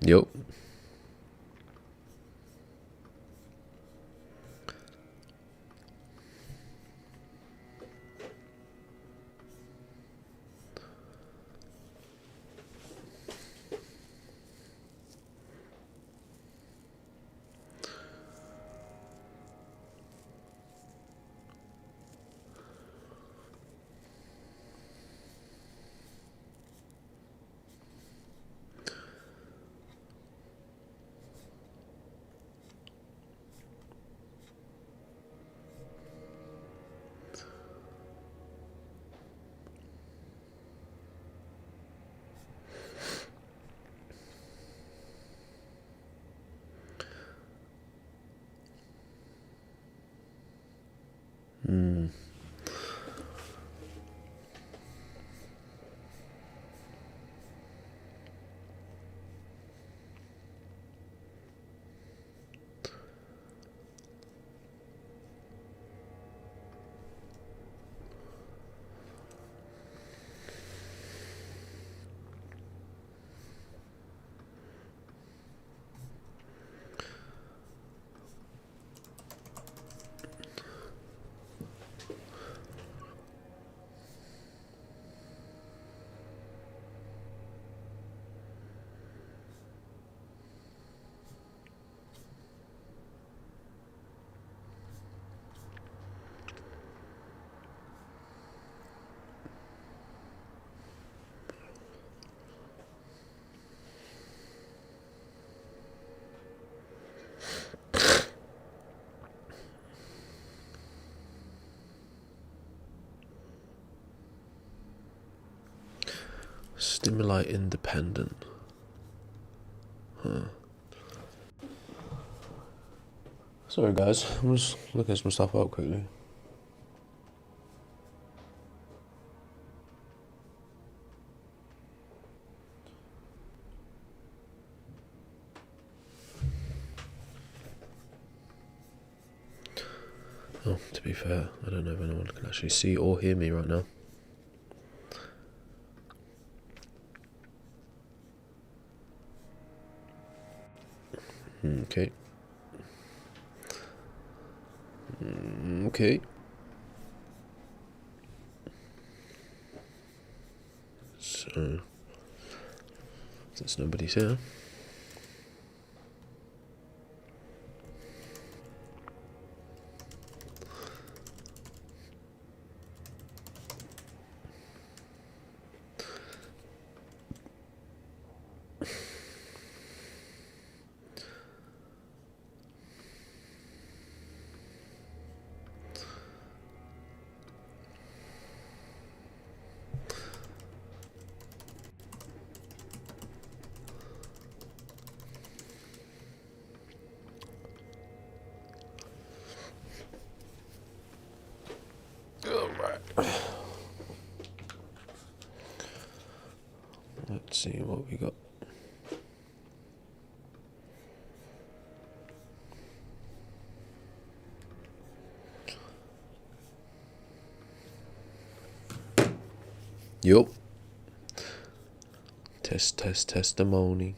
Yup. Stimuli independent. Huh. Sorry guys, I'm just looking some stuff up quickly. Oh, to be fair, I don't know if anyone can actually see or hear me right now. Okay. Okay. So, since nobody's here. Let's see what we got. Yup. Testimony.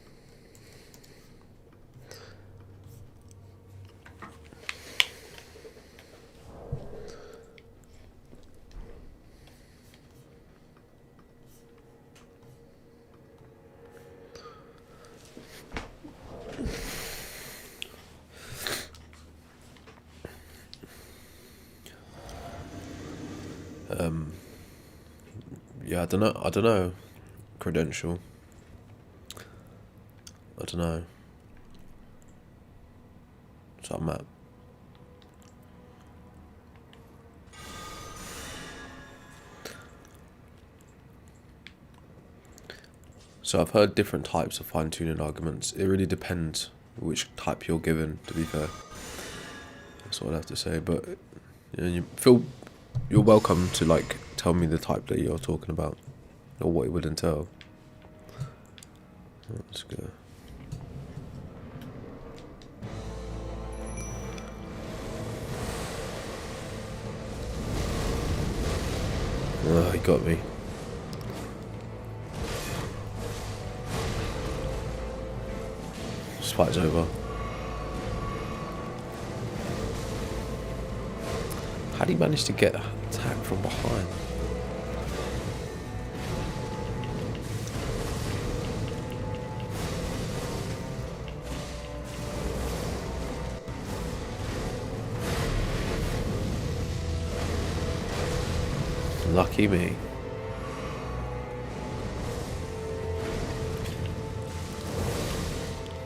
Yeah, I don't know. Credential. I don't know. So I'm at. So I've heard different types of fine-tuning arguments. It really depends which type you're given, to be fair. That's what I'd have to say. But you're welcome to like tell me the type that you're talking about or what it would entail. Let's go. Oh, he got me. fight's over. How do you manage to get attacked from behind? Lucky me.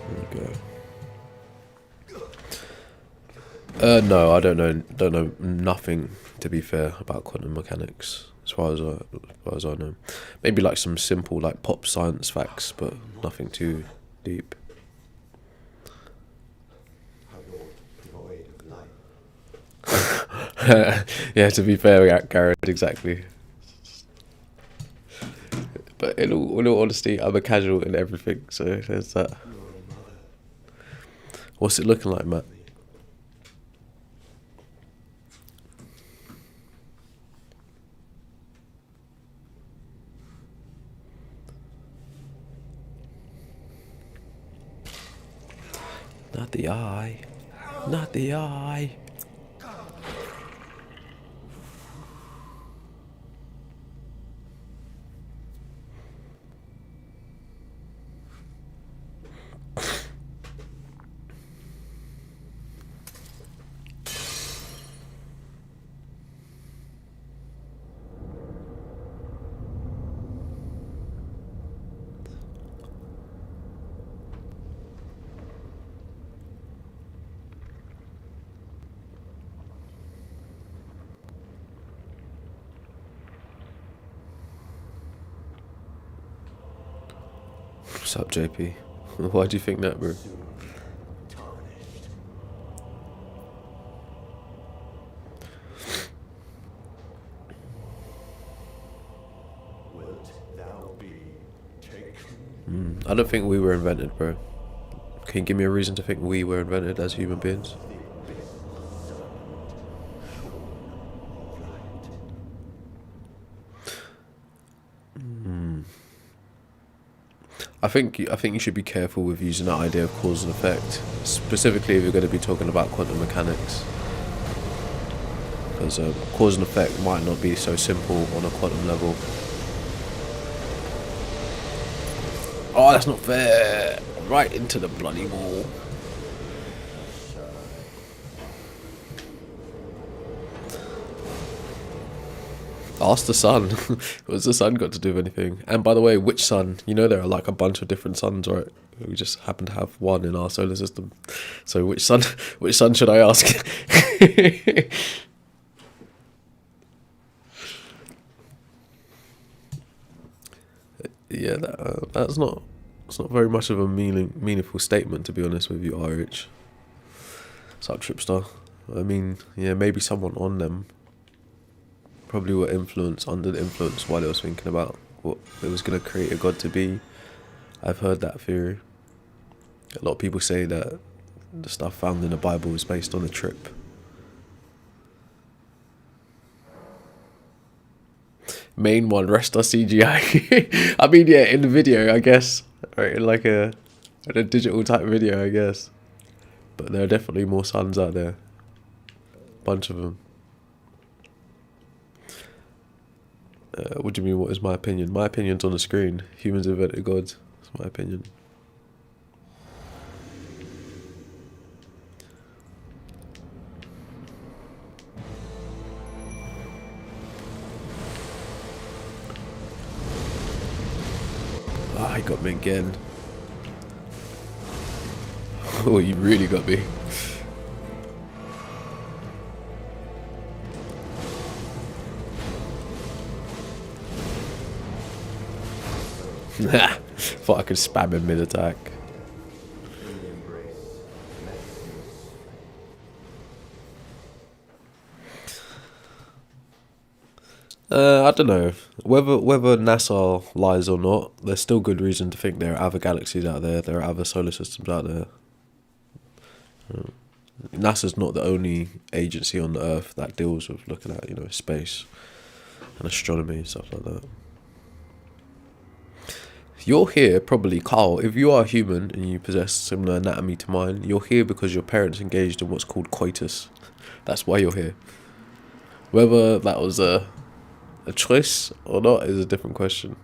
There we go. No, I don't know nothing, to be fair, about quantum mechanics as far as I know. Maybe like some simple like pop science facts, but nothing too deep. Yeah, to be fair, Garrett, exactly. But in all honesty, I'm a casual in everything, so there's that. What's it looking like, Matt? Not the eye. Not the eye. What's up, JP? Why do you think that, bro? I don't think we were invented, bro. Can you give me a reason to think we were invented as human beings? I think you should be careful with using that idea of cause and effect, specifically if you're going to be talking about quantum mechanics, because cause and effect might not be so simple on a quantum level. Oh, that's not fair! Right into the bloody wall. Ask the sun. What's the sun got to do with anything? And by the way, which sun? You know there are like a bunch of different suns, right? We just happen to have one in our solar system. So which sun? Which sun should I ask? Yeah, that's not. It's not very much of a meaningful statement, to be honest with you, RH. What's up, Tripstar? I mean, yeah, maybe someone on them probably were under the influence while they was thinking about what it was going to create a god to be. I've heard that theory. A lot of people say that the stuff found in the Bible is based on a trip. Main one, rest our CGI. I mean, yeah, in the video, I guess. Right, in like in a digital type video, I guess. But there are definitely more suns out there. Bunch of them. What do you mean, what is my opinion? My opinion's on the screen. Humans invented gods. That's my opinion. Ah, he got me again. Oh, you really got me. Thought I could spam him mid-attack. I don't know. Whether NASA lies or not, there's still good reason to think there are other galaxies out there, there are other solar systems out there. NASA's not the only agency on the Earth that deals with looking at, space and astronomy and stuff like that. You're here, probably, Carl, if you are human and you possess similar anatomy to mine, you're here because your parents engaged in what's called coitus. That's why you're here. Whether that was a choice or not is a different question.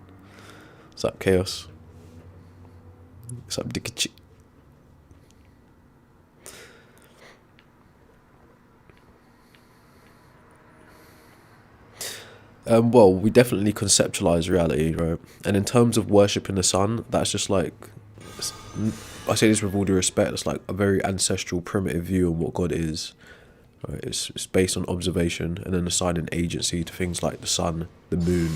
What's up, Chaos? What's up, Dickichi? Well, we definitely conceptualize reality, right? And in terms of worshipping the sun, that's just like, I say this with all due respect, it's like a very ancestral, primitive view on what God is. Right? It's based on observation and then assigning agency to things like the sun, the moon,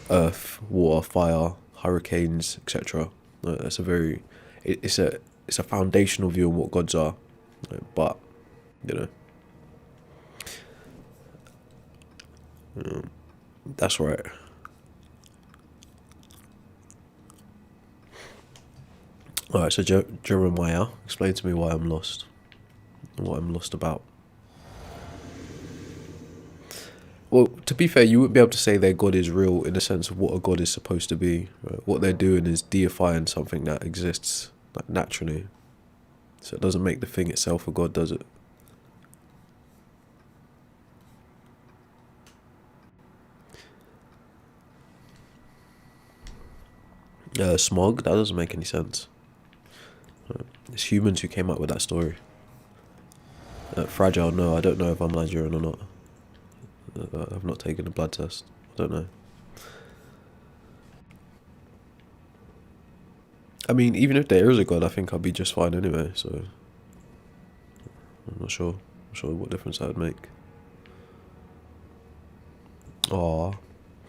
earth, water, fire, hurricanes, etc. That's a very, it's a foundational view on what gods are, right? But that's right. Alright, so Jeremiah, explain to me why I'm lost. And what I'm lost about. Well, to be fair, you wouldn't be able to say their God is real in the sense of what a God is supposed to be. Right? What they're doing is deifying something that exists like naturally. So it doesn't make the thing itself a God, does it? Smog, that doesn't make any sense. It's humans who came up with that story. Fragile, no, I don't know if I'm Nigerian or not. I've not taken a blood test. I don't know. I mean, even if there is a God, I think I'll be just fine anyway, so I'm not sure. I'm sure what difference that would make. Aw.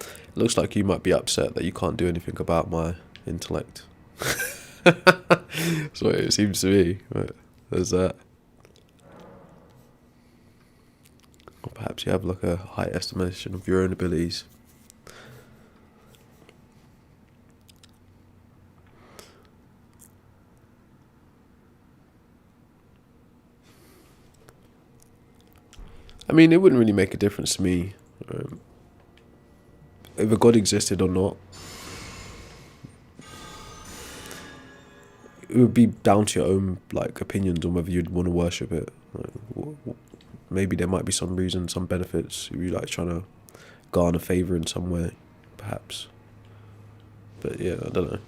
It looks like you might be upset that you can't do anything about my intellect. That's what it seems to me. Right. There's that. Or perhaps you have like a high estimation of your own abilities. I mean, it wouldn't really make a difference to me if a God existed or not. It would be down to your own like opinions on whether you'd want to worship it. Like, maybe there might be some reason, some benefits. If you like trying to garner favor in some way, perhaps. But yeah, I don't know.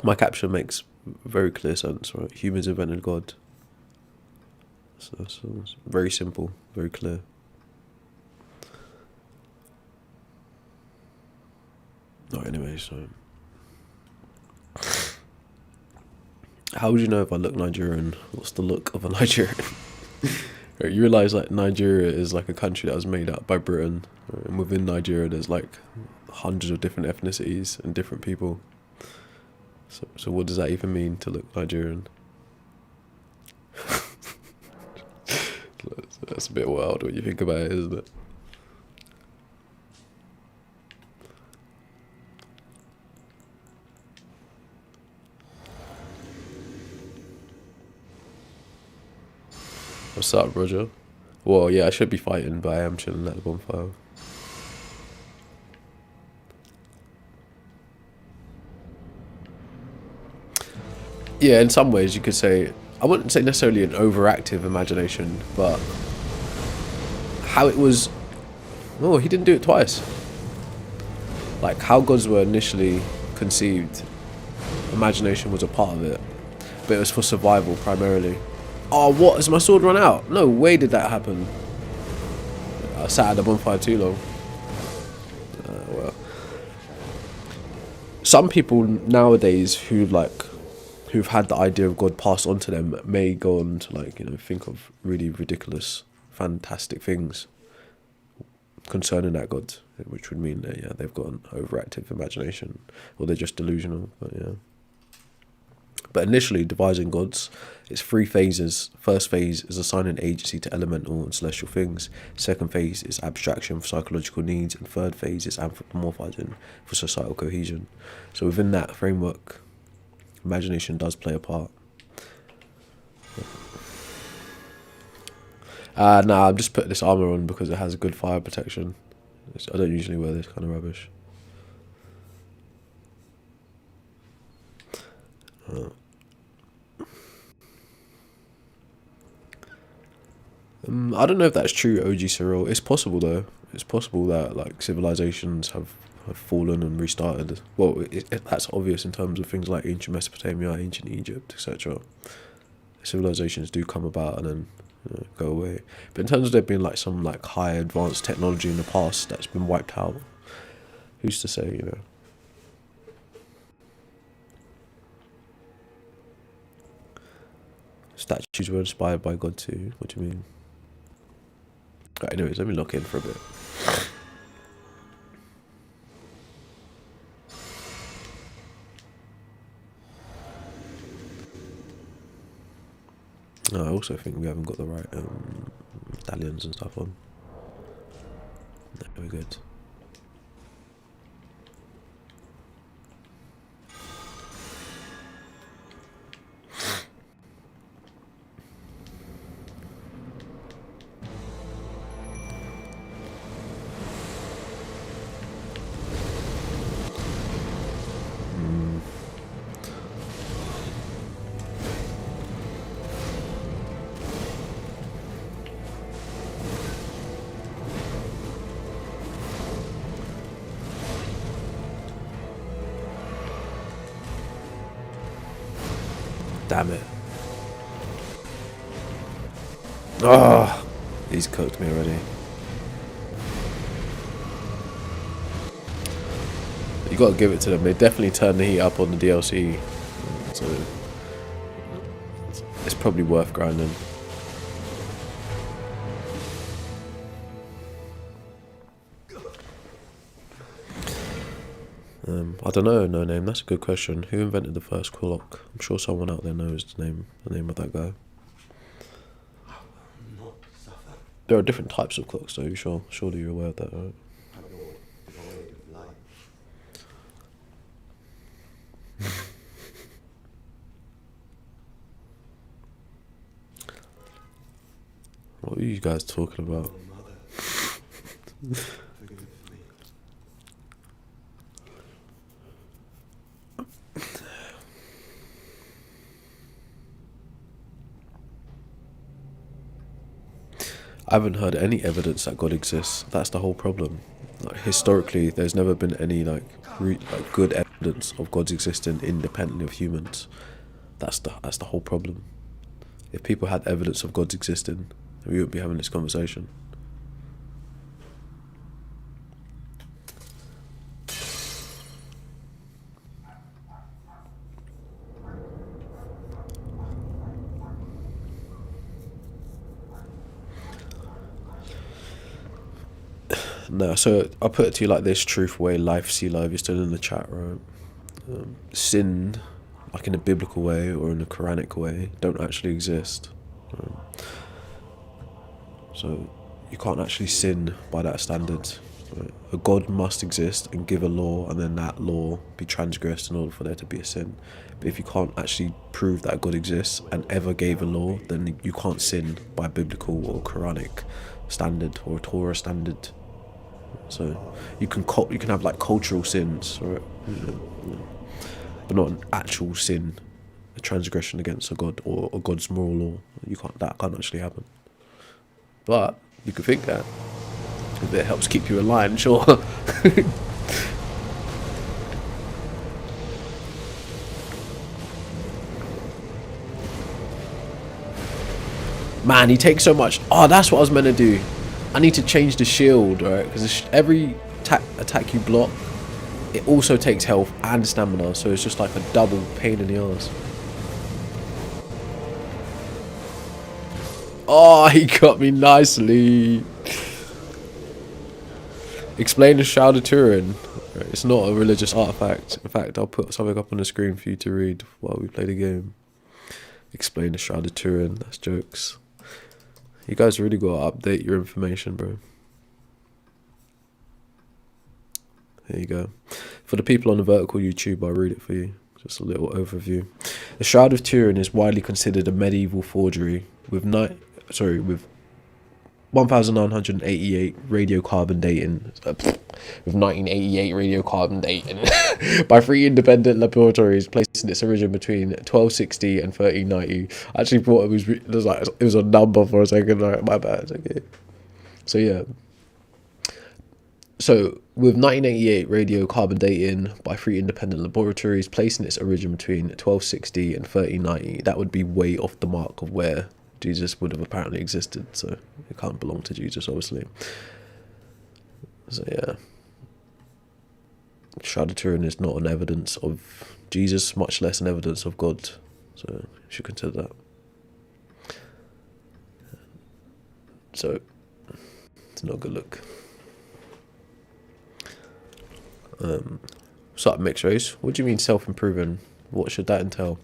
My caption makes very clear sense, right? Humans invented God. So it's very simple, very clear. Anyway, so how would you know if I look Nigerian? What's the look of a Nigerian? Right, you realise like Nigeria is like a country that was made up by Britain, right? And within Nigeria there's like hundreds of different ethnicities and different people. So what does that even mean to look Nigerian? That's a bit wild when you think about it, isn't it? What's up, Roger? Well, yeah, I should be fighting, but I am chilling at the bonfire. Yeah, in some ways you could say, I wouldn't say necessarily an overactive imagination, but how it was, oh, he didn't do it twice. Like how gods were initially conceived, imagination was a part of it, but it was for survival primarily. Oh, what? Has my sword run out? No way did that happen. I sat at the bonfire too long. Well. Some people nowadays who've had the idea of God passed on to them may go on to like, think of really ridiculous, fantastic things concerning that God, which would mean that, yeah, they've got an overactive imagination or they're just delusional, but yeah. But initially, devising gods, it's 3 phases. First phase is assigning agency to elemental and celestial things. Second phase is abstraction for psychological needs. And third phase is anthropomorphizing for societal cohesion. So within that framework, imagination does play a part. Nah, I've just put this armor on because it has good fire protection. I don't usually wear this kind of rubbish. I don't know if that's true, OG Cyril. It's possible though. It's possible that like civilizations have fallen and restarted. Well, that's obvious in terms of things like ancient Mesopotamia, ancient Egypt, etc. Civilizations do come about and then go away. But in terms of there being like some like high advanced technology in the past that's been wiped out, who's to say, you know? Statues were inspired by God too. What do you mean? Right, anyways, let me lock in for a bit. I also think we haven't got the right medallions and stuff on. No, we're good. Damn it. Oh, he's cooked me already. You gotta give it to them. They definitely turned the heat up on the DLC. So it's probably worth grinding. I don't know, no name. That's a good question. Who invented the first clock? I'm sure someone out there knows the name of that guy. There are different types of clocks, though. Surely you're aware of that, right? What are you guys talking about? I haven't heard any evidence that God exists. That's the whole problem. Like, historically, there's never been any like good evidence of God's existence independently of humans. That's the whole problem. If people had evidence of God's existence, we wouldn't be having this conversation. No, so I'll put it to you like this: truth, way, life, see live. You're still in the chat, right? Sin, like in a biblical way or in a Quranic way, don't actually exist. So you can't actually sin by that standard. Right? A God must exist and give a law, and then that law be transgressed in order for there to be a sin. But if you can't actually prove that God exists and ever gave a law, then you can't sin by biblical or Quranic standard or Torah standard. So you can have like cultural sins, right? But not an actual sin, a transgression against a God or God's moral law. That can't actually happen. But you could think that if it helps keep you in line, sure. Man, he takes so much. Oh, that's what I was meant to do. I need to change the shield, right? Because every attack you block, it also takes health and stamina. So it's just like a double pain in the arse. Oh, he got me nicely. Explain the Shroud of Turin. It's not a religious artifact. In fact, I'll put something up on the screen for you to read while we play the game. Explain the Shroud of Turin. That's jokes. You guys really got to update your information, bro. There you go. For the people on the vertical YouTube, I'll read it for you. Just a little overview. The Shroud of Turin is widely considered a medieval forgery with 1988 radiocarbon dating, with 1988 radiocarbon dating by 3 independent laboratories, placing its origin between 1260 and 1390. I actually thought it was a number for a second. Right, my bad. Okay. So yeah. So with 1988 radiocarbon dating by 3 independent laboratories, placing its origin between 1260 and 1390, that would be way off the mark of where Jesus would have apparently existed, so it can't belong to Jesus, obviously. So yeah, Shroud of Turin is not an evidence of Jesus, much less an evidence of God, so you should consider that. So it's not a good look. What's up, mixed race? What do you mean self-improving? What should that entail?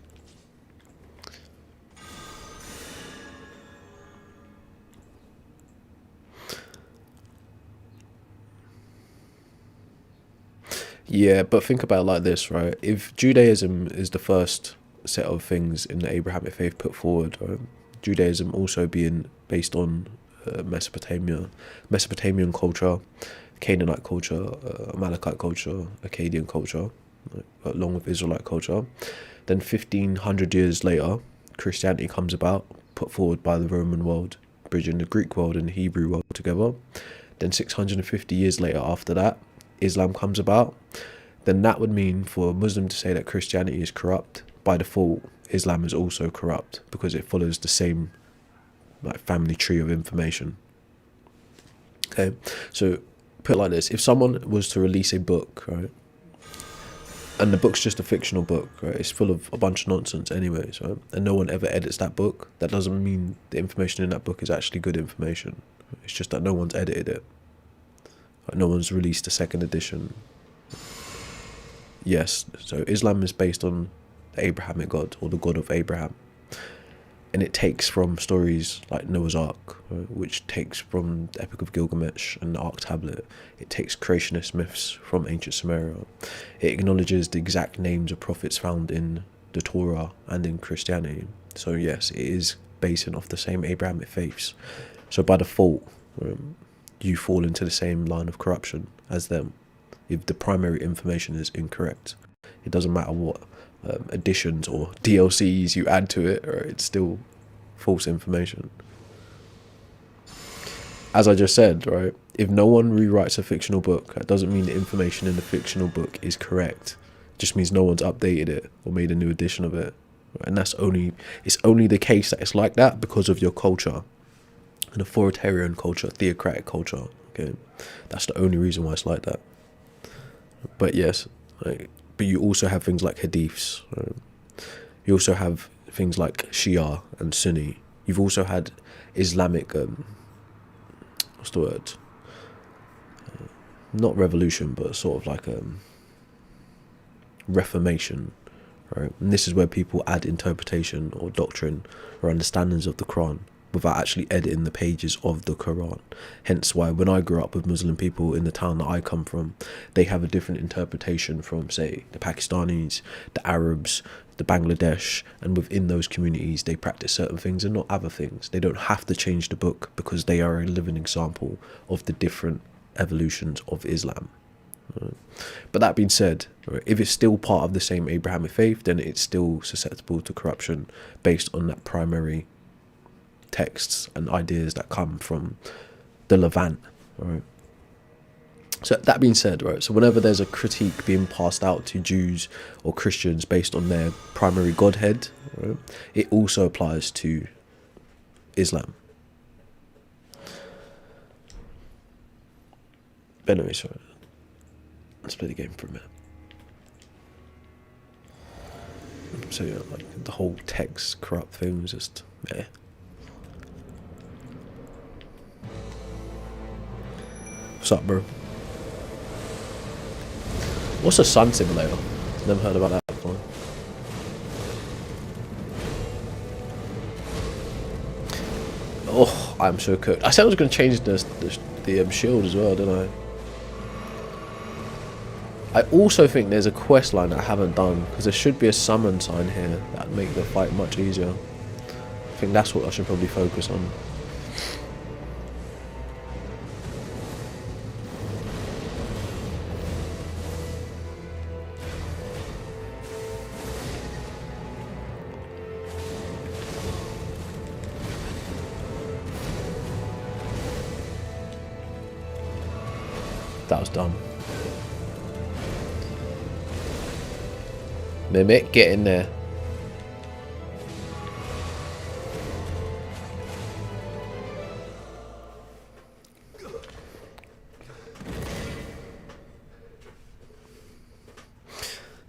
Yeah, but think about it like this, right? If Judaism is the first set of things in the Abrahamic faith put forward, right? Judaism also being based on Mesopotamian culture, Canaanite culture, Amalekite culture, Akkadian culture, along with Israelite culture. Then 1500 years later, Christianity comes about, put forward by the Roman world, bridging the Greek world and the Hebrew world together. Then 650 years later after that, Islam comes about. Then that would mean for a Muslim to say that Christianity is corrupt, by default, Islam is also corrupt because it follows the same family tree of information. Okay, so put it like this: if someone was to release a book, right, and the book's just a fictional book, right, it's full of a bunch of nonsense anyways, right, and no one ever edits that book, that doesn't mean the information in that book is actually good information. It's just that no one's edited it. No one's released a second edition. Yes, so Islam is based on the Abrahamic God, or the God of Abraham. And it takes from stories like Noah's Ark, right, which takes from the Epic of Gilgamesh and the Ark Tablet. It takes creationist myths from ancient Sumeria. It acknowledges the exact names of prophets found in the Torah and in Christianity. So yes, it is basing off the same Abrahamic faiths. So by default, you fall into the same line of corruption as them if the primary information is incorrect. It doesn't matter what additions or DLCs you add to it, or it's still false information. As I just said, right, if no one rewrites a fictional book, that doesn't mean the information in the fictional book is correct. It just means no one's updated it or made a new edition of it. And it's only the case that it's like that because of your culture, an authoritarian culture, theocratic culture. Okay, that's the only reason why it's like that. But yes, but you also have things like hadiths. Right? You also have things like Shia and Sunni. You've also had Islamic, what's the word? Not revolution, but sort of like reformation. Right? And this is where people add interpretation or doctrine or understandings of the Quran without actually editing the pages of the Quran. Hence why when I grew up with Muslim people in the town that I come from, they have a different interpretation from, say, the Pakistanis, the Arabs, the Bangladesh, and within those communities they practice certain things and not other things. They don't have to change the book because they are a living example of the different evolutions of Islam. Right. But that being said, right, if it's still part of the same Abrahamic faith, then it's still susceptible to corruption based on that primary texts and ideas that come from the Levant, right? So that being said, right, so whenever there's a critique being passed out to Jews or Christians based on their primary godhead, right, it also applies to Islam. But anyway, sorry, let's play the game for a minute. So yeah, like the whole text corrupt thing was just meh. What's up, bro? What's a sun simulator? Never heard about that before. Oh, I'm so cooked. I said I was going to change the shield as well, didn't I? I also think there's a quest line that I haven't done, because there should be a summon sign here that would make the fight much easier. I think that's what I should probably focus on. That was dumb. Mimic, get in there.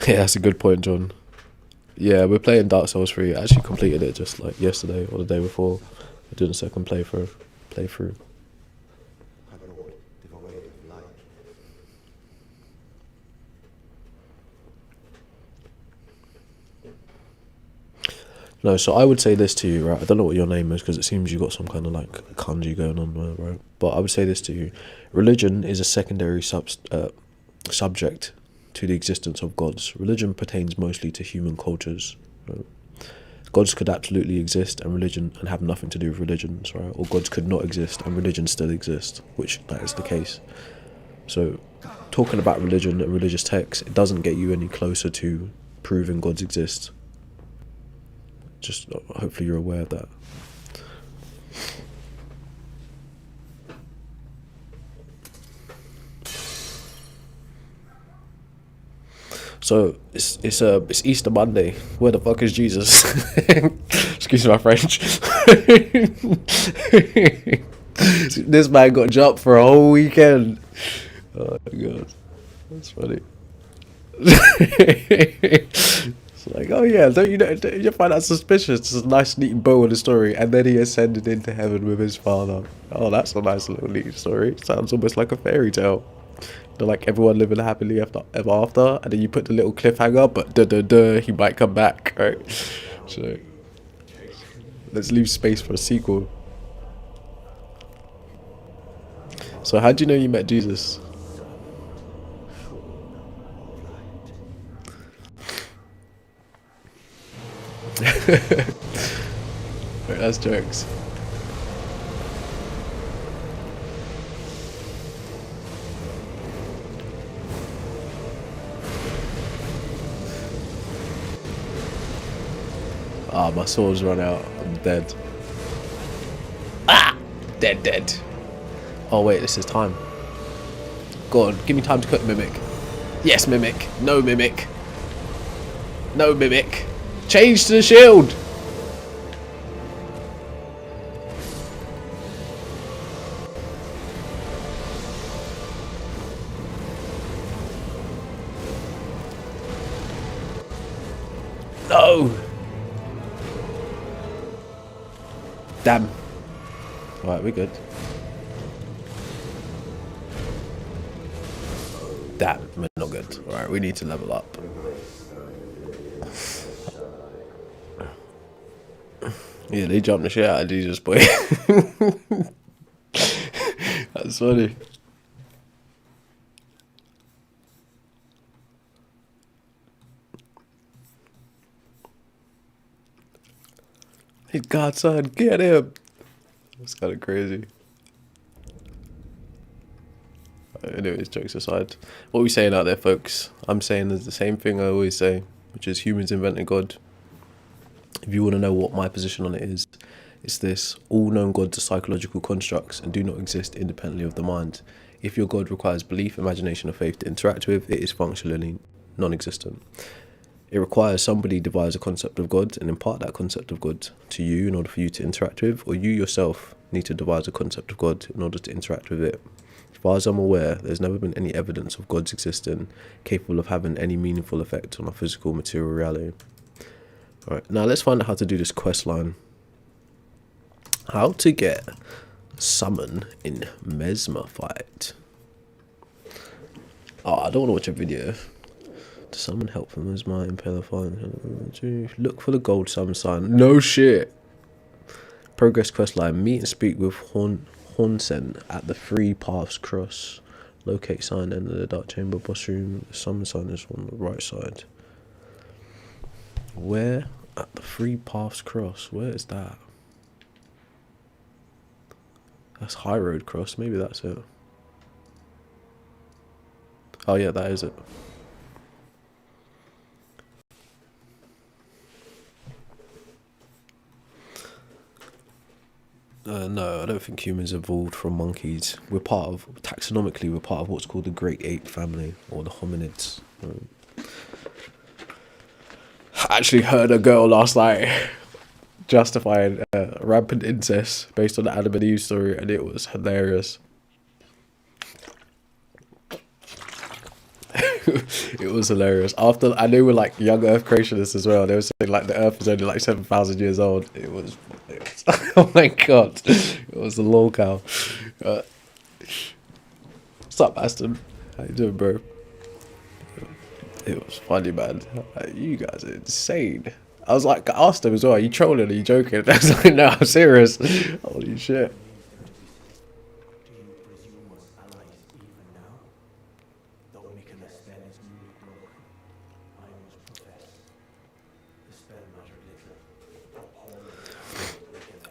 Yeah, that's a good point, John. Yeah, we're playing Dark Souls 3. I actually completed it just like yesterday or the day before. I did a second playthrough. No, so I would say this to you, right? I don't know what your name is because it seems you got some kind of like kanji going on there, right? But I would say this to you. Religion is a secondary subject to the existence of gods. Religion pertains mostly to human cultures. Right? Gods could absolutely exist and have nothing to do with religions, right? Or gods could not exist and religion still exist, which that is the case. So talking about religion and religious texts, it doesn't get you any closer to proving gods exist. Just hopefully you're aware of that. So it's Easter Monday. Where the fuck is Jesus? Excuse my French. This man got jumped for a whole weekend. Oh my god, that's funny. It's like, oh yeah, don't you find that suspicious? It's a nice neat bow on the story, and then he ascended into heaven with his father. Oh, that's a nice little neat story. Sounds almost like a fairy tale. They're like everyone living happily ever after, and then you put the little cliffhanger, but he might come back, right? So let's leave space for a sequel. So how do you know you met Jesus? Right, that's jokes. Ah, my sword's run out. I'm dead. Ah! Dead. Oh wait, this is time. Go on, give me time to cut Mimic. Yes, Mimic. No, Mimic. No, Mimic. Change to the shield! No! Damn. Alright, we're good. Damn, we're not good. Alright, we need to level up. Yeah, they jumped the shit out of Jesus, boy. That's funny. Hey, godson, get him! That's kind of crazy. Anyways, jokes aside. What are we saying out there, folks? I'm saying the same thing I always say, which is humans invented God. If you want to know what my position on it is, it's this: all known gods are psychological constructs and do not exist independently of the mind. If your God requires belief, imagination, or faith to interact with, it is functionally non-existent. It requires somebody devise a concept of God and impart that concept of God to you in order for you to interact with, or you yourself need to devise a concept of God in order to interact with it. As far as I'm aware, there's never been any evidence of God's existence capable of having any meaningful effect on our physical material reality. Alright, now let's find out how to do this quest line. How to get summon in Mesmer fight. Oh, I don't want to watch a video. To summon help from Mesmer, Impaler fight. Look for the gold summon sign. No shit. Progress quest line. Meet and speak with Hornsen at the Three Paths Cross. Locate sign end of the Dark Chamber boss room. The summon sign is on the right side. Where? At the Three Paths Cross. Where is that? That's High Road Cross. Maybe that's it. Oh yeah, that is it. No, I don't think humans evolved from monkeys. Taxonomically, we're part of what's called the great ape family, or the hominids. I actually heard a girl last night justifying rampant incest based on the Adam and Eve story, and it was hilarious. It was hilarious. After, and they were like young Earth creationists as well. They were saying like the Earth is only like 7,000 years old. It was oh my god, it was a lol cow. What's up, Aston? How you doing, bro? It was funny, man. You guys are insane. I was like, I asked him as well, are you trolling? Are you joking? I was like, no, I'm serious. Holy shit.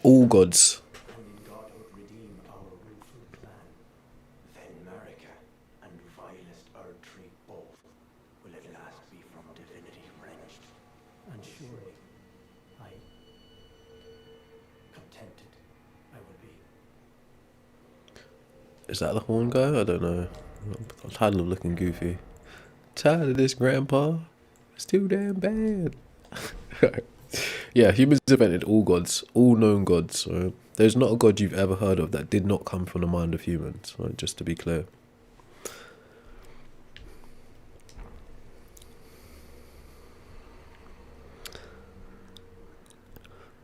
All gods. Is that the horn guy? I don't know. I'm tired of looking goofy. Tired of this, Grandpa. It's too damn bad. Yeah, humans invented all gods, all known gods. Right? There's not a god you've ever heard of that did not come from the mind of humans. Right? Just to be clear.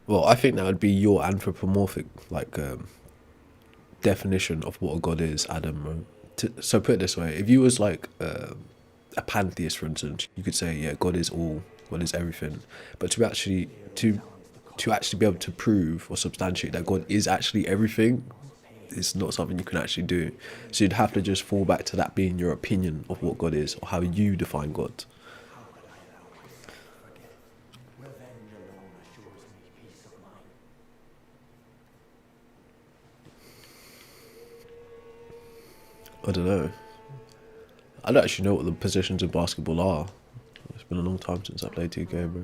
Well, I think that would be your anthropomorphic, like, definition of what a god is, Adam. Right? So put it this way: if you was like a pantheist, for instance, you could say, yeah, God is all, God is everything. But to actually be able to prove or substantiate that God is actually everything, it's not something you can actually do. So you'd have to just fall back to that being your opinion of what God is or how you define God. I don't know. I don't actually know what the positions in basketball are. It's been a long time since I played 2K, bro.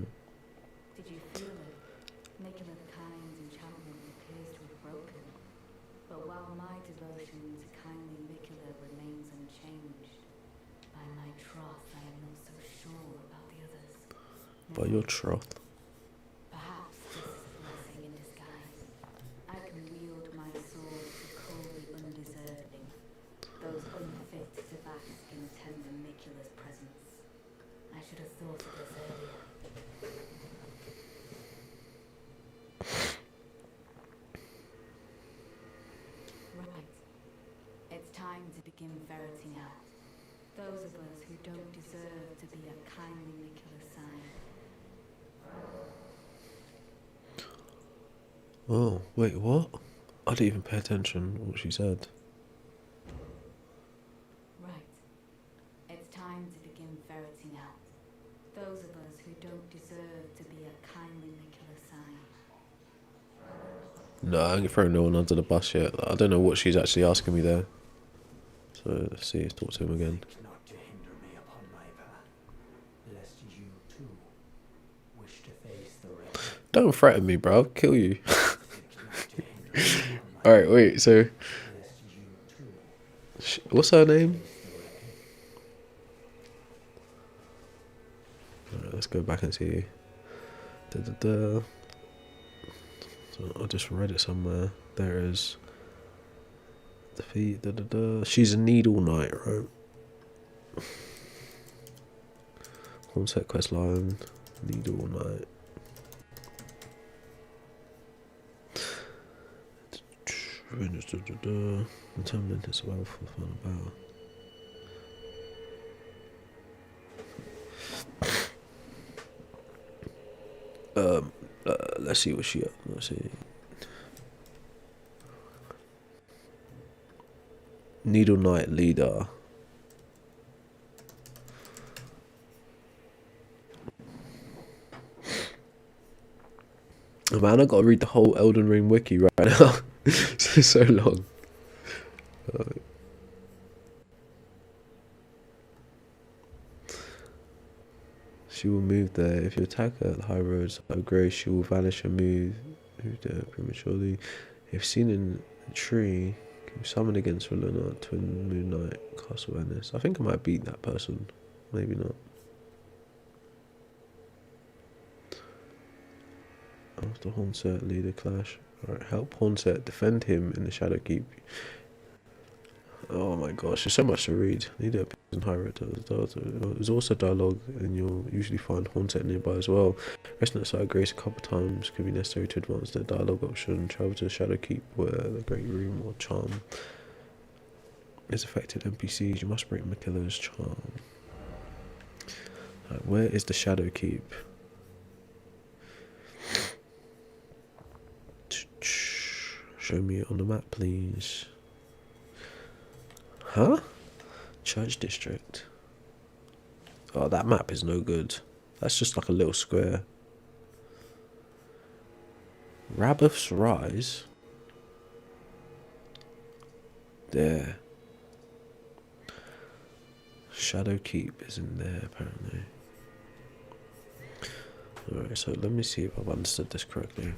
Did you feel it? Nicola the Kind's enchantment appears to have broken. But while my devotion to kindly Nicola remains unchanged, by my troth I am not so sure about the others. By your troth. Perhaps this is a blessing in disguise. I can wield my sword to coldly undeserving, those unfit to bask in tender Nicola's presence. I should have thought of this earlier. Right. It's time to begin ferreting out those of us who don't deserve to be a kindly Nicola sign. Oh, wait, what? I didn't even pay attention to what she said. Right. It's time to begin ferreting out those of us who don't deserve to be a kindly Nicola sign. No, I ain't throwing no one under the bus yet. I don't know what she's actually asking me there. So let's see, talk to him again. Not to hinder me upon my path, lest you too wish to face the rain. Don't threaten me, bro. I'll kill you. Alright, wait, so... What's her name? Alright, let's go back and see. So I just read it somewhere. There it is. Defeat. She's a needle knight, right? Concept quest line. Needle knight. Determined as well for fun about. Let's see what she. Let's see. Needle Knight leader. Oh, man, I gotta read the whole Elden Ring wiki right now. It's so long. She will move there. If you attack her at the high roads of grace, she will vanish and move there prematurely. If seen in a tree, can be summoned against for lunar, twin moon night, cast awareness. I think I might beat that person. Maybe not. After Hornset, leader clash. Alright, help Hornset defend him in the Shadow Keep. Oh my gosh, there's so much to read. Leader appears in high rate. There's also dialogue, and you'll usually find Hornset nearby as well. Resting outside Grace a couple times could be necessary to advance the dialogue option. Travel to the Shadow Keep where the Great Room or Charm is affected NPCs. You must break Mikila's charm. Right, where is the Shadow Keep? Show me it on the map, please. Huh? Church District. Oh, that map is no good. That's just like a little square. Rabbath's Rise. There. Shadow Keep is in there, apparently. Alright, so let me see if I've understood this correctly.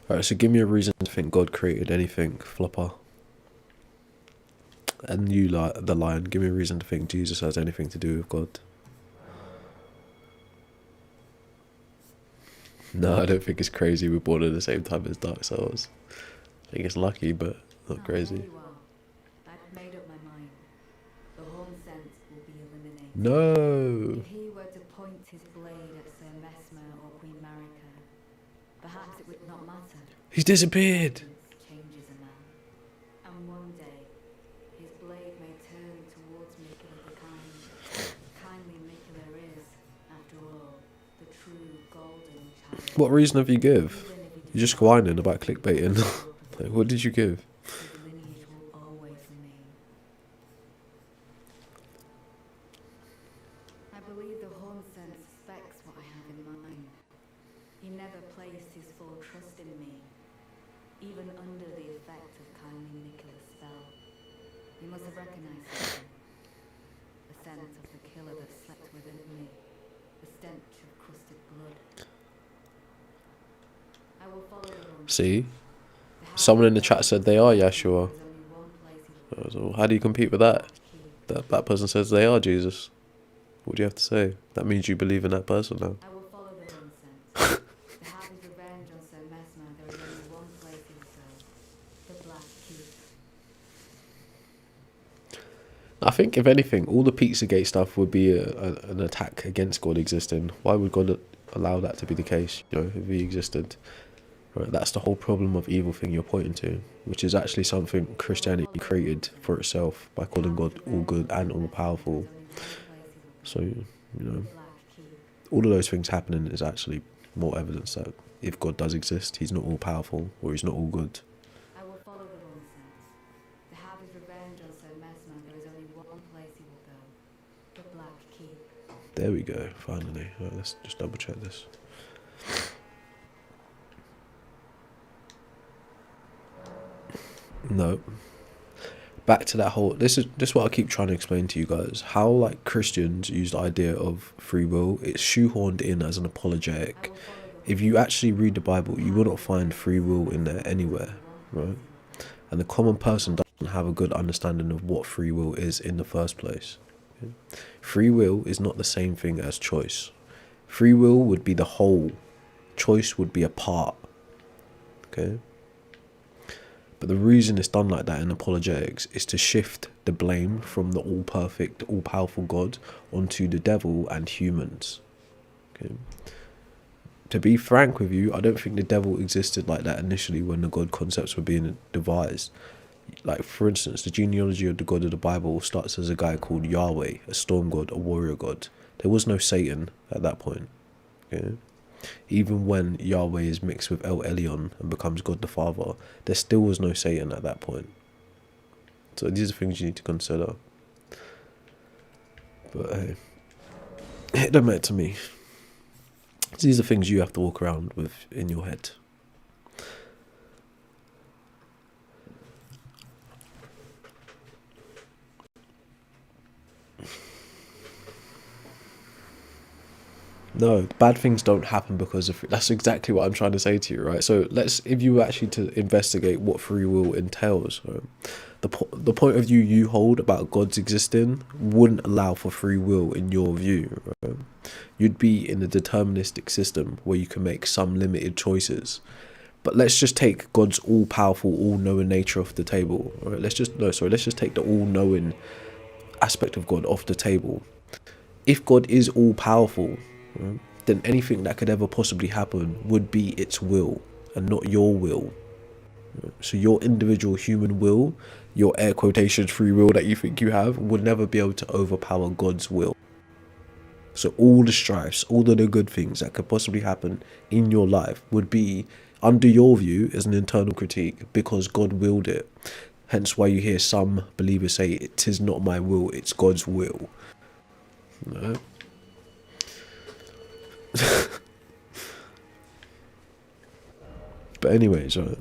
Alright, so give me a reason to think God created anything, Flopper. And you, the Lion, give me a reason to think Jesus has anything to do with God. No, I don't think it's crazy we're born at the same time as Dark Souls. I think it's lucky, but not crazy. I've made up my mind. The horn sense will be eliminated. No! If he were to point his blade at Sir Mesmer or Queen Marika, perhaps it would not matter. He's disappeared! Changes a man. And one day, his blade may turn towards Mikula the kind. Kindly Mikula is, after all, the true golden child. What reason have you give? You're just whining about clickbaiting. Like, what did you give? His lineage will always remain. I believe the horn sense suspects what I have in mind. He never placed his full trust in me, even under the effect of kindly Mikula's spell. He must have recognized something. The scent of the killer that slept within me. The stench of crusted blood. I will follow the horn. See? Someone in the chat said they are Yeshua. So how do you compete with that? That person says they are Jesus. What do you have to say? That means you believe in that person now. I will follow the horn sense. To have his revenge on Sir Mesmer, there is only one place he will go. The Black Keep. I think, if anything, all the Pizzagate stuff would be an attack against God existing. Why would God allow that to be the case, you know, if he existed? Right, that's the whole problem of evil thing you're pointing to, which is actually something Christianity created for itself by calling God all good and all powerful. So, you know, all of those things happening is actually more evidence that if God does exist, he's not all powerful or he's not all good. I will follow the horn sense. To have his revenge on Sir Mesmer, there is only one place he will go. The Black Keep. There we go, finally. Right, let's just double check this. No. Back to that whole, this is what I keep trying to explain to you guys. How, like, Christians use the idea of free will. It's shoehorned in as an apologetic. If you actually read the Bible, you will not find free will in there anywhere, right? And the common person doesn't have a good understanding of what free will is in the first place. Okay? Free will is not the same thing as choice. Free will would be the whole. Choice would be a part. Okay? But the reason it's done like that in apologetics is to shift the blame from the all-perfect, all-powerful God onto the devil and humans. Okay. To be frank with you, I don't think the devil existed like that initially when the God concepts were being devised. Like, for instance, the genealogy of the God of the Bible starts as a guy called Yahweh, a storm god, a warrior god. There was no Satan at that point. Okay. Even when Yahweh is mixed with El Elyon and becomes God the Father, there still was no Satan at that point. So these are things you need to consider. But hey, it don't matter to me. These are things you have to walk around with in your head. No, bad things don't happen because of that's exactly what I'm trying to say to you, right? So if you were actually to investigate what free will entails, right, the point of view you hold about God's existing wouldn't allow for free will in your view, right? You'd be in a deterministic system where you can make some limited choices. But let's just take God's all-powerful, all-knowing nature off the table. Right? Let's just take the all-knowing aspect of God off the table. If God is all-powerful, right, then anything that could ever possibly happen would be its will and not your will. Right? So your individual human will, your air quotations free will that you think you have, would never be able to overpower God's will. So all the strifes, all of the good things that could possibly happen in your life would be, under your view, as an internal critique because God willed it. Hence why you hear some believers say, "It is not my will, it's God's will." No. But anyways, right,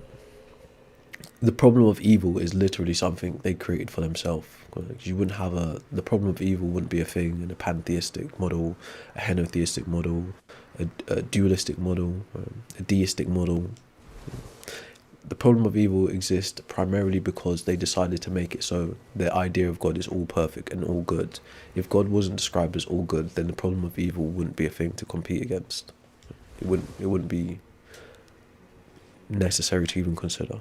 the problem of evil is literally something they created for themselves. You wouldn't have the problem of evil wouldn't be a thing in a pantheistic model, a henotheistic model, a dualistic model, a deistic model. The problem of evil exists primarily because they decided to make it so their idea of God is all perfect and all good. If God wasn't described as all good, then the problem of evil wouldn't be a thing to compete against. It wouldn't be necessary to even consider.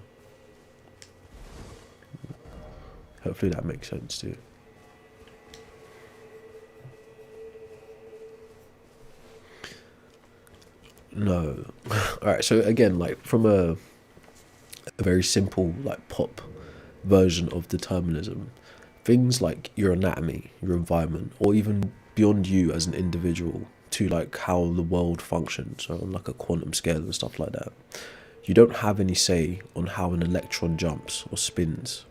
Hopefully that makes sense to you. No. Alright, so again, like from a very simple, like pop version of determinism, things like your anatomy, your environment, or even beyond you as an individual to like how the world functions, so on like a quantum scale and stuff like that. You don't have any say on how an electron jumps or spins.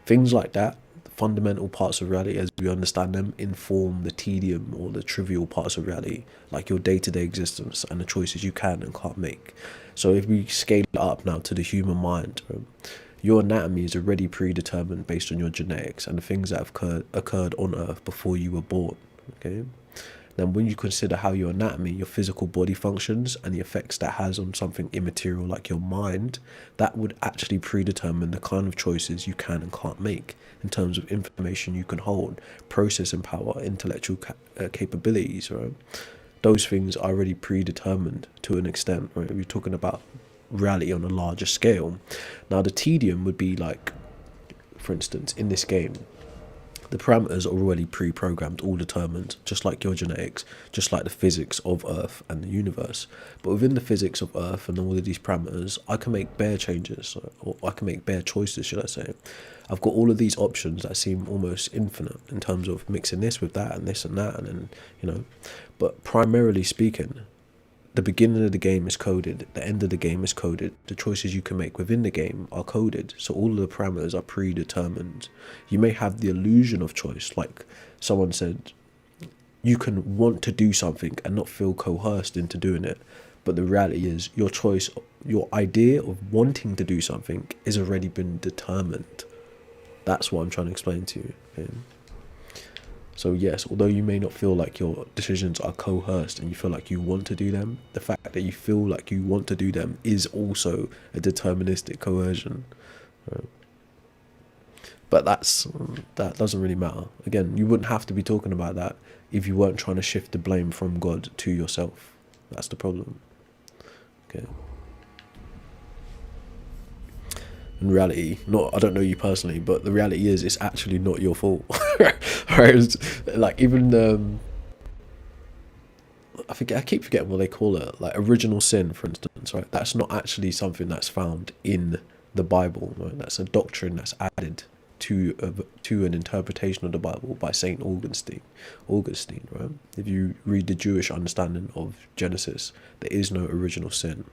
Things like that, fundamental parts of reality as we understand them, inform the tedium or the trivial parts of reality, like your day-to-day existence and the choices you can and can't make. So if we scale it up now to the human mind, your anatomy is already predetermined based on your genetics and the things that have occurred on Earth before you were born. Okay. Then when you consider how your anatomy, your physical body functions and the effects that has on something immaterial like your mind, that would actually predetermine the kind of choices you can and can't make in terms of information you can hold, processing power, intellectual capabilities, right? Those things are already predetermined to an extent, right? We're talking about reality on a larger scale. Now the tedium would be like, for instance, in this game, the parameters are already pre-programmed, all determined, just like your genetics, just like the physics of Earth and the universe. But within the physics of Earth and all of these parameters, I can make bare changes, or I can make bare choices, should I say. I've got all of these options that seem almost infinite in terms of mixing this with that and this and that, and then, you know. But primarily speaking, the beginning of the game is coded, the end of the game is coded, the choices you can make within the game are coded, so all of the parameters are predetermined. You may have the illusion of choice, like someone said, you can want to do something and not feel coerced into doing it, but the reality is your choice, your idea of wanting to do something has already been determined. That's what I'm trying to explain to you. Okay? So yes, although you may not feel like your decisions are coerced and you feel like you want to do them, the fact that you feel like you want to do them is also a deterministic coercion. Right? But that doesn't really matter. Again, you wouldn't have to be talking about that if you weren't trying to shift the blame from God to yourself. That's the problem. Okay. In reality, I don't know you personally, but the reality is it's actually not your fault. Right? Like even I keep forgetting what they call it, like original sin, for instance, right? That's not actually something that's found in the Bible, right? That's a doctrine that's added to an interpretation of the Bible by Saint Augustine, right? If you read the Jewish understanding of Genesis, there is no original sin.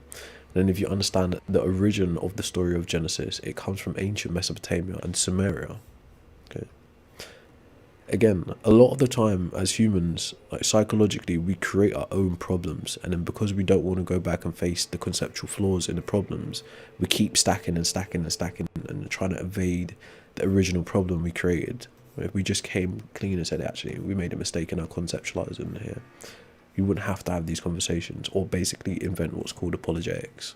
And if you understand the origin of the story of Genesis, it comes from ancient Mesopotamia and Sumeria. Okay. Again, a lot of the time as humans, like psychologically, we create our own problems, and then because we don't want to go back and face the conceptual flaws in the problems, we keep stacking and stacking and stacking and trying to evade the original problem we created. If we just came clean and said, actually, we made a mistake in our conceptualizing here, You wouldn't have to have these conversations or basically invent what's called apologetics.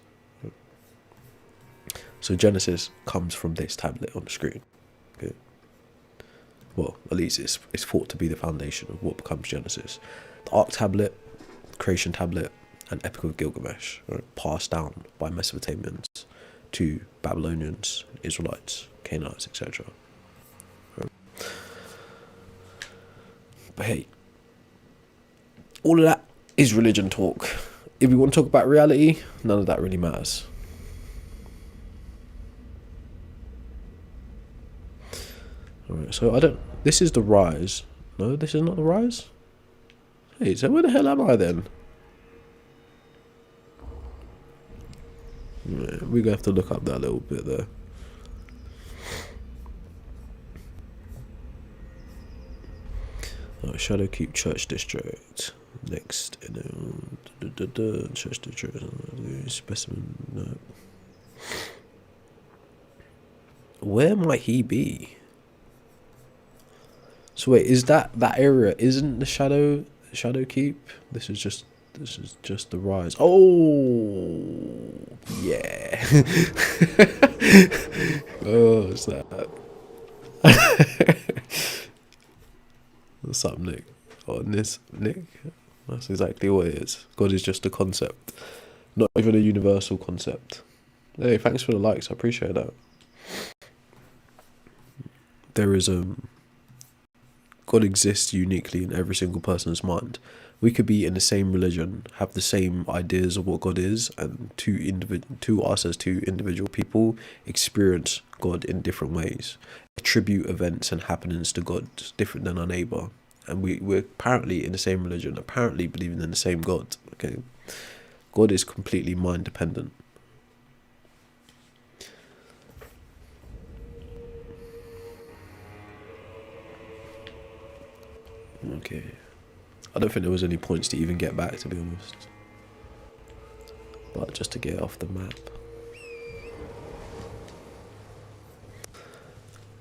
So Genesis comes from this tablet on the screen. Okay. Well, at least it's thought to be the foundation of what becomes Genesis. The Ark tablet, Creation tablet, and Epic of Gilgamesh are passed down by Mesopotamians to Babylonians, Israelites, Canaanites, etc. But hey, all of that is religion talk. If we want to talk about reality, none of that really matters. Alright, so this is the rise. No, this is not the rise? Hey, so where the hell am I then? Yeah, we're going to have to look up that a little bit there. Shadowkeep Church District. Next, Church District. Specimen. No. Where might he be? So wait, is that area isn't the Shadowkeep? This is just the rise. Oh yeah. Oh, what's that? What's up, Nick? Oh, Nick? That's exactly what it is. God is just a concept, not even a universal concept. Hey, thanks for the likes. I appreciate that. There is God exists uniquely in every single person's mind. We could be in the same religion, have the same ideas of what God is, and to us as two individual people experience God in different ways, attribute events and happenings to God different than our neighbor, and we're apparently in the same religion, apparently believing in the same God. Okay, God is completely mind dependent. Okay. I don't think there was any points to even get back, to be honest. But just to get off the map.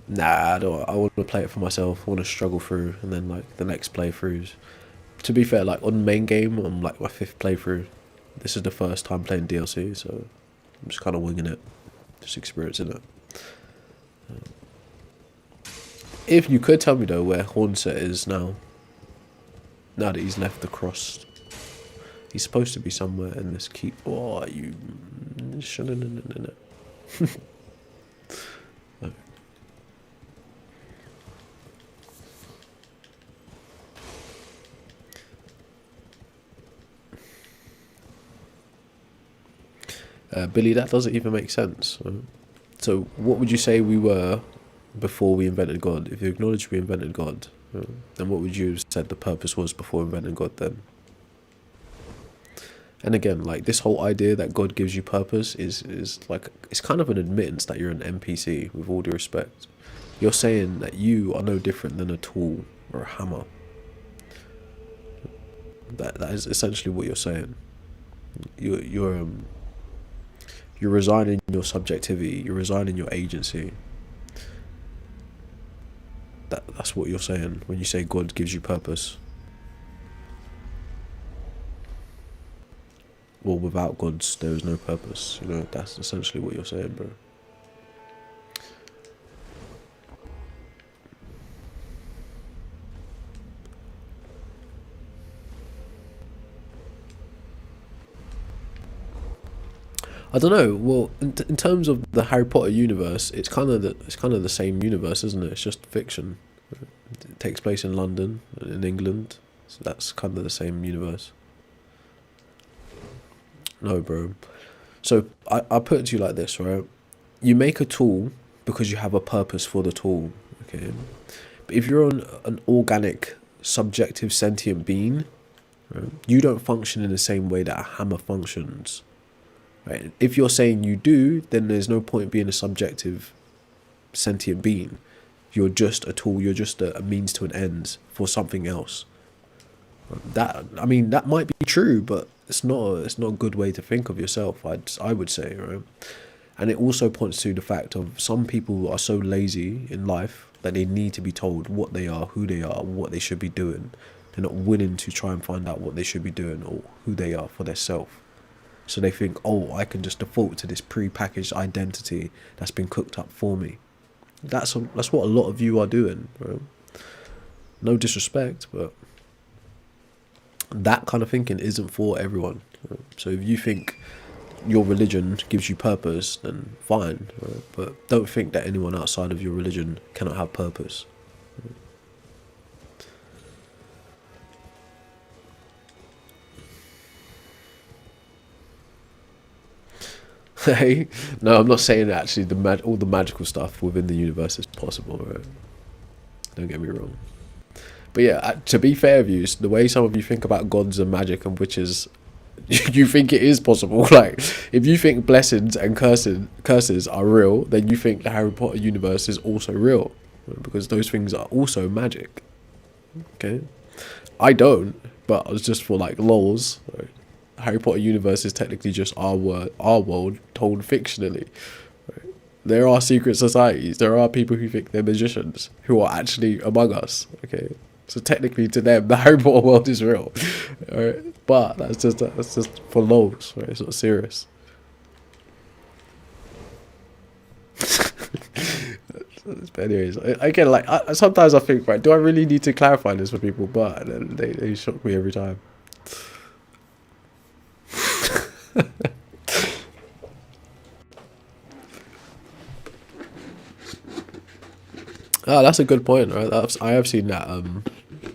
Nah, I want to play it for myself. I want to struggle through, and then like the next playthroughs. To be fair, like on the main game, I'm like my 5th playthrough. This is the first time playing DLC, so I'm just kind of winging it, just experiencing it. If you could tell me though where Hornset is now that he's left the cross. He's supposed to be somewhere in this keep. Oh, you. No. Billy, that doesn't even make sense. So, what would you say we were before we invented God? If you acknowledge we invented God, then what would you have said the purpose was before inventing God then? And again, like this whole idea that God gives you purpose is like, it's kind of an admittance that you're an NPC, with all due respect. You're saying that you are no different than a tool or a hammer. That is essentially what you're saying. You're resigning your subjectivity, you're resigning your agency. That's what you're saying when you say God gives you purpose. Well, without gods, there is no purpose. You know, that's essentially what you're saying, bro. I don't know. Well, in terms of the Harry Potter universe, it's kind of the same universe, isn't it? It's just fiction. It takes place in London, in England, so that's kind of the same universe. No, bro. So I put it to you like this, right? You make a tool because you have a purpose for the tool, okay? But if you're an organic, subjective, sentient being, right, you don't function in the same way that a hammer functions. Right? If you're saying you do, then there's no point being a subjective, sentient being. You're just a tool. You're just a means to an end for something else. That might be true, but it's not a good way to think of yourself. I would say, right? And it also points to the fact of some people are so lazy in life that they need to be told what they are, who they are, what they should be doing. They're not willing to try and find out what they should be doing or who they are for themselves. So they think, oh, I can just default to this pre-packaged identity that's been cooked up for me. That's what a lot of you are doing, right? No disrespect, but that kind of thinking isn't for everyone. Right? So if you think your religion gives you purpose, then fine, right? But don't think that anyone outside of your religion cannot have purpose. Hey, no, I'm not saying that actually all the magical stuff within the universe is possible, right? Don't get me wrong. But yeah, to be fair with you, the way some of you think about gods and magic and witches, you think it is possible. Like, if you think blessings and curses are real, then you think the Harry Potter universe is also real, right? Because those things are also magic. Okay, I don't, but it's just for like lols. Right? Harry Potter universe is technically just our world told fictionally. Right? There are secret societies. There are people who think they're magicians who are actually among us. Okay, so technically to them, the Harry Potter world is real. Right? But that's just for lols. Right? It's not serious. But anyways, again, like sometimes I think, right, do I really need to clarify this for people? But they shock me every time. Oh, that's a good point, right? I have seen that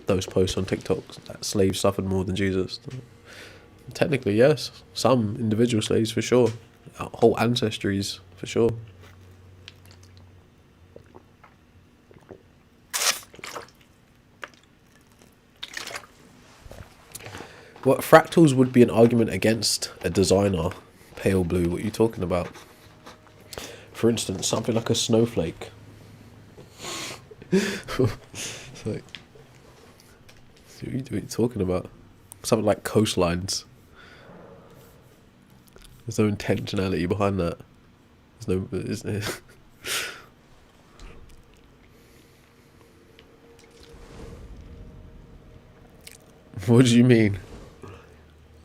those posts on TikTok that slaves suffered more than Jesus. Technically, yes, some individual slaves for sure, whole ancestries for sure. What fractals would be an argument against a designer? Pale blue, what are you talking about? For instance, something like a snowflake. It's like, what are you talking about? Something like coastlines. There's no intentionality behind that. There's no. What do you mean?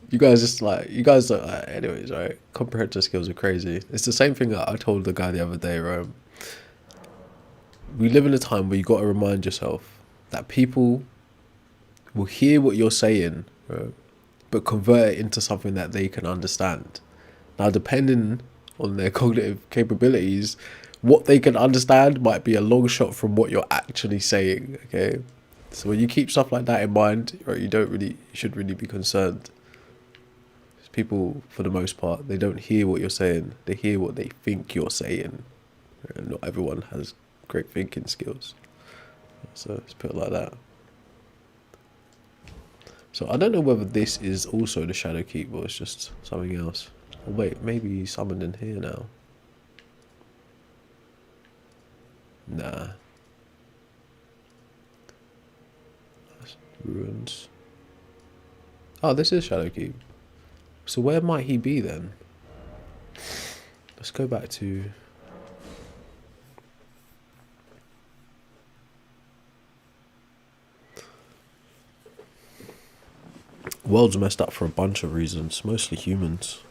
You guys are, anyways, right? Comprehension skills are crazy. It's the same thing that I told the guy the other day, right? We live in a time where you got to remind yourself that people will hear what you're saying, right, but convert it into something that they can understand. Now, depending on their cognitive capabilities, what they can understand might be a long shot from what you're actually saying, okay? So when you keep stuff like that in mind, right, you should really be concerned. People, for the most part, they don't hear what you're saying. They hear what they think you're saying. And not everyone has great thinking skills. So let's put it like that. So I don't know whether this is also the Shadow Keep or it's just something else. Oh, wait, maybe he's summoned in here now. Nah. That's ruins. Oh, this is Shadow Keep. So where might he be then? Let's go back to... World's messed up for a bunch of reasons, mostly humans.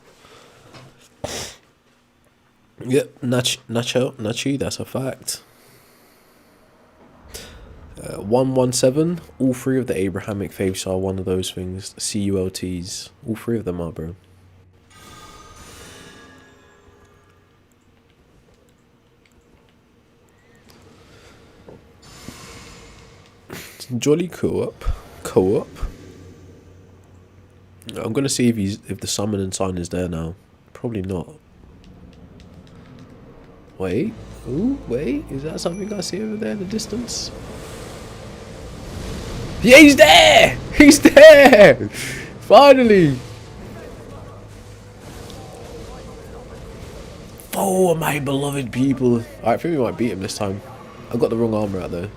Yep, Nachi, that's a fact. 117, all three of the Abrahamic faiths are one of those things. CULTs, all three of them are, bro. Jolly co-op. I'm gonna see if the summoning sign is there now. Probably not. Wait, is that something I see over there in the distance? Yeah, he's there! He's there! Finally! Oh, my beloved people. Alright, I think we might beat him this time. I've got the wrong armor out there.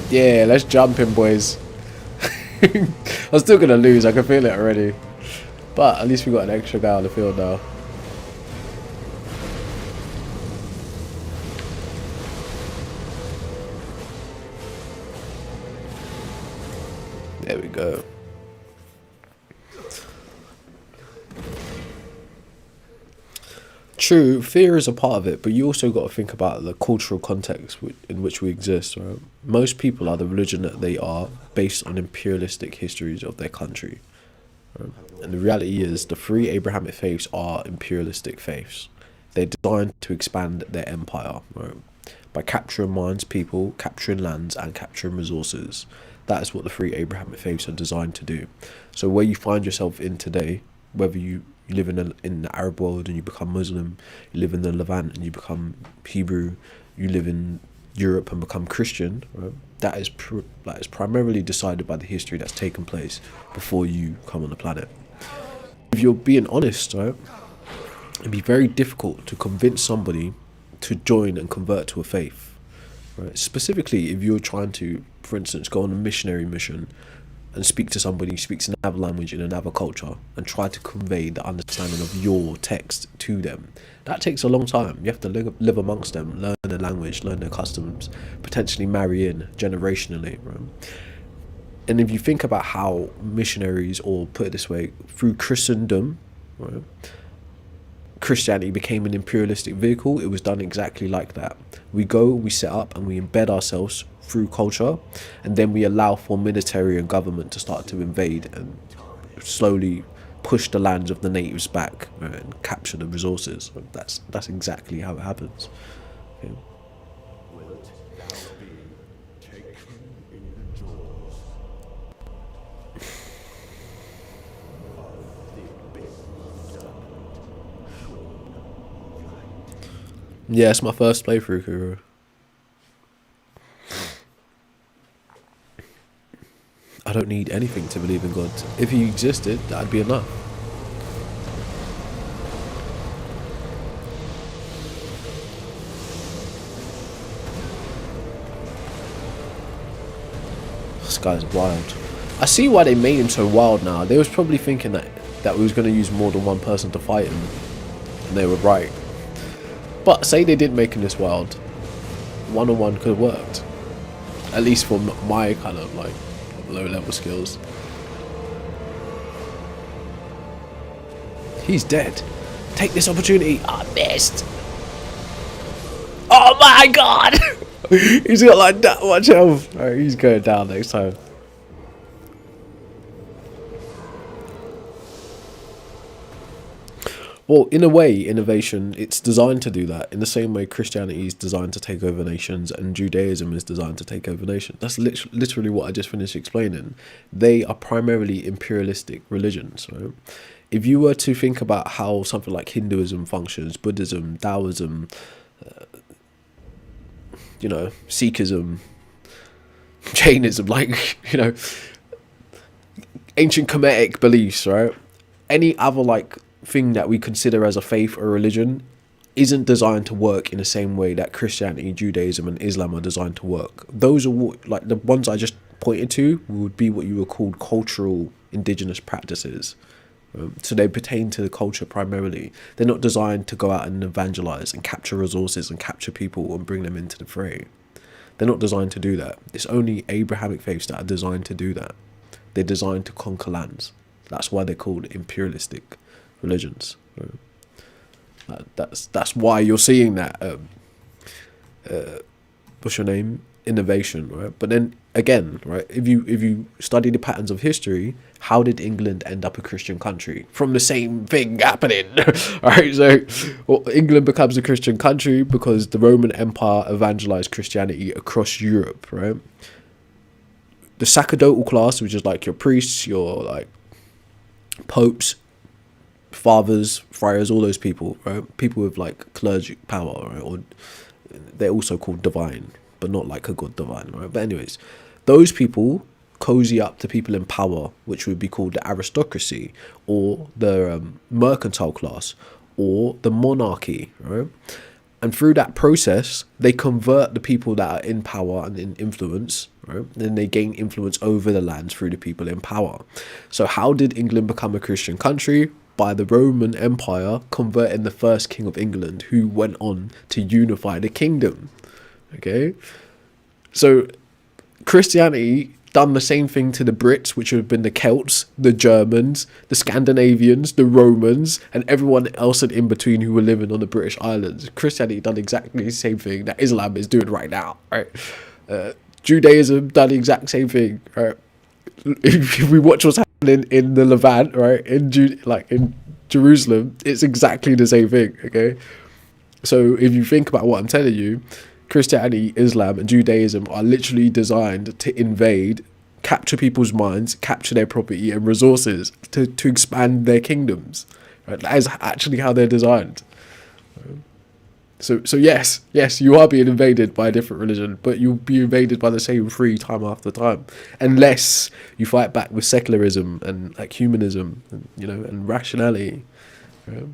Yeah, let's jump him, boys. I'm still gonna lose, I can feel it already. But at least we got an extra guy on the field now. There we go. True, fear is a part of it, but you also got to think about the cultural context in which we exist, right? Most people are the religion that they are based on imperialistic histories of their country. Right? And the reality is the three Abrahamic faiths are imperialistic faiths. They're designed to expand their empire, right? By capturing minds, people, capturing lands, and capturing resources. That is what the three Abrahamic faiths are designed to do. So where you find yourself in today, whether you live in the Arab world and you become Muslim, you live in the Levant and you become Hebrew, you live in Europe and become Christian, right? That is primarily decided by the history that's taken place before you come on the planet. If you're being honest, right, it'd be very difficult to convince somebody to join and convert to a faith, right? Specifically, if you're trying to, for instance, go on a missionary mission and speak to somebody who speaks another language in another culture and try to convey the understanding of your text to them. That takes a long time. You have to live amongst them, learn their language, learn their customs, potentially marry in generationally, right? And if you think about how missionaries, or put it this way, through Christendom, right, Christianity became an imperialistic vehicle, it was done exactly like that. We go, we set up, and we embed ourselves through culture, and then we allow for military and government to start to invade and slowly push the lands of the natives back, right, and capture the resources. That's exactly how it happens. Okay. Wilt thou be taken in the jaws of the big serpent, shorn of light? Yeah, it's my first playthrough, Kuro. I don't need anything to believe in God. If he existed, that'd be enough. This guy's wild. I see why they made him so wild now. They was probably thinking that we was going to use more than one person to fight him. And they were right. But say they didn't make him this wild. One-on-one could have worked. At least for my kind of like low level skills. He's dead. Take this opportunity. I missed. Oh my god! He's got like that much health. Alright, he's going down next time. Well, in a way, innovation, it's designed to do that. In the same way Christianity is designed to take over nations and Judaism is designed to take over nations. That's literally what I just finished explaining. They are primarily imperialistic religions, right? If you were to think about how something like Hinduism functions, Buddhism, Taoism, Sikhism, Jainism, like, ancient Kemetic beliefs, right? Any other like thing that we consider as a faith or religion isn't designed to work in the same way that Christianity, Judaism and Islam are designed to work. Those are like the ones I just pointed to would be what you would call cultural indigenous practices. So they pertain to the culture primarily. They're not designed to go out and evangelize and capture resources and capture people and bring them into the fray. They're not designed to do that. It's only Abrahamic faiths that are designed to do that. They're designed to conquer lands. That's why they're called imperialistic religions. That's why you're seeing that what's your name, innovation, right? But then again, right, if you study the patterns of history, how did England end up a Christian country from the same thing happening? All right, so England becomes a Christian country because the Roman Empire evangelized Christianity across Europe, right? The sacerdotal class, which is like your priests, your like popes, fathers, friars, all those people, right? People with like clergy power, right? Or they're also called divine, but not like a god divine, right? But anyways, those people cozy up to people in power, which would be called the aristocracy or the mercantile class or the monarchy, right? And through that process, they convert the people that are in power and in influence, right? Then they gain influence over the lands through the people in power. So how did England become a Christian country? By the Roman Empire converting the first king of England, who went on to unify the kingdom. Okay? So Christianity done the same thing to the Brits, which would have been the Celts, the Germans, the Scandinavians, the Romans, and everyone else in between who were living on the British Islands. Christianity done exactly the same thing that Islam is doing right now, right? Judaism done the exact same thing, right? If we watch what's happening in the Levant, right, in Jerusalem, it's exactly the same thing, okay? So if you think about what I'm telling you, Christianity, Islam, and Judaism are literally designed to invade, capture people's minds, capture their property and resources to expand their kingdoms. Right? That is actually how they're designed. So yes, you are being invaded by a different religion, but you'll be invaded by the same three time after time, unless you fight back with secularism and like humanism, and, you know, and rationality. Right?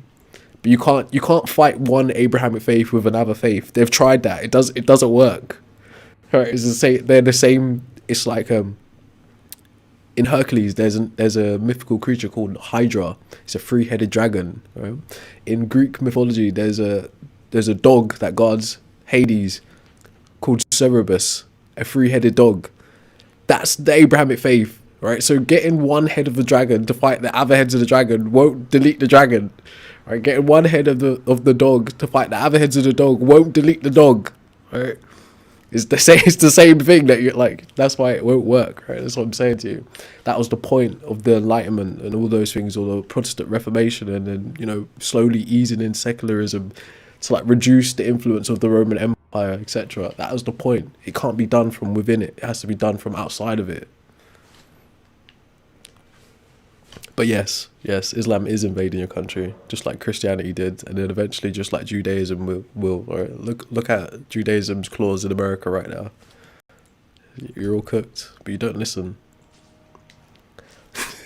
But you can't fight one Abrahamic faith with another faith. They've tried that. It doesn't work. Right? It's the same. They're the same. It's like in Hercules, there's a mythical creature called Hydra. It's a three-headed dragon. Right? In Greek mythology, there's a dog that guards Hades called Cerberus, a three-headed dog. That's the Abrahamic faith, right? So getting one head of the dragon to fight the other heads of the dragon won't delete the dragon. Right? Getting one head of the dog to fight the other heads of the dog won't delete the dog. Right? It's the same thing that you're like. That's why it won't work. Right? That's what I'm saying to you. That was the point of the Enlightenment and all those things, or the Protestant Reformation, and then, you know, slowly easing in secularism to like reduce the influence of the Roman Empire, etc. That was the point. It can't be done from within it. It has to be done from outside of it. But yes, Islam is invading your country, just like Christianity did, and then eventually, just like Judaism will. Or look at Judaism's clause in America right now. You're all cooked, but you don't listen.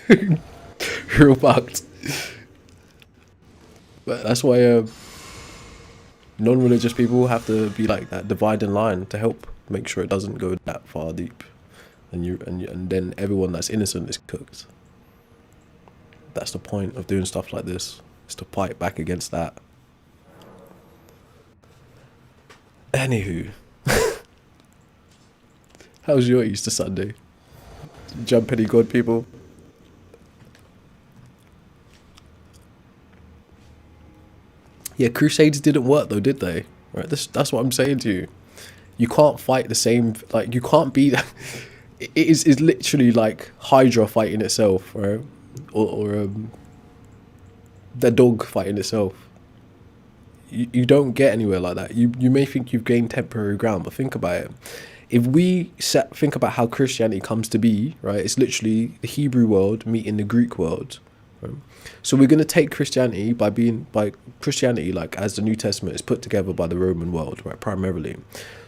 You're all fucked. But that's why non-religious people have to be like that dividing line to help make sure it doesn't go that far deep, and then everyone that's innocent is cooked. That's the point of doing stuff like this, is to fight back against that. Anywho, how was your Easter Sunday? Did you jump any God people? Yeah, Crusades didn't work though, did they? Right, that's what I'm saying to you. You can't fight the same, like, you can't be it is literally like Hydra fighting itself, right? Or the dog fighting itself. You don't get anywhere like that. You may think you've gained temporary ground, but think about it. If we think about how Christianity comes to be, right? It's literally the Hebrew world meeting the Greek world. Right? So we're going to take Christianity by Christianity, like as the New Testament is put together by the Roman world, right? Primarily.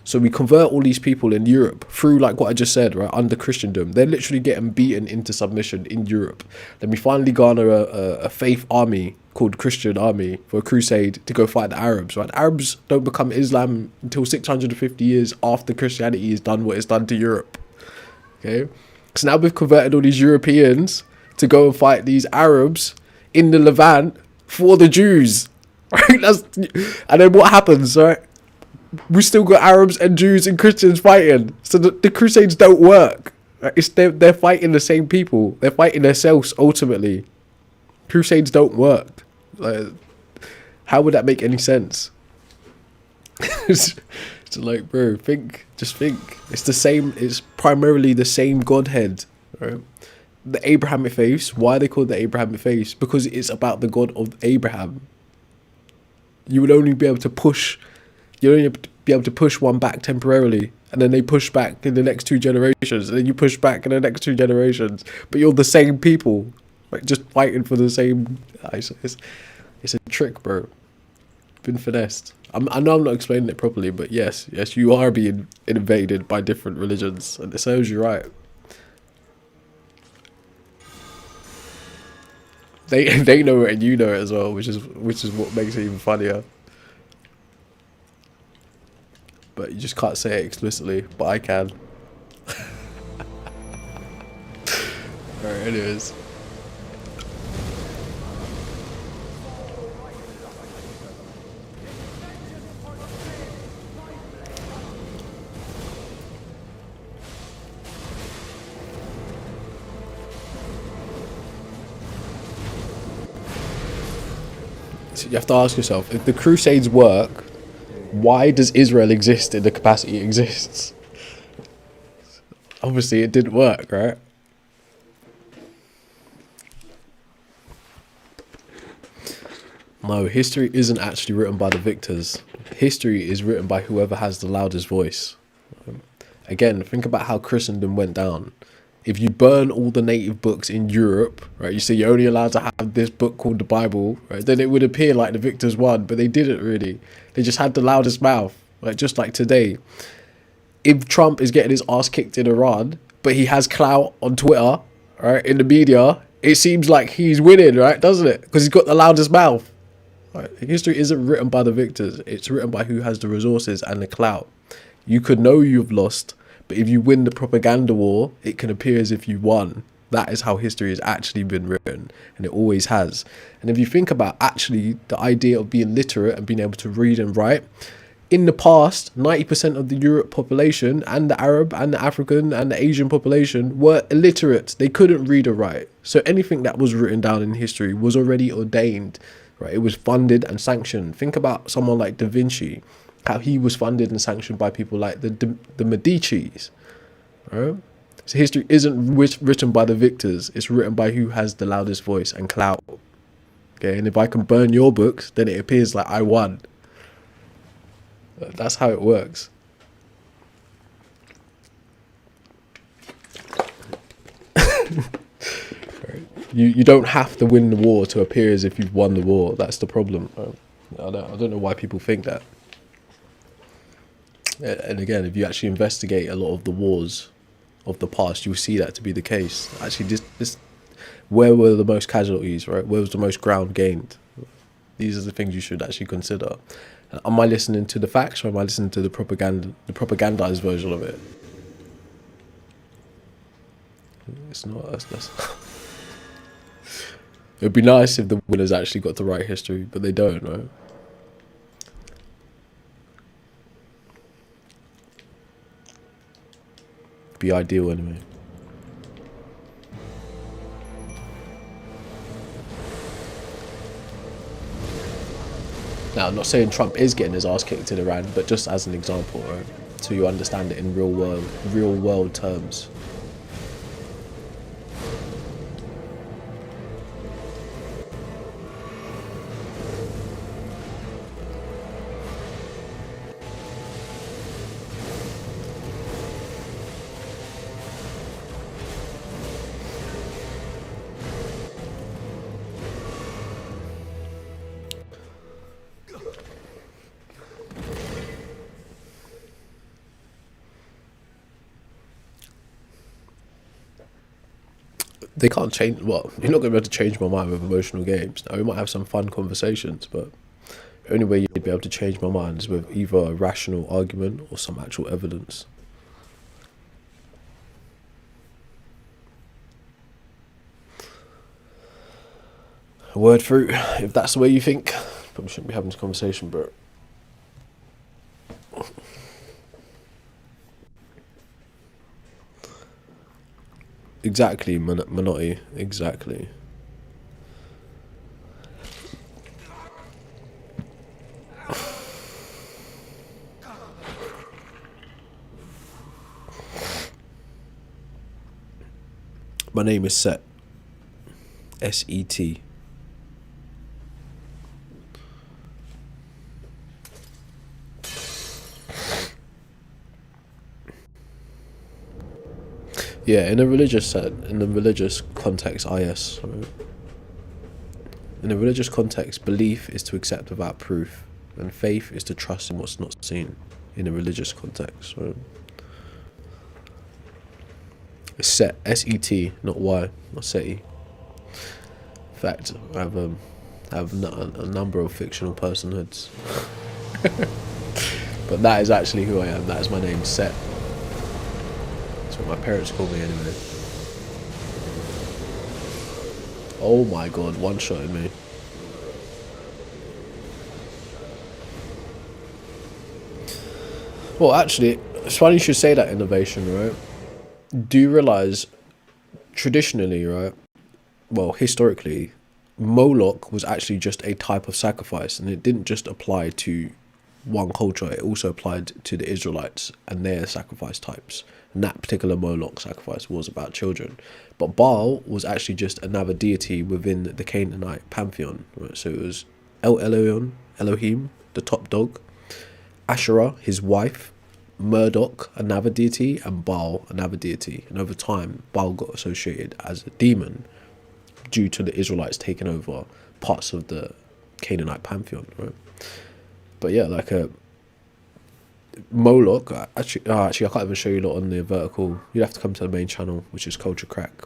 So we convert all these people in Europe through, like what I just said, right, under Christendom. They're literally getting beaten into submission in Europe. Then we finally garner a faith army called Christian army for a crusade to go fight the Arabs, right? The Arabs don't become Islam until 650 years after Christianity has done what it's done to Europe. Okay? So now we've converted all these Europeans to go and fight these Arabs in the Levant for the Jews. Right? And then what happens, right? We still got Arabs and Jews and Christians fighting. So the Crusades don't work. They're fighting the same people. They're fighting themselves ultimately. Crusades don't work. Like, how would that make any sense? It's like, bro, just think. It's the same. It's primarily the same Godhead. Right? The Abrahamic faiths. Why are they called the Abrahamic faiths? Because it's about the God of Abraham. You would only be able to push. You'd only be able to push one back temporarily, and then they push back in the next 2 generations, and then you push back in the next 2 generations. But you're the same people, like just fighting for the same. It's a trick, bro. Been finessed. I know I'm not explaining it properly, but yes, you are being invaded by different religions, and it serves you right. They know it and you know it as well, which is what makes it even funnier. But you just can't say it explicitly, but I can. Alright, anyways. So you have to ask yourself, if the Crusades work, why does Israel exist in the capacity it exists? Obviously, it didn't work, right? No, history isn't actually written by the victors. History is written by whoever has the loudest voice. Again, think about how Christendom went down. If you burn all the native books in Europe, right, you say you're only allowed to have this book called the Bible, right, then it would appear like the victors won, but they didn't really. They just had the loudest mouth, like just like today. If Trump is getting his ass kicked in Iran, but he has clout on Twitter, right, in the media, it seems like he's winning, right, doesn't it? Because he's got the loudest mouth. Right? History isn't written by the victors. It's written by who has the resources and the clout. You could know you've lost, but if you win the propaganda war, it can appear as if you won. That is how history has actually been written, and it always has. And if you think about actually the idea of being literate and being able to read and write, in the past, 90% of the Europe population and the Arab and the African and the Asian population were illiterate. They couldn't read or write. So anything that was written down in history was already ordained, right? It was funded and sanctioned. Think about someone like Da Vinci, how he was funded and sanctioned by people like the Medicis, right? So history isn't written by the victors. It's written by who has the loudest voice and clout. Okay, and if I can burn your books, then it appears like I won. That's how it works. You don't have to win the war to appear as if you've won the war. That's the problem. I don't know why people think that. And again, if you actually investigate a lot of the wars of the past, you'll see that to be the case. Actually, this where were the most casualties, right? Where was the most ground gained? These are the things you should actually consider. Am I listening to the facts, or am I listening to the propaganda, the propagandized version of it? It's not. That's It'd be nice if the winners actually got to write history, but they don't, right? Be ideal anyway. Now, I'm not saying Trump is getting his ass kicked in Iran, but just as an example, right? So you understand it in real world terms. They can't change. Well, you're not going to be able to change my mind with emotional games. Now, we might have some fun conversations, but the only way you'd be able to change my mind is with either a rational argument or some actual evidence. A word fruit, if that's the way you think. Probably shouldn't be having this conversation, bro. Exactly, Minotti. Exactly. My name is Set. S-E-T. Yeah, in a religious context, IS. Right? In a religious context, belief is to accept without proof, and faith is to trust in what's not seen. In a religious context, right? It's Set, S-E-T, not Y, not SETI. In fact, I have a number of fictional personhoods, but that is actually who I am. That is my name, Set. That's what my parents call me anyway. Oh my god, one-shotted me. Well, actually, it's funny you should say that, innovation, right? Do you realise, traditionally, right, well, historically, Moloch was actually just a type of sacrifice, and it didn't just apply to one culture, it also applied to the Israelites and their sacrifice types. And that particular Moloch sacrifice was about children. But Baal was actually just another deity within the Canaanite pantheon. Right? So it was Elohim, the top dog, Asherah, his wife, Marduk, another deity, and Baal, another deity. And over time, Baal got associated as a demon due to the Israelites taking over parts of the Canaanite pantheon. Right? But yeah, like a Moloch, actually, I can't even show you a lot on the vertical. You'd have to come to the main channel, which is Culture Crack.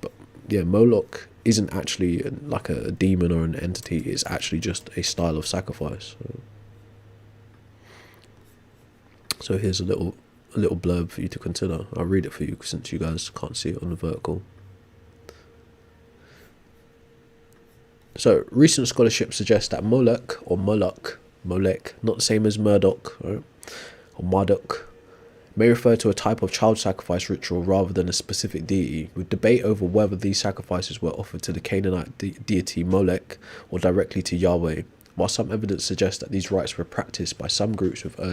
But yeah, Moloch isn't actually like a demon or an entity. It's actually just a style of sacrifice. So here's a little blurb for you to consider. I'll read it for you since you guys can't see it on the vertical. So recent scholarship suggests that Molech, not the same as Murdoch, right? Or Marduk, may refer to a type of child sacrifice ritual rather than a specific deity, with debate over whether these sacrifices were offered to the Canaanite deity Molech or directly to Yahweh. While some evidence suggests that these rites were practiced by some groups within the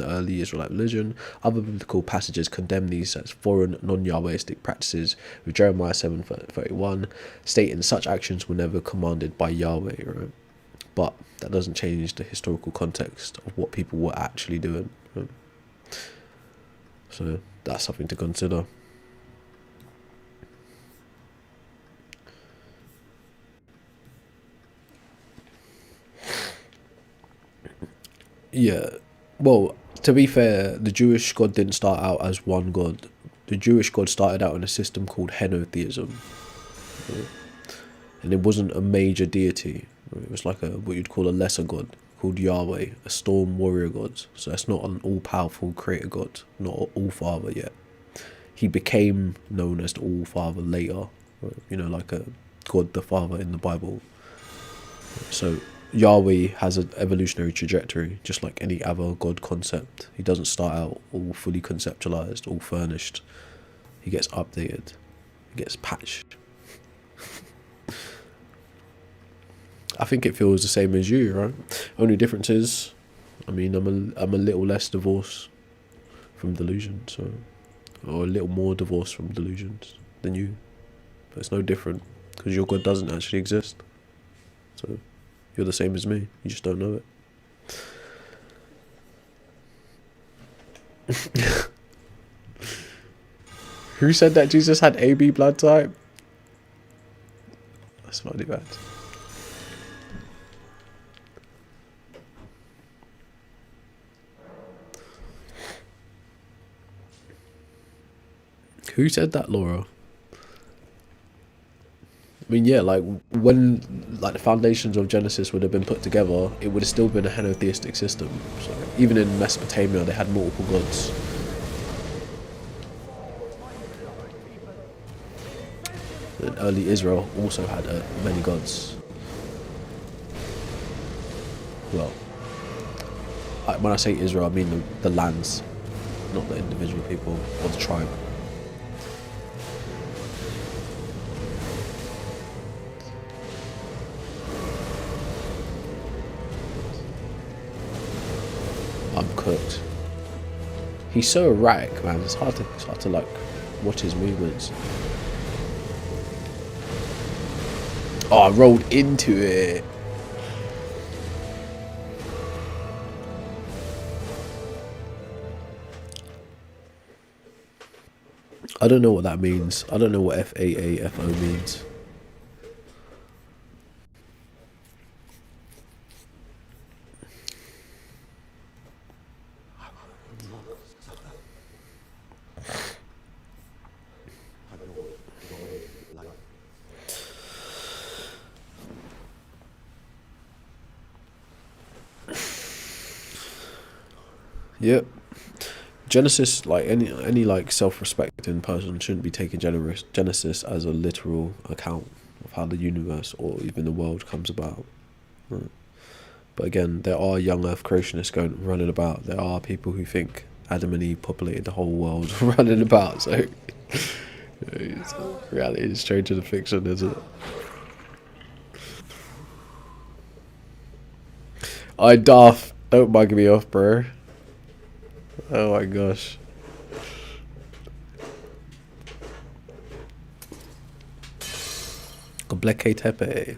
early Israelite religion, other biblical passages condemn these as foreign, non-Yahwehistic practices, with Jeremiah 7:31 stating such actions were never commanded by Yahweh. Right? But that doesn't change the historical context of what people were actually doing. Right? So that's something to consider. Yeah, well, to be fair, the Jewish God didn't start out as one God. The Jewish God started out in a system called henotheism. Right? And it wasn't a major deity. Right? It was like what you'd call a lesser God called Yahweh, a storm warrior god. So that's not an all-powerful creator God, not an all-father yet. He became known as the all-father later. Right? You know, like a God the Father in the Bible. So Yahweh has an evolutionary trajectory, just like any other God concept. He doesn't start out all fully conceptualized, all furnished. He gets updated, he gets patched. I think it feels the same as you, right? Only difference is, I mean, I'm a little less divorced from delusion, so, or a little more divorced from delusions than you. But it's no different, because your God doesn't actually exist. So you're the same as me. You just don't know it. Who said that Jesus had AB blood type? That's not too bad. Who said that, Laura? I mean, yeah, like when like the foundations of Genesis would have been put together, it would have still been a henotheistic system. So even in Mesopotamia, they had multiple gods. And early Israel also had many gods. Well, when I say Israel, I mean the lands, not the individual people or the tribe. I'm cooked. He's so erratic, man. It's hard to like watch his movements. Oh, I rolled into it. I don't know what that means. I don't know what FAAFO means. Yep. Genesis, like any like self-respecting person, shouldn't be taking Genesis as a literal account of how the universe or even the world comes about. Right. But again, there are young Earth creationists running about. There are people who think Adam and Eve populated the whole world running about. So reality is stranger than fiction, isn't it? I Darth, don't bug me off, bro. Oh my gosh. Gobleke Tepe.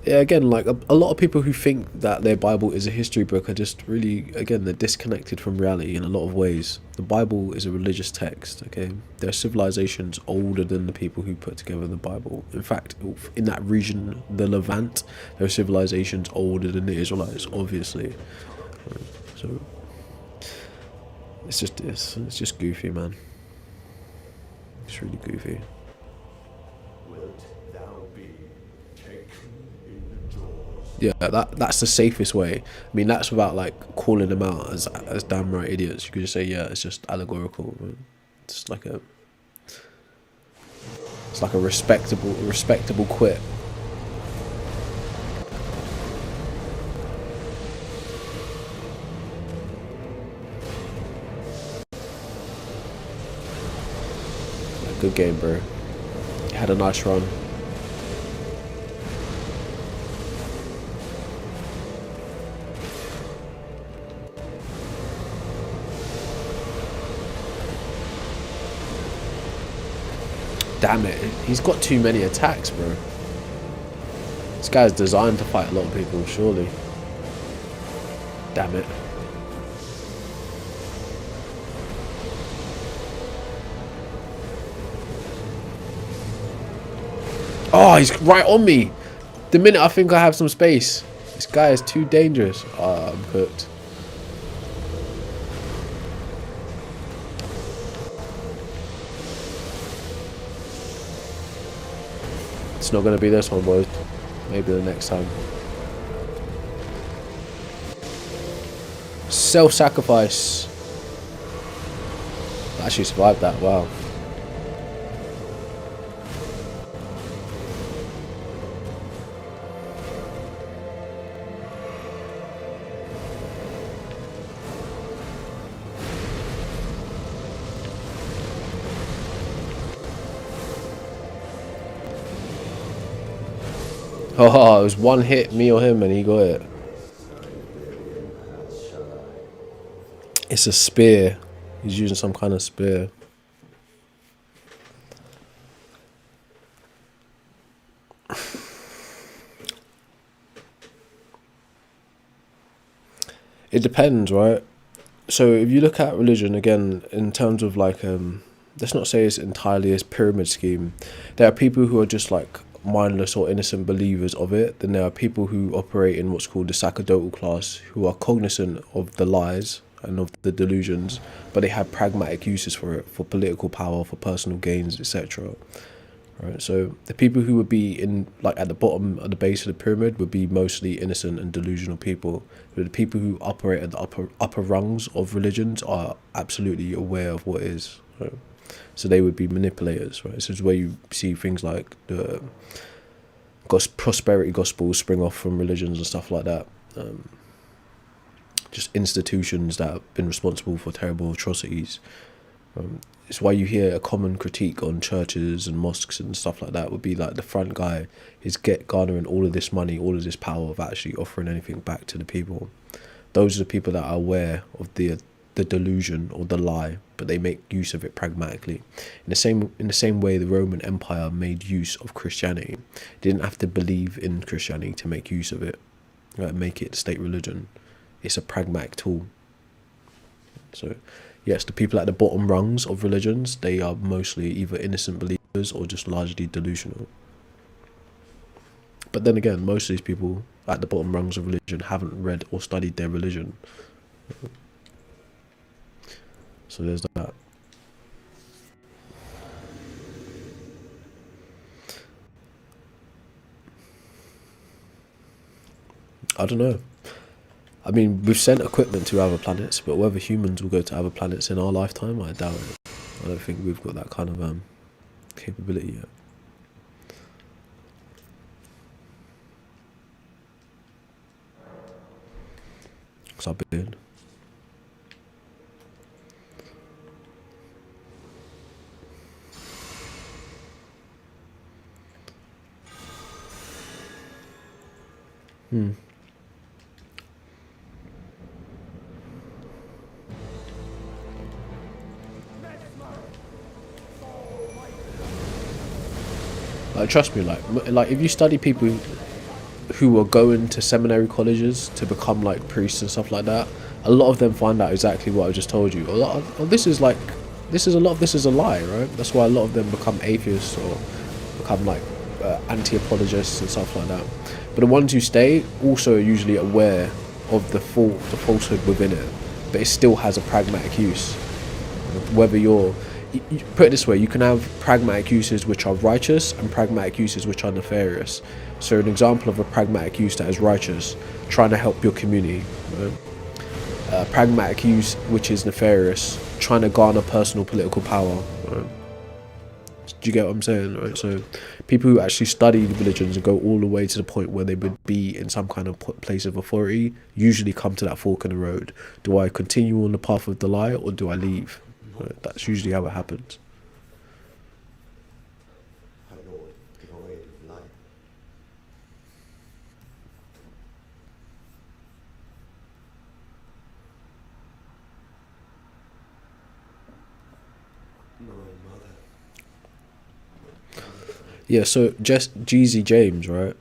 Yeah, again, like a lot of people who think that their Bible is a history book are just really, again, they're disconnected from reality in a lot of ways. The Bible is a religious text, okay? There are civilizations older than the people who put together the Bible. In fact, in that region, the Levant, there are civilizations older than the Israelites, obviously. So, it's just this. It's just goofy, man. It's really goofy. Wilt thou be taken in the jaws? Yeah, that's the safest way. I mean, that's without like calling them out as damn right idiots. You could just say, yeah, it's just allegorical. Right? It's like a respectable quit. Good game, bro. Had a nice run. Damn it, he's got too many attacks, bro. This guy's designed to fight a lot of people, surely. Damn it. Oh, he's right on me. The minute I think I have some space. This guy is too dangerous. Oh, I'm hooked. It's not going to be this one, boys. Maybe the next time. Self-sacrifice. I actually survived that. Wow. Oh, it was one hit, me or him, and he got it. It's a spear. He's using some kind of spear. It depends, right? So if you look at religion, again, in terms of like, let's not say it's entirely a pyramid scheme. There are people who are just like mindless or innocent believers of it. Then there are people who operate in what's called the sacerdotal class, who are cognizant of the lies and of the delusions, but they have pragmatic uses for it, for political power, for personal gains, etc. Right, so the people who would be in like at the bottom at the base of the pyramid would be mostly innocent and delusional people. But the people who operate at the upper rungs of religions are absolutely aware of what is. Right? So they would be manipulators. Right, this is where you see things like the prosperity gospels spring off from religions and stuff like that. Just institutions that have been responsible for terrible atrocities. It's why you hear a common critique on churches and mosques and stuff like that would be like the front guy is garnering all of this money, all of this power of actually offering anything back to the people. Those are the people that are aware of the delusion or the lie, but they make use of it pragmatically. In the same way the Roman Empire made use of Christianity. They didn't have to believe in Christianity to make use of it, right? Make it state religion. It's a pragmatic tool. So yes, the people at the bottom rungs of religions, they are mostly either innocent believers or just largely delusional. But then again, most of these people at the bottom rungs of religion haven't read or studied their religion. So there's that. I don't know. I mean, we've sent equipment to other planets, but whether humans will go to other planets in our lifetime, I doubt it. I don't think we've got that kind of capability yet. Because I've been. Hmm. Like, trust me, like if you study people who are going to seminary colleges to become like priests and stuff like that, a lot of them find out exactly what I just told you. A lot of this is like, a lot of this is a lie, right? That's why a lot of them become atheists or become like anti-apologists and stuff like that. But the ones who stay also are usually aware of the falsehood within it, but it still has a pragmatic use. Whether you're, put it this way, you can have pragmatic uses which are righteous and pragmatic uses which are nefarious. So an example of a pragmatic use that is righteous, trying to help your community, right? Pragmatic use which is nefarious, trying to garner personal political power, right? Do you get what I'm saying, right? So people who actually study religions and go all the way to the point where they would be in some kind of place of authority usually come to that fork in the road. Do I continue on the path of the lie or do I leave? Right? That's usually how it happens. Our Lord, devoid of light. My mother. Yeah, so just Jeezy James, right?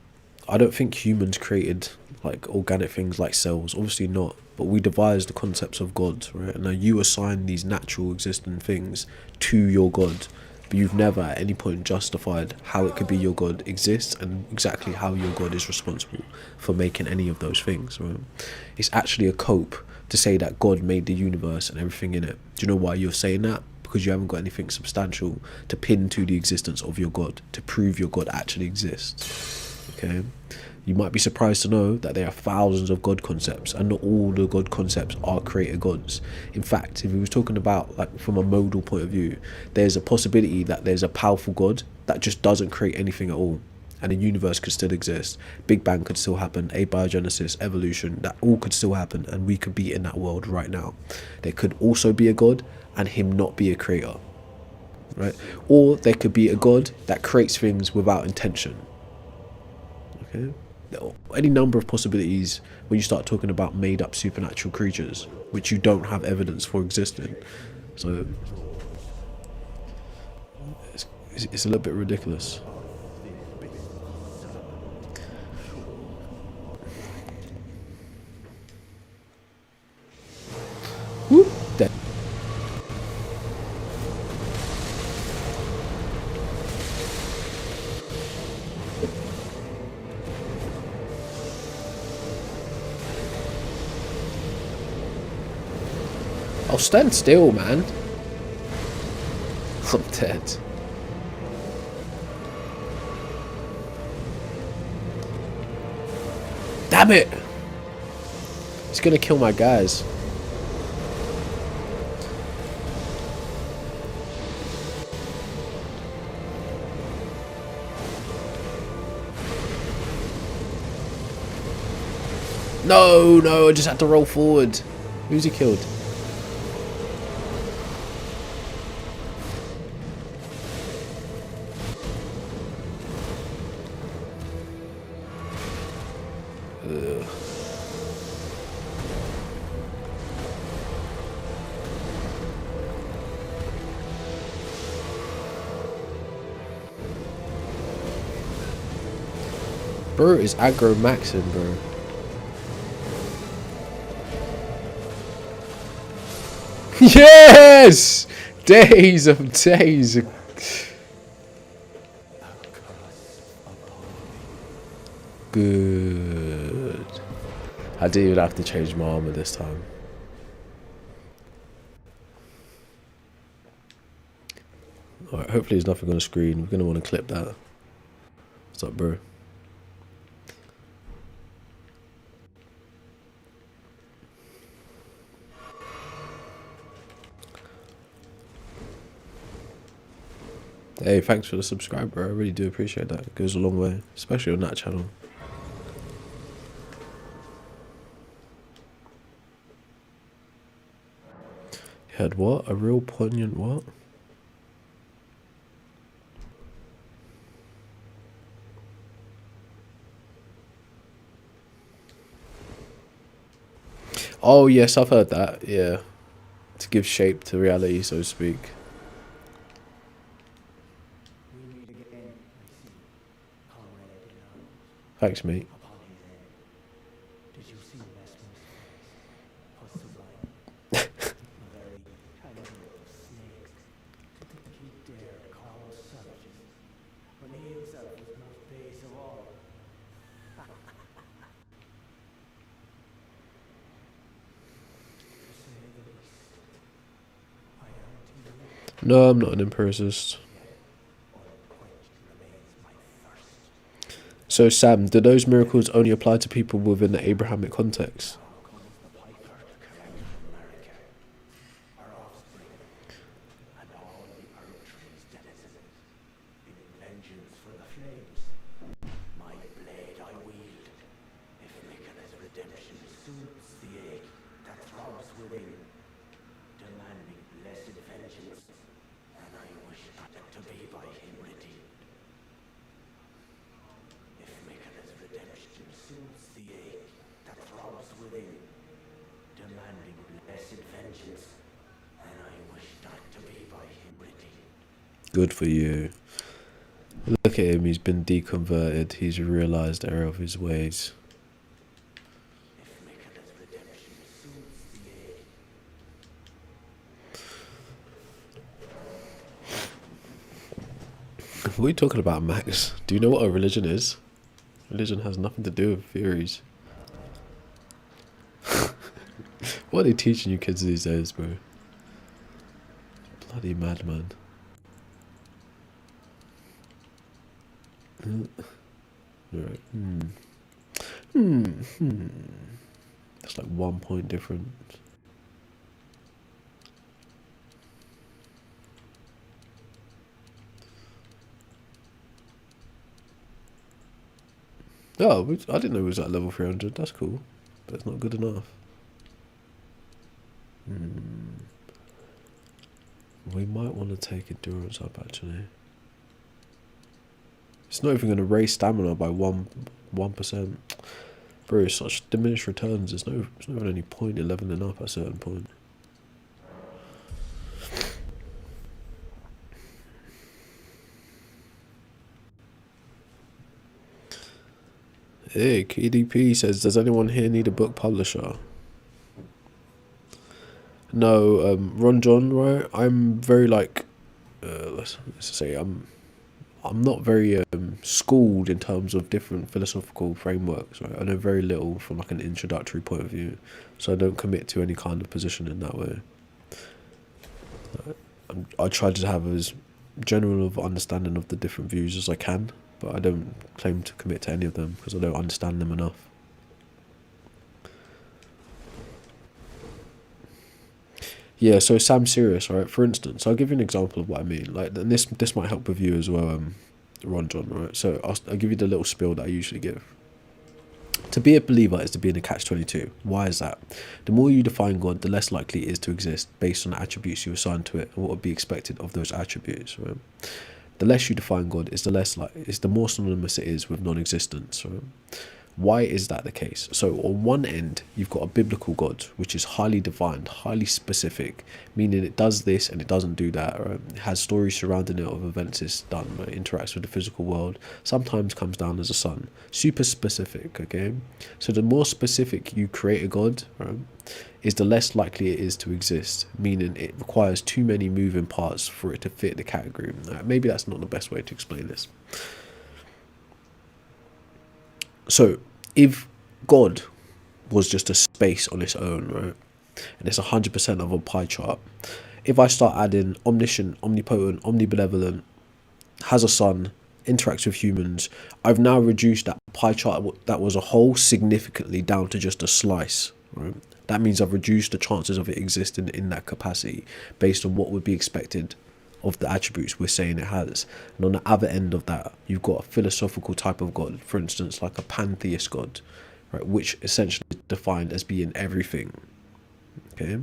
I don't think humans created like organic things like cells, obviously not. But we devised the concepts of God, right? And now you assign these natural existing things to your God, but you've never at any point justified how it could be your God exists and exactly how your God is responsible for making any of those things, right? It's actually a cope to say that God made the universe and everything in it. Do you know why you're saying that? Because you haven't got anything substantial to pin to the existence of your God, to prove your God actually exists. Okay? You might be surprised to know that there are thousands of God concepts, and not all the God concepts are creator gods. In fact, if we was talking about like from a modal point of view, there's a possibility that there's a powerful God that just doesn't create anything at all, and the universe could still exist. Big Bang could still happen, abiogenesis, evolution, that all could still happen, and we could be in that world right now. There could also be a God and him not be a creator, right? Or there could be a God that creates things without intention. Okay? Any number of possibilities when you start talking about made up supernatural creatures which you don't have evidence for existing. So it's a little bit ridiculous. Whoop, dead. I'll stand still, man. I'm dead. Damn it! He's gonna kill my guys. No, I just had to roll forward. Who's he killed? Ugh. Bro is aggro maxing, bro. Yes! Days of days. Good. I didn't even have to change my armor this time. Alright, hopefully there's nothing on the screen. We're gonna want to clip that. What's up, bro? Hey, thanks for the subscribe, bro. I really do appreciate that. It goes a long way, especially on that channel. You had what? A real poignant what? Oh yes, I've heard that. Yeah, to give shape to reality, so to speak. We meet again, I see, comrade in arms. Thanks, mate. Upon his head, did you see Mesmer's face? Was sublime, a very tangle of snakes. To think he dared call us savages, when he himself was most base of all. To say the least, I am to you, No, I'm not an empiricist. yet unquenched remains my thirst. So, Sam, do those miracles only apply to people within the Abrahamic context? Now comes the piper to collect from America, our offspring, and all the herb trees denizens, inventions for the flames. My blade I wield, if Nicholas' redemption soothes the ache that throbs within, demanding blessed vengeance, and I wish not to be by him redeemed. If Nicholas' redemption soothes the ache that throbs within, demanding blessed vengeance, and I wish not to be by him redeemed. Good for you. Look at him, he's been deconverted. He's realised the error of his ways. If Nicholas' redemption soothes the ache. What are you talking about, Max? Do you know what a religion is? Religion has nothing to do with theories. What are they teaching you kids these days, bro? Bloody madman. Right. That's like 1 point different. Oh, I didn't know it was at level 300. That's cool. But it's not good enough. We might want to take endurance up, actually. It's not even going to raise stamina by 1%. Bro, such diminished returns. There's no any point in leveling up at a certain point. Hey, KDP says, does anyone here need a book publisher? No, Ron John, right? I'm very like, let's say I'm not very schooled in terms of different philosophical frameworks. Right? I know very little from like an introductory point of view, so I don't commit to any kind of position in that way. I try to have as general of understanding of the different views as I can, but I don't claim to commit to any of them because I don't understand them enough. Yeah, so Sam serious, right? For instance, I'll give you an example of what I mean. Like, and this might help with you as well, Ron John, right? So I'll give you the little spiel that I usually give. To be a believer is to be in a catch-22. Why is that? The more you define God, the less likely it is to exist based on the attributes you assign to it and what would be expected of those attributes, right? The less you define God is the more synonymous it is with non-existence, right? Why is that the case? So on one end, you've got a biblical God, which is highly defined, highly specific, meaning it does this and it doesn't do that, right? It has stories surrounding it of events it's done, right? It interacts with the physical world, sometimes comes down as a sun. Super specific, okay? So the more specific you create a God, right, is the less likely it is to exist, meaning it requires too many moving parts for it to fit the category. Maybe that's not the best way to explain this. So, if God was just a space on its own, right, and it's 100% of a pie chart, if I start adding omniscient, omnipotent, omnibenevolent, has a son, interacts with humans, I've now reduced that pie chart that was a whole significantly down to just a slice, right? That means I've reduced the chances of it existing in that capacity based on what would be expected of the attributes we're saying it has. And on the other end of that, you've got a philosophical type of God, for instance, like a pantheist God, right, which essentially is defined as being everything. Okay,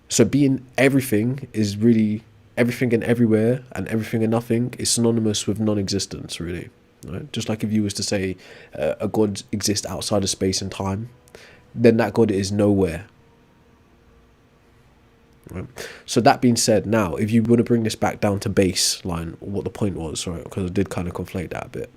so being everything is really everything and everywhere, and everything and nothing is synonymous with non-existence, really. Right? Just like if you was to say a God exists outside of space and time, then that God is nowhere. Right. So that being said, now if you want to bring this back down to baseline, what the point was, right? Because I did kind of conflate that a bit.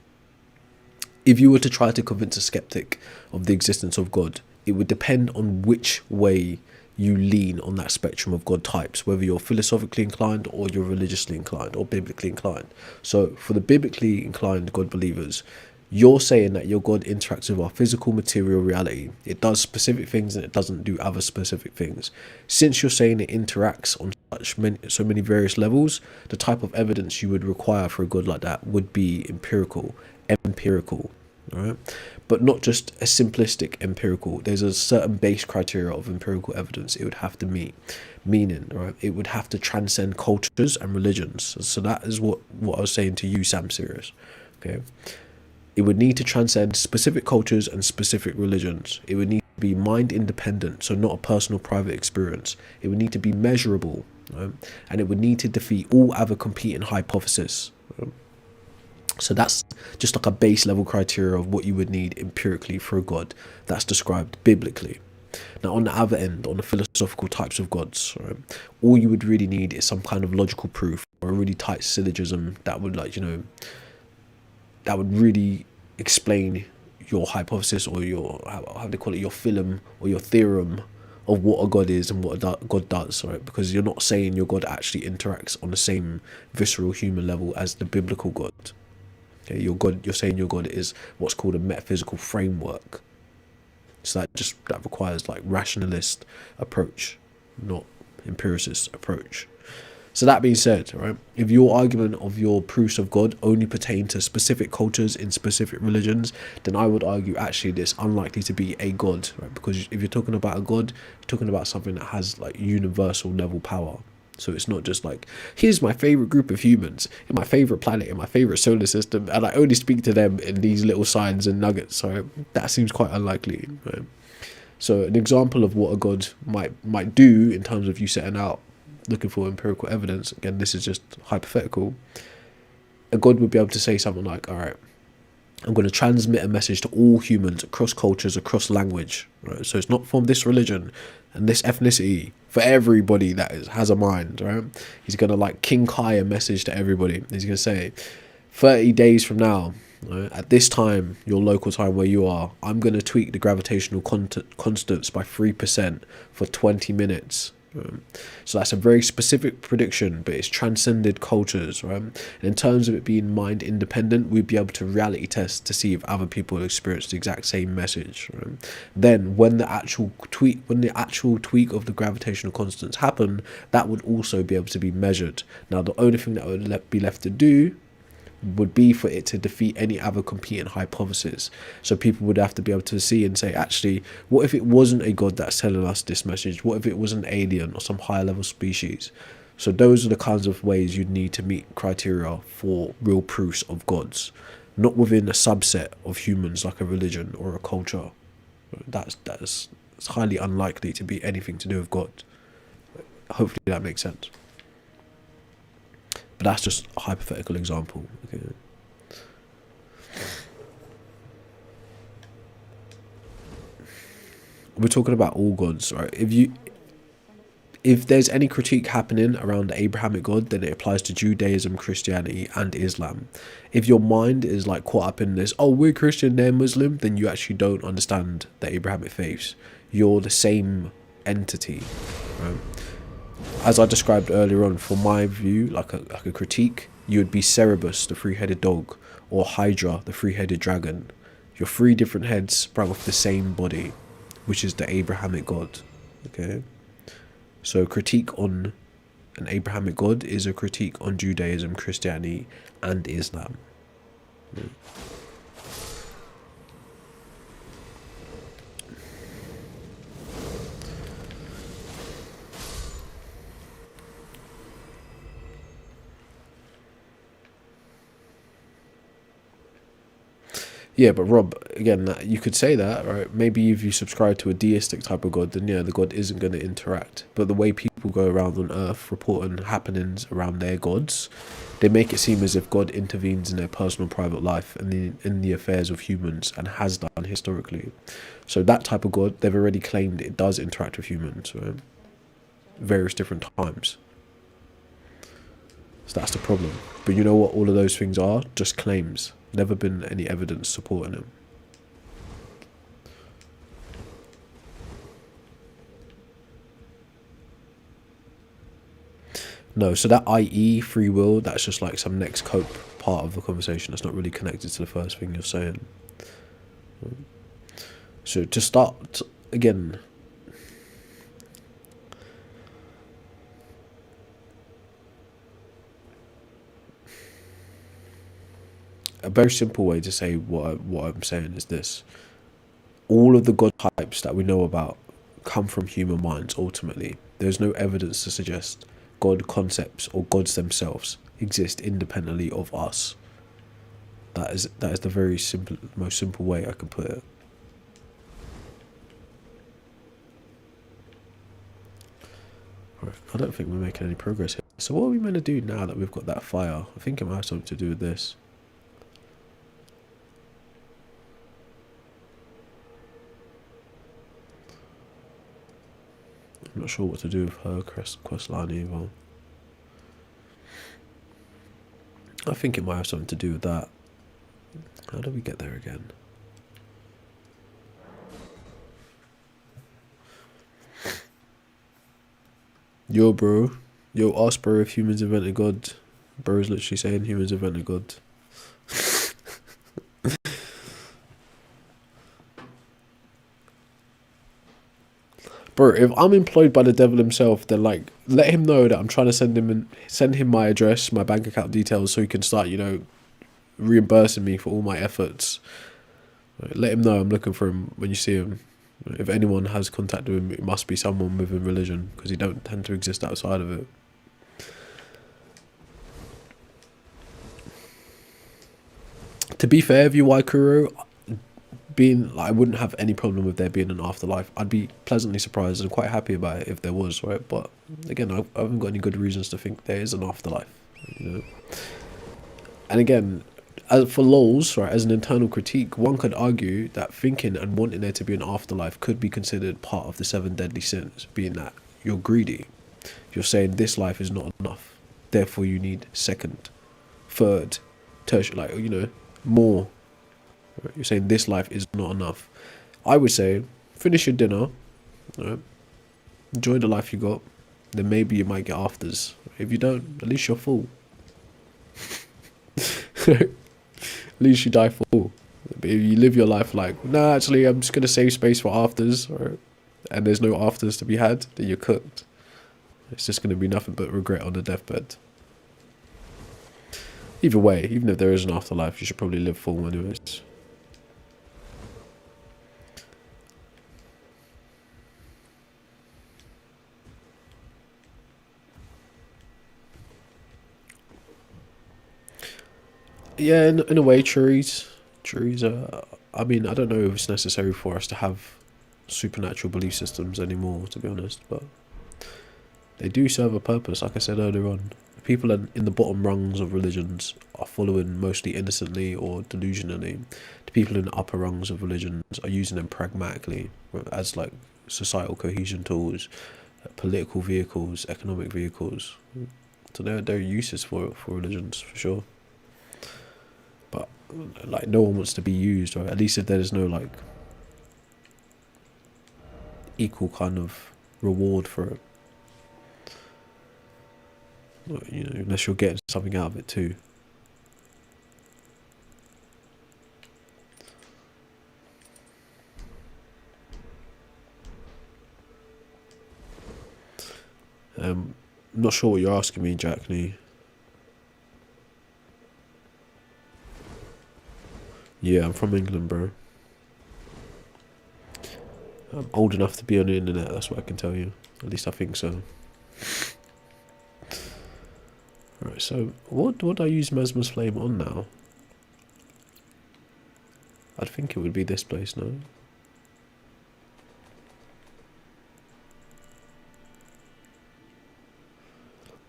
If you were to try to convince a skeptic of the existence of God, it would depend on which way you lean on that spectrum of God types, whether you're philosophically inclined or you're religiously inclined or biblically inclined. So for the biblically inclined God believers, you're saying that your God interacts with our physical material reality. It does specific things and it doesn't do other specific things. Since you're saying it interacts on so many various levels, the type of evidence you would require for a God like that would be empirical, all right? But not just a simplistic empirical. There's a certain base criteria of empirical evidence it would have to meet. Meaning, right, it would have to transcend cultures and religions. So that is what I was saying to you, Sam Sirius. Okay. It would need to transcend specific cultures and specific religions. It would need to be mind independent, so not a personal private experience. It would need to be measurable, right? And it would need to defeat all other competing hypotheses. Right? So that's just like a base level criteria of what you would need empirically for a God that's described biblically. Now on the other end, on the philosophical types of gods, right, all you would really need is some kind of logical proof or a really tight syllogism that would, like, that would really explain your hypothesis or your, how do they call it, your philem or your theorem of what a God is and what a God does, right? Because you're not saying your God actually interacts on the same visceral human level as the biblical God. Okay, you're saying your God is what's called a metaphysical framework. So that requires like rationalist approach, not empiricist approach. So that being said, right, if your argument of your proofs of God only pertain to specific cultures in specific religions, then I would argue actually this unlikely to be a God, right? Because if you're talking about a God, you're talking about something that has like universal level power. So it's not just like, here's my favorite group of humans in my favorite planet in my favorite solar system, and I only speak to them in these little signs and nuggets. So that seems quite unlikely, right? So an example of what a God might do in terms of you setting out looking for empirical evidence, again, this is just hypothetical, a God would be able to say something like, all right, I'm going to transmit a message to all humans across cultures, across language, right? So it's not from this religion and this ethnicity, for everybody that has a mind, right? He's going to like King Kai a message to everybody. He's going to say 30 days from now, right, at this time, your local time where you are, I'm going to tweak the gravitational constants by 3% for 20 minutes. So that's a very specific prediction, but it's transcended cultures, right? And in terms of it being mind independent, we'd be able to reality test to see if other people experience the exact same message, right? Then when the actual tweak of the gravitational constants happen, that would also be able to be measured. Now the only thing that would be left to do would be for it to defeat any other competing hypothesis. So people would have to be able to see and say, actually, what if it wasn't a God that's telling us this message? What if it was an alien or some higher level species? So those are the kinds of ways you'd need to meet criteria for real proofs of gods, not within a subset of humans like a religion or a culture. That's highly unlikely to be anything to do with God. Hopefully that makes sense. But that's just a hypothetical example. Okay. We're talking about all gods, right? If there's any critique happening around the Abrahamic God, then it applies to Judaism, Christianity, and Islam. If your mind is like caught up in this, oh, we're Christian, they're Muslim, then you actually don't understand the Abrahamic faiths. You're the same entity, right? As I described earlier on, from my view, like a critique, you would be Cerberus, the three-headed dog, or Hydra, the three-headed dragon. You're three different heads sprung off the same body, which is the Abrahamic God. Okay, so a critique on an Abrahamic God is a critique on Judaism, Christianity, and Islam. Yeah. Yeah, but Rob, again, you could say that, right? Maybe if you subscribe to a deistic type of God, then yeah, the God isn't going to interact. But the way people go around on Earth reporting happenings around their gods, they make it seem as if God intervenes in their personal private life and in the affairs of humans, and has done historically. So that type of God, they've already claimed it does interact with humans, right? Various different times. So that's the problem. But you know what all of those things are? Just claims. Never been any evidence supporting them. No, so that i.e. free will, that's just like some next cope part of the conversation. That's not really connected to the first thing you're saying. So to start, again, a very simple way to say what I'm saying is this. All of the God types that we know about come from human minds ultimately. There's no evidence to suggest God concepts or gods themselves exist independently of us. That is the very most simple way I can put it. Right, I don't think we're making any progress here. So what are we meant to do now that we've got that fire? I think it might have something to do with this. I'm not sure what to do with her quest line either. I think it might have something to do with that. How do we get there again? Yo, bro. Yo, ask bro if humans invented God. Bro's literally saying humans invented God. Bro, if I'm employed by the devil himself, then like let him know that I'm trying to send him my address, my bank account details, so he can start, reimbursing me for all my efforts. Right, let him know I'm looking for him when you see him. If anyone has contact with him, it must be someone within religion, because he don't tend to exist outside of it. To be fair, view Waikuru, I wouldn't have any problem with there being an afterlife. I'd be pleasantly surprised and quite happy about it if there was, right? But again, I haven't got any good reasons to think there is an afterlife, And again, as for lols, right, as an internal critique, one could argue that thinking and wanting there to be an afterlife could be considered part of the 7 deadly sins, being that you're greedy. You're saying this life is not enough, therefore you need second, third, tertiary, more. Right? You're saying this life is not enough. I would say, finish your dinner, right? Enjoy the life you got, then maybe you might get afters. If you don't, at least you're full. At least you die full. But if you live your life like, nah, actually, I'm just going to save space for afters, right? And there's no afters to be had, then you're cooked. It's just going to be nothing but regret on the deathbed. Either way, even if there is an afterlife, you should probably live full anyways. Yeah, in a way, Churis, I mean, I don't know if it's necessary for us to have supernatural belief systems anymore, to be honest, but they do serve a purpose. Like I said earlier on, people in the bottom rungs of religions are following mostly innocently or delusionally. The people in the upper rungs of religions are using them pragmatically as like societal cohesion tools, political vehicles, economic vehicles. So they're uses for religions for sure. But like no one wants to be used, or at least if there's no like equal kind of reward for it. Unless you're getting something out of it too. I'm not sure what you're asking me, Jack Nee. Yeah, I'm from England, bro. I'm old enough to be on the internet, that's what I can tell you. At least I think so. Right, so what do I use Mesmer's Flame on now? I'd think it would be this place, no?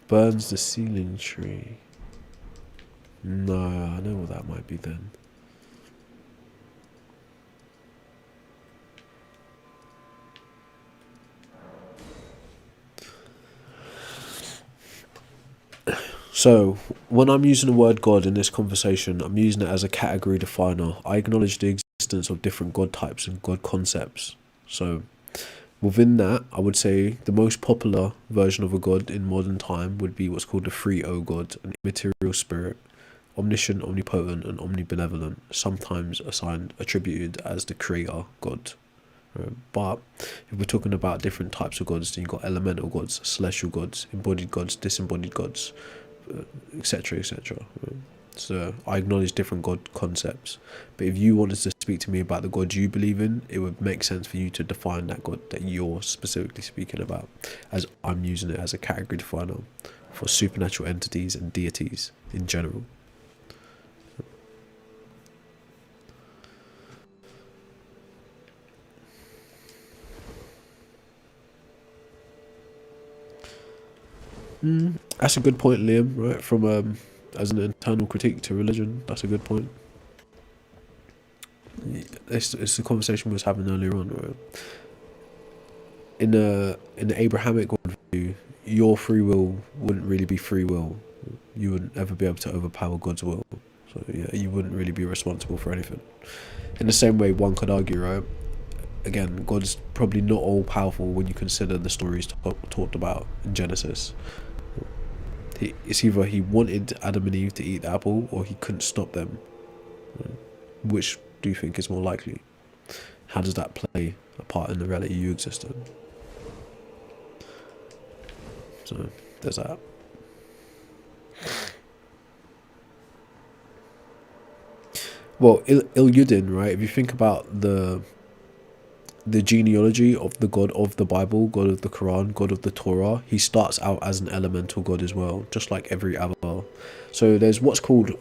Burns the ceiling tree. No, I know what that might be then. So, when I'm using the word God in this conversation, I'm using it as a category definer. I acknowledge the existence of different God types and God concepts. So, within that, I would say the most popular version of a God in modern time would be what's called the Three O God, an immaterial spirit, omniscient, omnipotent, and omnibenevolent, sometimes attributed as the creator God. But if we're talking about different types of gods, then you've got elemental gods, celestial gods, embodied gods, disembodied gods, etc., etc. So I acknowledge different God concepts, but if you wanted to speak to me about the God you believe in, it would make sense for you to define that God that you're specifically speaking about, as I'm using it as a category definer for supernatural entities and deities in general. That's a good point, Liam. Right, from as an internal critique to religion, that's a good point. It's the conversation we was having earlier on, right? In the Abrahamic worldview, your free will wouldn't really be free will. You wouldn't ever be able to overpower God's will. So yeah, you wouldn't really be responsible for anything. In the same way, one could argue, right? Again, God's probably not all powerful when you consider the stories talked about in Genesis. It's either he wanted Adam and Eve to eat the apple, or he couldn't stop them. Which do you think is more likely? How does that play a part in the reality you exist in? So there's that. Well, Ilyudin, right? If you think about the genealogy of the God of the Bible, God of the Quran, God of the Torah, he starts out as an elemental God as well, just like every other. So there's what's called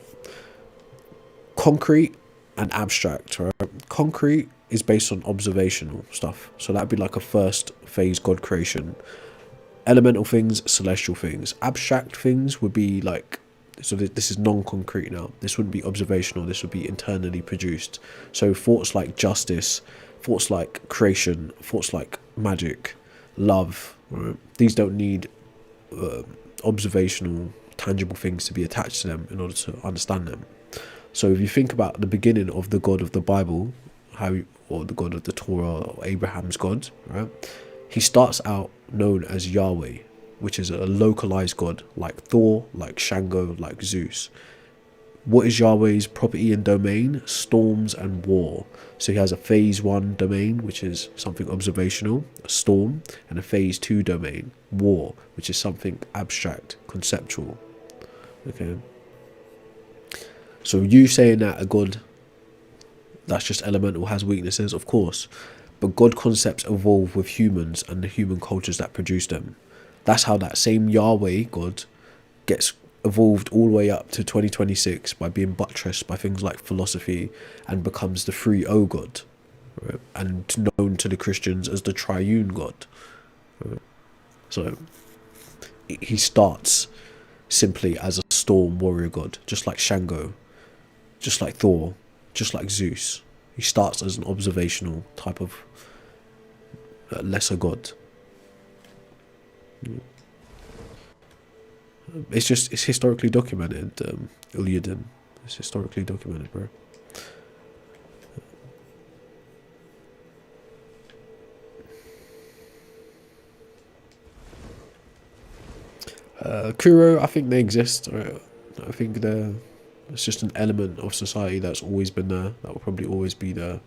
concrete and abstract, right? Concrete is based on observational stuff, so that'd be like a first phase God creation. Elemental things, celestial things. Abstract things would be like, so this is non-concrete now. This wouldn't be observational, this would be internally produced. So thoughts like justice, thoughts like creation, thoughts like magic, love, right? These don't need observational, tangible things to be attached to them in order to understand them. So if you think about the beginning of the God of the Bible, or the God of the Torah, or Abraham's God, right? He starts out known as Yahweh, which is a localized God, like Thor, like Shango, like Zeus. What is Yahweh's property and domain? Storms and war. So he has a phase 1 domain, which is something observational, a storm, and a phase 2 domain, war, which is something abstract, conceptual. Okay. So you saying that a God that's just elemental has weaknesses, of course, but God concepts evolve with humans and the human cultures that produce them. That's how that same Yahweh God gets evolved all the way up to 2026 by being buttressed by things like philosophy and becomes the 3O God, right? And known to the Christians as the triune God. Right? So he starts simply as a storm warrior god, just like Shango, just like Thor, just like Zeus. He starts as an observational type of lesser god. It's historically documented, Ilyudin. It's historically documented, bro. Kuro, I think they exist. I think it's just an element of society that's always been there. That will probably always be there.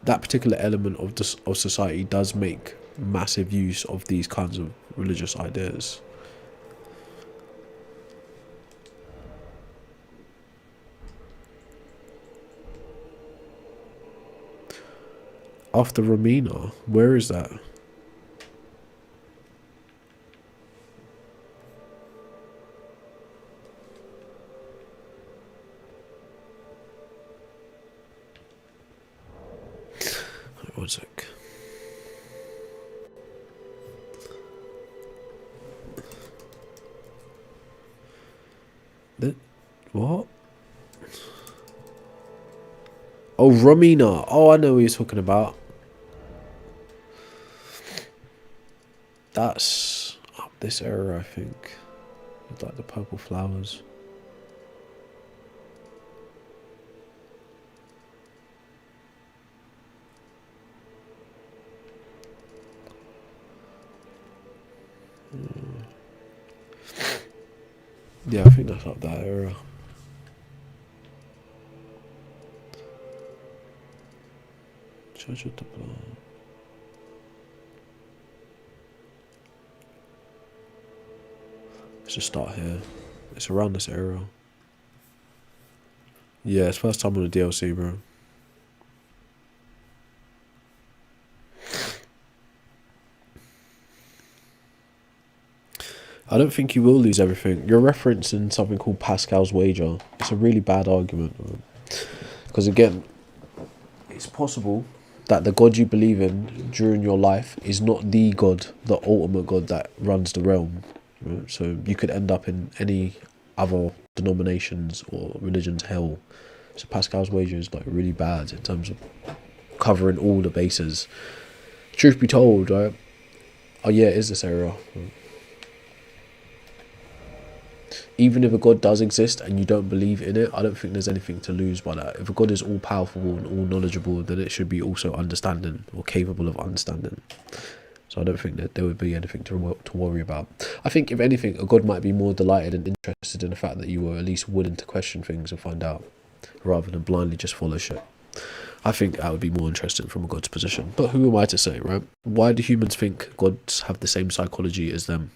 That particular element of society does make massive use of these kinds of religious ideas. After Ramina, where is that? What? Oh, Romina. Oh, I know what you're talking about. That's up this era, I think. With like the purple flowers. Yeah, I think that's up that era. Church of the Blood. Let's just start here. It's around this era. Yeah, it's first time on the DLC, bro. I don't think you will lose everything. You're referencing something called Pascal's wager. It's a really bad argument. Because again, it's possible that the God you believe in during your life is not the God, the ultimate God that runs the realm. Right? So you could end up in any other denominations or religion's hell. So Pascal's wager is like really bad in terms of covering all the bases. Truth be told, right? Oh yeah, it is this era. Even if a God does exist and you don't believe in it, I don't think there's anything to lose by that. If a God is all powerful and all knowledgeable, then it should be also understanding or capable of understanding. So I don't think that there would be anything to worry about. I think if anything, a God might be more delighted and interested in the fact that you were at least willing to question things and find out, rather than blindly just follow shit. I think that would be more interesting from a God's position. But who am I to say, right? Why do humans think gods have the same psychology as them?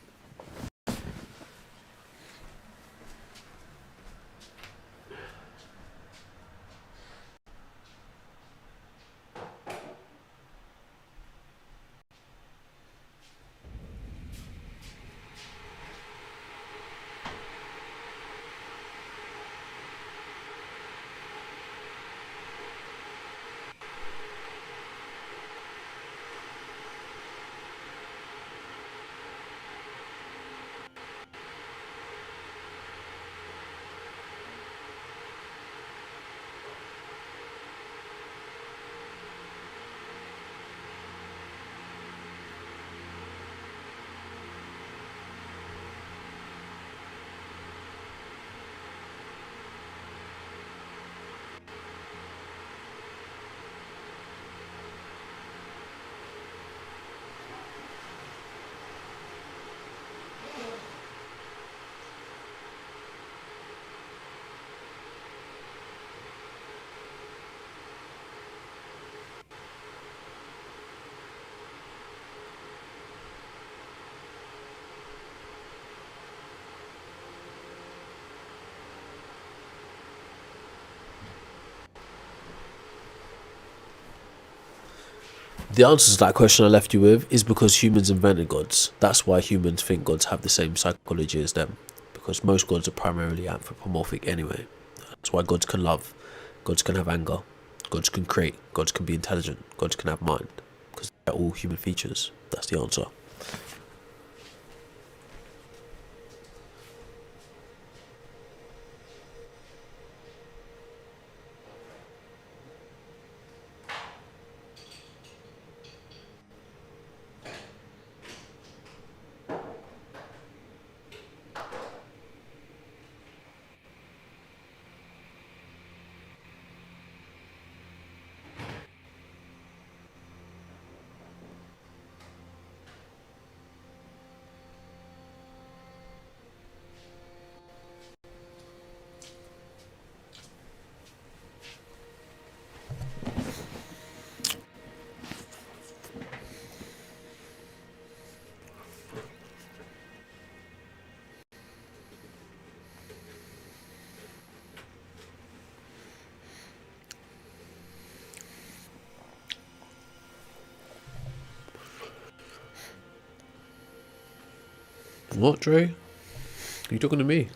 The answer to that question I left you with is because humans invented gods. That's why humans think gods have the same psychology as them. Because most gods are primarily anthropomorphic anyway. That's why gods can love, gods can have anger, gods can create, gods can be intelligent, gods can have mind. Because they're all human features. That's the answer. What, Dre? Are you talking to me?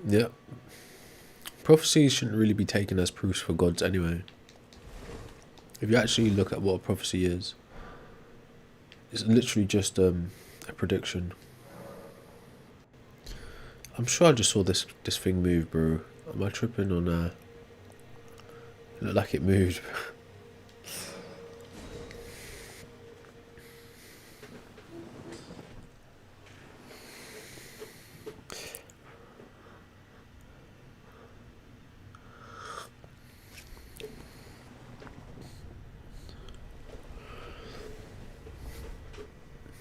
Yeah. Prophecy shouldn't really be taken as proofs for gods anyway. If you actually look at what a prophecy is, it's literally just a prediction. I'm sure I just saw this thing move, bro. Am I tripping on it looked like it moved.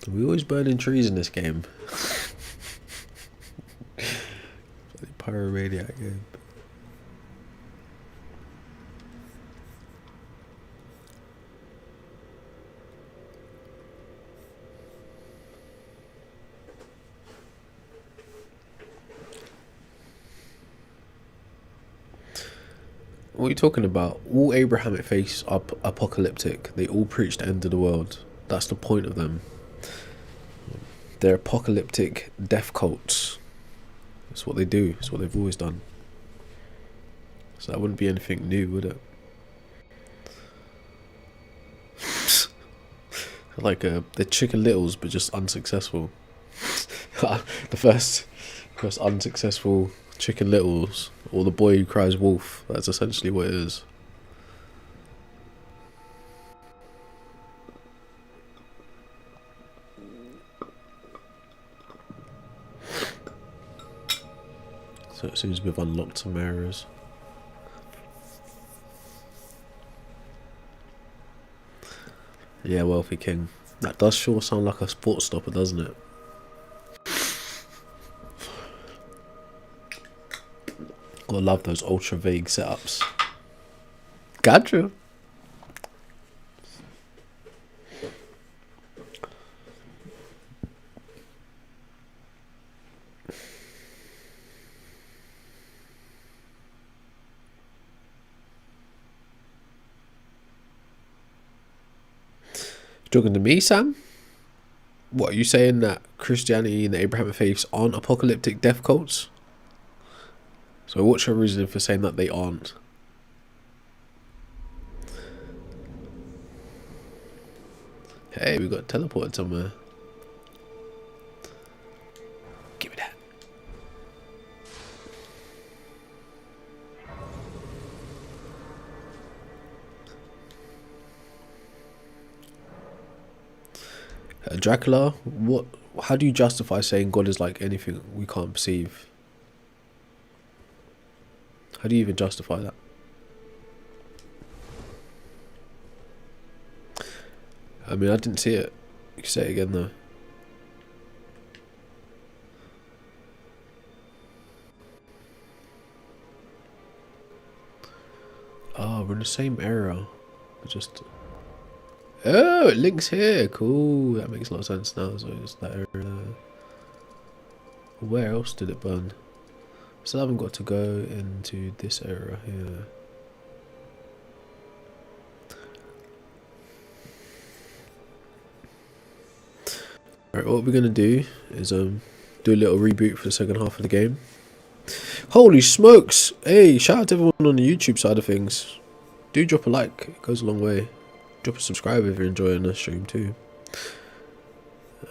We always burning trees in this game. Pyromaniac game. What are you talking about? All Abrahamic faiths are apocalyptic. They all preach the end of the world. That's the point of them. They're apocalyptic death cults. That's what they do. That's what they've always done. So that wouldn't be anything new, would it? Like the Chicken Littles, but just unsuccessful. The first unsuccessful Chicken Littles, or the boy who cries wolf. That's essentially what it is. So it seems we've unlocked some areas. Yeah, Wealthy King. That does sure sound like a sports stopper, doesn't it? Gotta love those ultra vague setups. Gotcha. Talking to me, Sam? What, are you saying that Christianity and the Abrahamic faiths aren't apocalyptic death cults? So what's your reason for saying that they aren't? Hey, we got teleported somewhere. Give me that. Dracula, what? How do you justify saying God is like anything we can't perceive? How do you even justify that? I mean, I didn't see it. You can say it again though. Oh, we're in the same era. But just... Oh, it links here. Cool. That makes a lot of sense now. So it's that area there. Where else did it burn? Still haven't got to go into this area here. Alright, what we're gonna do is do a little reboot for the second half of the game. Holy smokes! Hey, shout out to everyone on the YouTube side of things. Do drop a like, it goes a long way. Drop a subscribe if you're enjoying the stream too.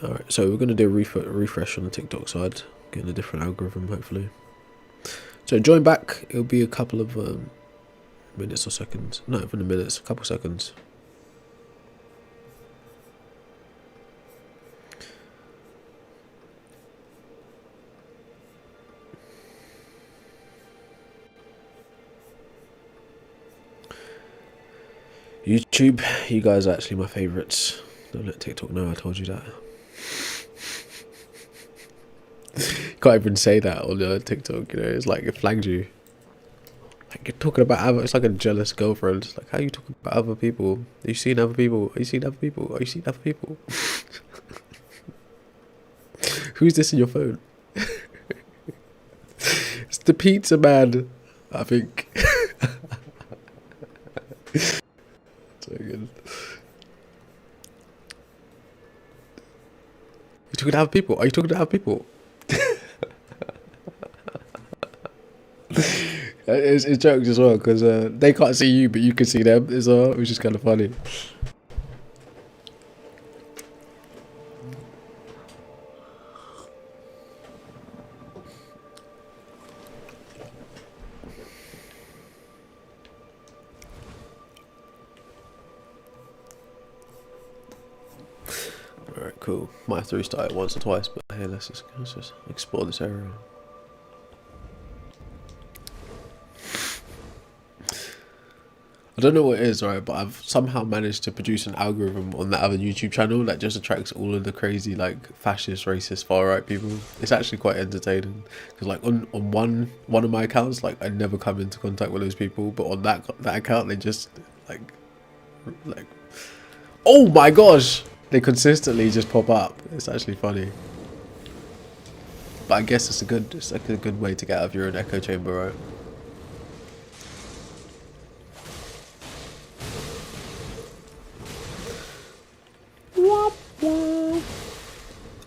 Alright, so we're gonna do a refresh on the TikTok side, getting a different algorithm hopefully. So join back, it'll be a couple of minutes or seconds. Not even minutes, a couple seconds. YouTube, you guys are actually my favourites. Don't let TikTok know I told you that. Can't even say that on TikTok, you know, it's like it flagged you. Like, You're talking about other. It's like a jealous girlfriend. It's like, how are you talking about other people? Are you seeing other people? Are you seeing other people? Are you seeing other people? Who's this in your phone? It's the pizza man, I think. So good. You talking to other people? Are you talking to other people? It's jokes as well because they can't see you, but you can see them as well, which is kind of funny. Alright, cool. Might have to restart it once or twice, but hey, let's just explore this area. I don't know what it is, right, but I've somehow managed to produce an algorithm on that other YouTube channel that just attracts all of the crazy, like, fascist, racist, far-right people. It's actually quite entertaining. Because, like, on one of my accounts, like, I never come into contact with those people, but on that account, they just, like, oh my gosh! They consistently just pop up. It's actually funny. But I guess it's like a good way to get out of your own echo chamber, right?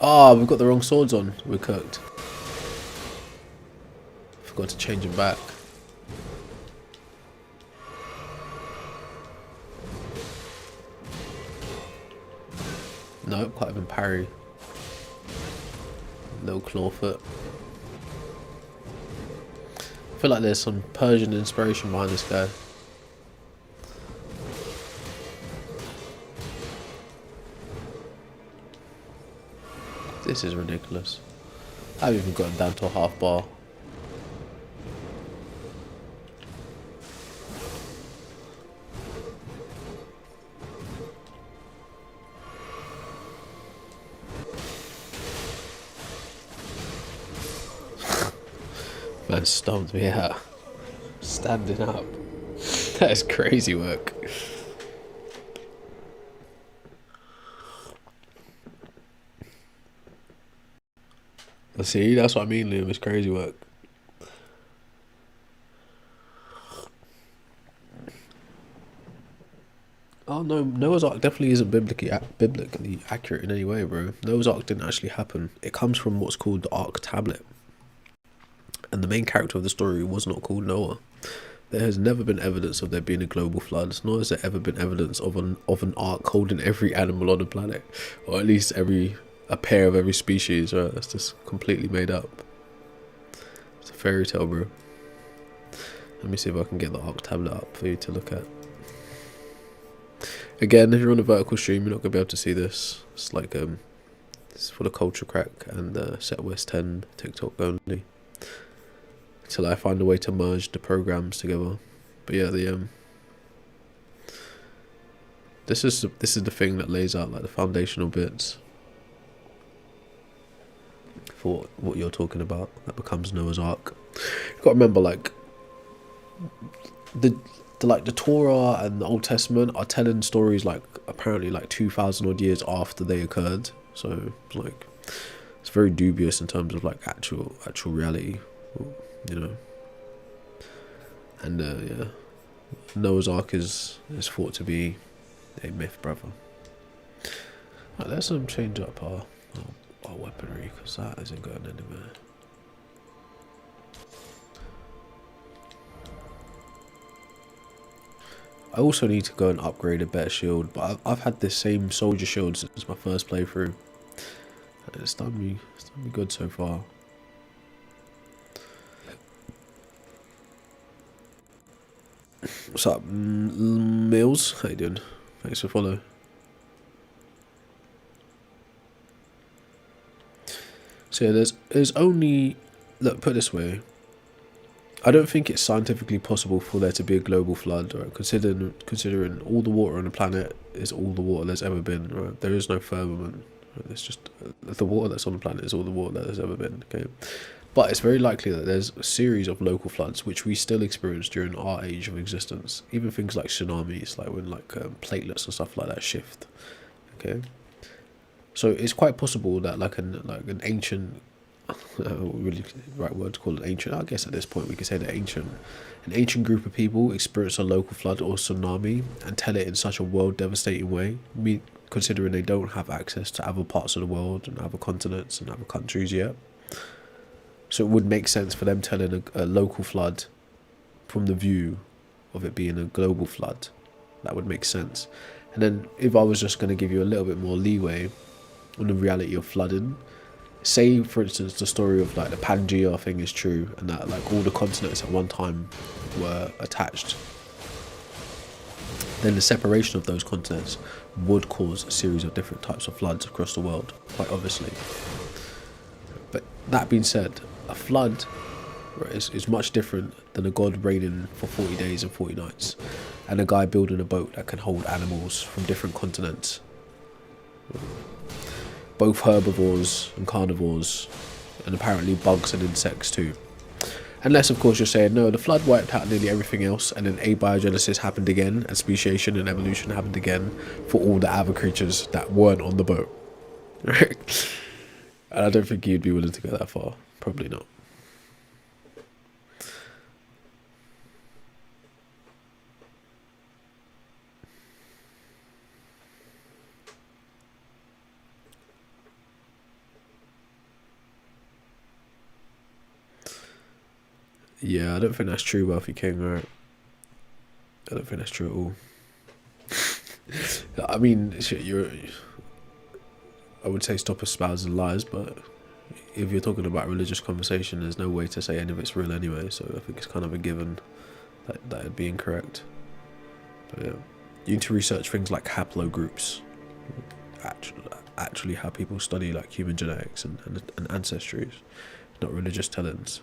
Oh, we've got the wrong swords on. We're cooked. Forgot to change them back. Nope, can't even parry. Little clawfoot. I feel like there's some Persian inspiration behind this guy. This is ridiculous. I haven't even gotten down to a half bar. Man stomped me out. Standing up. That is crazy work. See, that's what I mean, Liam. It's crazy work. Oh no, Noah's Ark definitely isn't biblically accurate in any way, bro. Noah's Ark didn't actually happen. It comes from what's called the Ark Tablet. And the main character of the story was not called Noah. There has never been evidence of there being a global flood, nor has there ever been evidence of an ark holding every animal on the planet, or at least a pair of every species. Right? That's just completely made up. It's a fairy tale, bro. Let me see if I can get the Ark Tablet up for you to look at. Again, if you're on a vertical stream, you're not gonna be able to see this. It's like it's for the culture crack and Set West 10 TikTok only. Till I find a way to merge the programs together. But yeah, this is the thing that lays out like the foundational bits for what you're talking about. That becomes Noah's Ark. You got to remember, like the Torah and the Old Testament are telling stories like apparently like 2,000 odd years after they occurred. So like it's very dubious in terms of like actual reality. You know, and yeah, Noah's Ark is thought to be a myth, brother. Right, let's change up our weaponry because that isn't going anywhere. I also need to go and upgrade a better shield, but I've had this same soldier shield since my first playthrough. And it's done me good so far. What's up, Mills? How you doing? Thanks for follow. So yeah, there's only, look, put it this way, I don't think it's scientifically possible for there to be a global flood, right? Considering all the water on the planet is all the water there's ever been, right? There is no firmament. Right? It's just the water that's on the planet is all the water that there's ever been. Okay, But it's very likely that there's a series of local floods which we still experience during our age of existence. Even things like tsunamis, like when platelets and stuff like that shift. Okay, so it's quite possible that like an ancient, really right word to call it ancient. I guess at this point we could say that an ancient group of people experience a local flood or tsunami and tell it in such a world devastating way. Considering they don't have access to other parts of the world and other continents and other countries yet. So it would make sense for them telling a local flood from the view of it being a global flood. That would make sense. And then if I was just going to give you a little bit more leeway on the reality of flooding, say for instance the story of like the Pangea thing is true and that like all the continents at one time were attached, then the separation of those continents would cause a series of different types of floods across the world, quite obviously. But that being said, a flood, right, is much different than a god reigning for 40 days and 40 nights and a guy building a boat that can hold animals from different continents. Both herbivores and carnivores, and apparently bugs and insects too. Unless, of course, you're saying, no, the flood wiped out nearly everything else and then abiogenesis happened again and speciation and evolution happened again for all the other creatures that weren't on the boat. Right? And I don't think you'd be willing to go that far. Probably not. Yeah, I don't think that's true, Wealthy King, right? I don't think that's true at all. I mean, I would say stop espousing lies, but if you're talking about religious conversation, there's no way to say any of it's real anyway, so I think it's kind of a given that it'd be incorrect. But yeah, you need to research things like haplogroups, actually how people study like human genetics and ancestries, not religious tellings.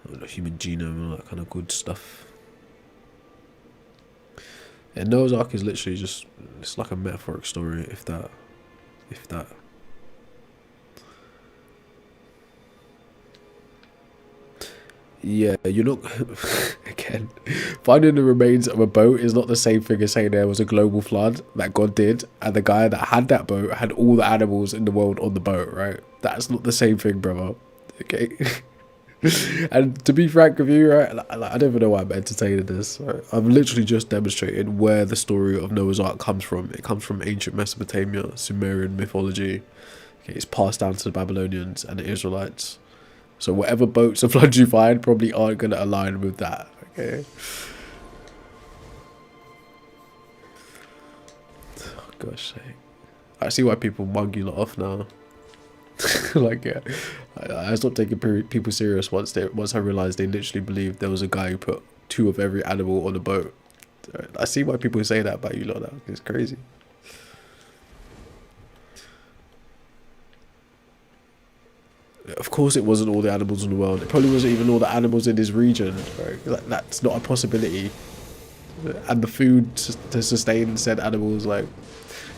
The human genome and all that kind of good stuff. And Noah's Ark is literally just, it's like a metaphoric story, if that. Yeah, you're not, again, finding the remains of a boat is not the same thing as saying there was a global flood that God did, and the guy that had that boat had all the animals in the world on the boat, right? That's not the same thing, brother. Okay? And to be frank with you, right, I don't even know why I'm entertaining this. Right? I've literally just demonstrated where the story of Noah's Ark comes from. It comes from ancient Mesopotamia, Sumerian mythology. Okay, it's passed down to the Babylonians and the Israelites. So whatever boats or floods you find probably aren't going to align with that. Okay. Oh, gosh sake. I see why people mug you lot off now. Like, yeah, I stopped taking people serious once I realized they literally believed there was a guy who put 2 of every animal on a boat. I see why people say that about you lot now. It's crazy. Of course it wasn't all the animals in the world. It probably wasn't even all the animals in this region. Right? That's not a possibility. And the food to sustain said animals, like,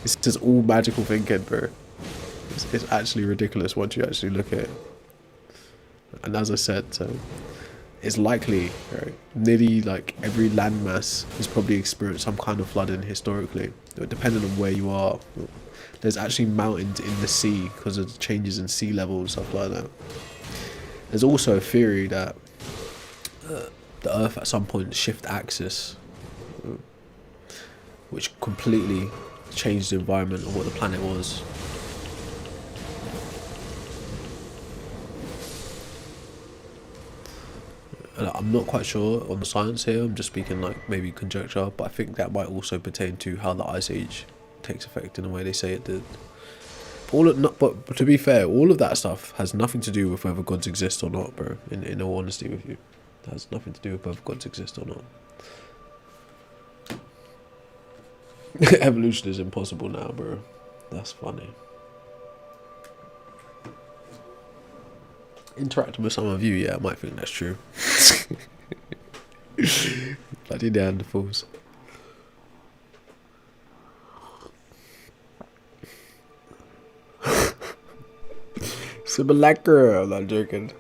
it's just all magical thinking, bro. It's actually ridiculous once you actually look at it. And as I said, so it's likely, right, nearly like every landmass has probably experienced some kind of flooding historically, depending on where you are. There's actually mountains in the sea because of the changes in sea level and stuff like that. There's also a theory that the Earth at some point shift axis, which completely changed the environment of what the planet was. And I'm not quite sure on the science here, I'm just speaking like maybe conjecture, but I think that might also pertain to how the Ice Age takes effect in the way they say it did. But to be fair, all of that stuff has nothing to do with whether gods exist or not, bro, in all honesty with you. It has nothing to do with whether gods exist or not. Evolution is impossible now, bro. That's funny. Interacting with some of you, yeah, I might think that's true. Bloody Neanderthals. Simulacra. I'm not joking.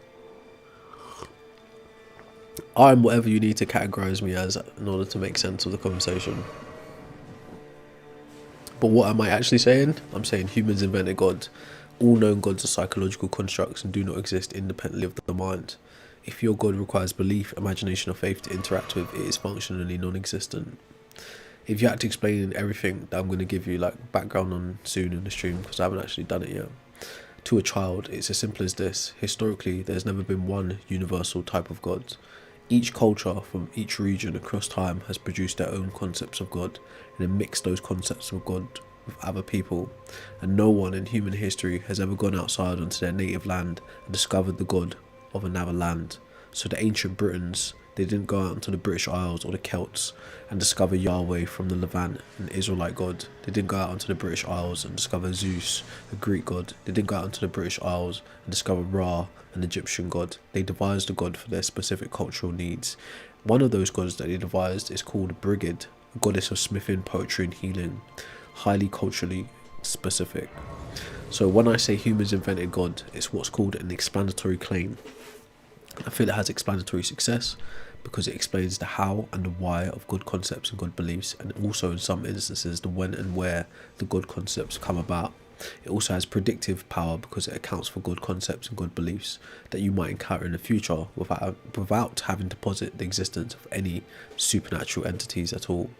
I'm whatever you need to categorize me as in order to make sense of the conversation. But what am I actually saying? I'm saying humans invented God. All known gods are psychological constructs and do not exist independently of the mind. If your God requires belief, imagination or faith to interact with, it is functionally non-existent. If you had to explain everything that I'm going to give you, like background on soon in the stream, because I haven't actually done it yet, to a child, it's as simple as this. Historically, there's never been one universal type of God. Each culture from each region across time has produced their own concepts of God and then mixed those concepts of God with other people. And no one in human history has ever gone outside onto their native land and discovered the God of another land. So the ancient Britons, they didn't go out into the British Isles or the Celts and discover Yahweh from the Levant, an Israelite god. They didn't go out into the British Isles and discover Zeus, a Greek god. They didn't go out into the British Isles and discover Ra, an Egyptian god. They devised a god for their specific cultural needs. One of those gods that they devised is called Brigid, a goddess of smithing, poetry and healing, highly culturally specific. So when I say humans invented God, it's what's called an explanatory claim. I feel it has explanatory success because it explains the how and the why of God concepts and God beliefs, and also in some instances the when and where the God concepts come about. It also has predictive power because it accounts for God concepts and God beliefs that you might encounter in the future without having to posit the existence of any supernatural entities at all.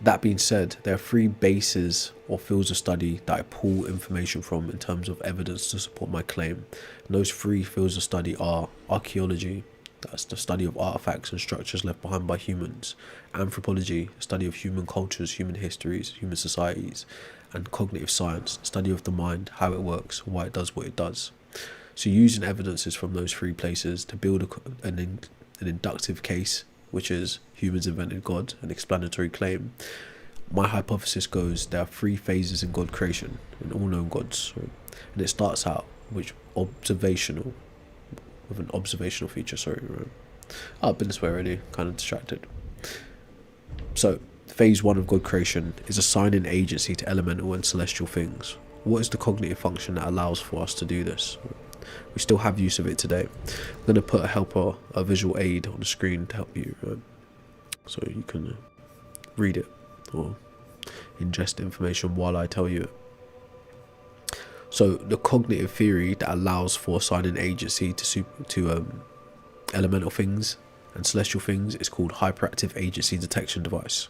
That being said, there are three bases or fields of study that I pull information from in terms of evidence to support my claim. And those three fields of study are archaeology, that's the study of artifacts and structures left behind by humans; anthropology, study of human cultures, human histories, human societies; and cognitive science, study of the mind, how it works, why it does what it does. So using evidences from those three places to build an inductive case, which is humans invented God, an explanatory claim. My hypothesis goes there are three phases in God creation, in all known gods, right? And it starts out with an observational feature, right? I've been this way already, kind of distracted. So, phase one of God creation is assigning agency to elemental and celestial things. What is the cognitive function that allows for us to do this? We still have use of it today. I'm going to put a visual aid on the screen to help you, right? So you can read it or ingest information while I tell you it. So the cognitive theory that allows for assigning agency to elemental things and celestial things is called hyperactive agency detection device.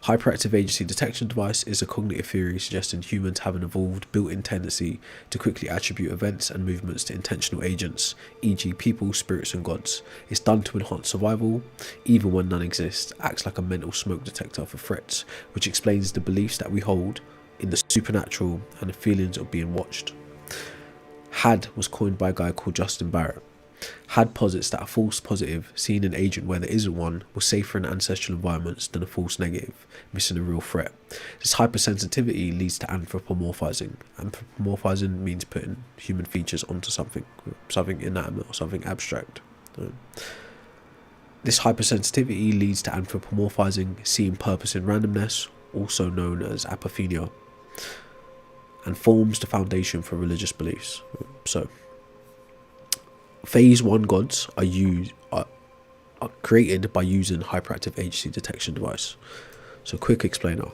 Hyperactive agency detection device is a cognitive theory suggesting humans have an evolved built-in tendency to quickly attribute events and movements to intentional agents, e.g. people, spirits and gods. It's done to enhance survival, even when none exist, acts like a mental smoke detector for threats, which explains the beliefs that we hold in the supernatural and the feelings of being watched. Had was coined by a guy called Justin Barrett. Had posits that a false positive, seeing an agent where there isn't one, was safer in ancestral environments than a false negative, missing a real threat. This hypersensitivity leads to anthropomorphizing. Anthropomorphizing means putting human features onto something inanimate or something abstract. This hypersensitivity leads to anthropomorphizing, seeing purpose in randomness, also known as apophenia, and forms the foundation for religious beliefs. So, phase one gods are created by using hyperactive agency detection device. So quick explainer.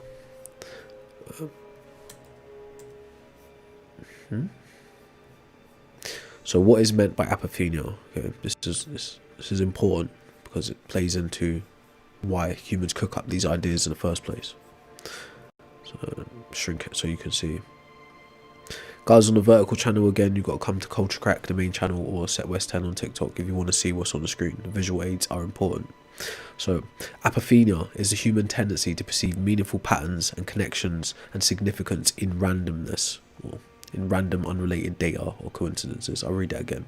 So what is meant by apophenia? Okay, this is important because it plays into why humans cook up these ideas in the first place. So shrink it so you can see. Guys, on the vertical channel again, you've got to come to Culture Crack, the main channel, or Set West 10 on TikTok if you want to see what's on the screen. The visual aids are important. So, apophenia is the human tendency to perceive meaningful patterns and connections and significance in randomness, or in random unrelated data or coincidences. I'll read that again.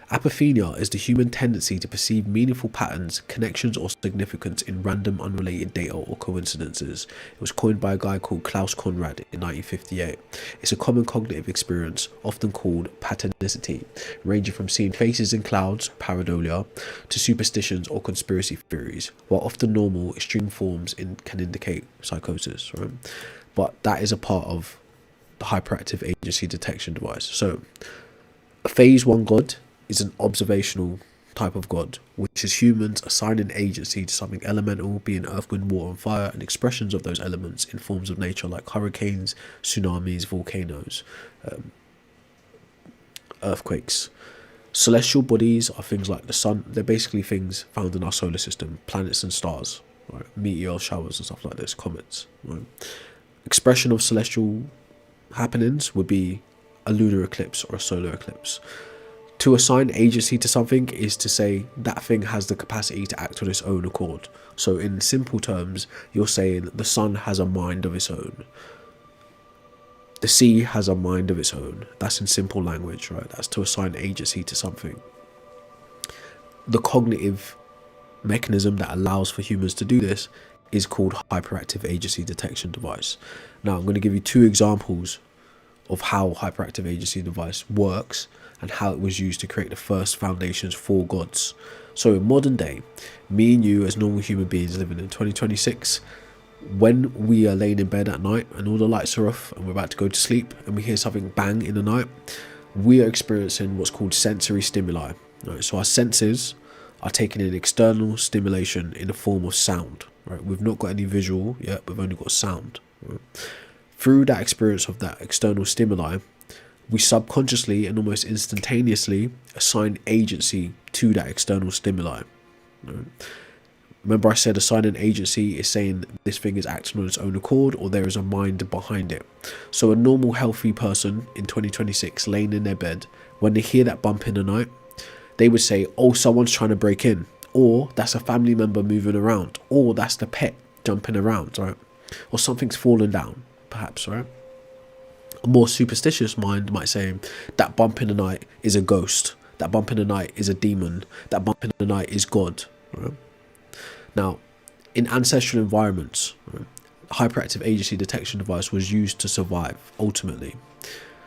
Apophenia is the human tendency to perceive meaningful patterns, connections or significance in random unrelated data or coincidences. It was coined by a guy called Klaus Conrad in 1958. It's a common cognitive experience, often called patternicity, ranging from seeing faces in clouds, pareidolia, to superstitions or conspiracy theories. While often normal, extreme forms can indicate psychosis, right? But that is a part of the hyperactive agency detection device. So a phase 1 god is an observational type of god, which is humans assigning agency to something elemental, being earth, wind, water and fire, and expressions of those elements in forms of nature like hurricanes, tsunamis, volcanoes, earthquakes. Celestial bodies are things like the sun. They're basically things found in our solar system, planets and stars, right? Meteor showers and stuff like this, comets, right? Expression of celestial happenings would be a lunar eclipse or a solar eclipse. To assign agency to something is to say that thing has the capacity to act on its own accord. So in simple terms, you're saying the sun has a mind of its own. The sea has a mind of its own. That's in simple language, right? That's to assign agency to something. The cognitive mechanism that allows for humans to do this is called hyperactive agency detection device. Now, I'm going to give you 2 examples of how hyperactive agency device works and how it was used to create the first foundations for gods. So in modern day, me and you as normal human beings living in 2026, when we are laying in bed at night and all the lights are off and we're about to go to sleep and we hear something bang in the night, we are experiencing what's called sensory stimuli. Right? So our senses are taking in external stimulation in the form of sound. Right? We've not got any visual yet, we've only got sound. Right? Through that experience of that external stimuli, we subconsciously and almost instantaneously assign agency to that external stimuli. Right? Remember I said assigning agency is saying this thing is acting on its own accord or there is a mind behind it. So a normal healthy person in 2026 laying in their bed, when they hear that bump in the night, they would say, oh, someone's trying to break in, or that's a family member moving around, or that's the pet jumping around, right? Or something's fallen down, perhaps, right? A more superstitious mind might say that bump in the night is a ghost, that bump in the night is a demon, that bump in the night is God, right? Now, in ancestral environments, right, hyperactive agency detection device was used to survive, ultimately.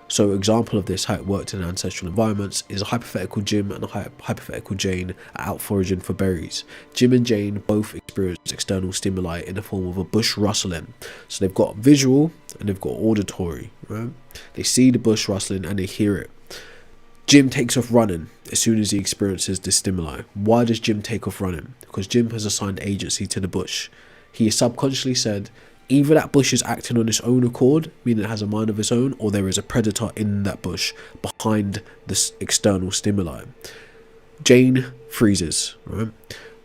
So example of this, how it worked in ancestral environments, is a hypothetical Jim and a hypothetical Jane are out foraging for berries. Jim and Jane both experience external stimuli in the form of a bush rustling. So they've got visual and they've got auditory. Right? They see the bush rustling and they hear it. Jim takes off running as soon as he experiences this stimuli. Why does Jim take off running? Because Jim has assigned agency to the bush. He has subconsciously said, either that bush is acting on its own accord, meaning it has a mind of its own, or there is a predator in that bush behind this external stimuli. Jane freezes. Right?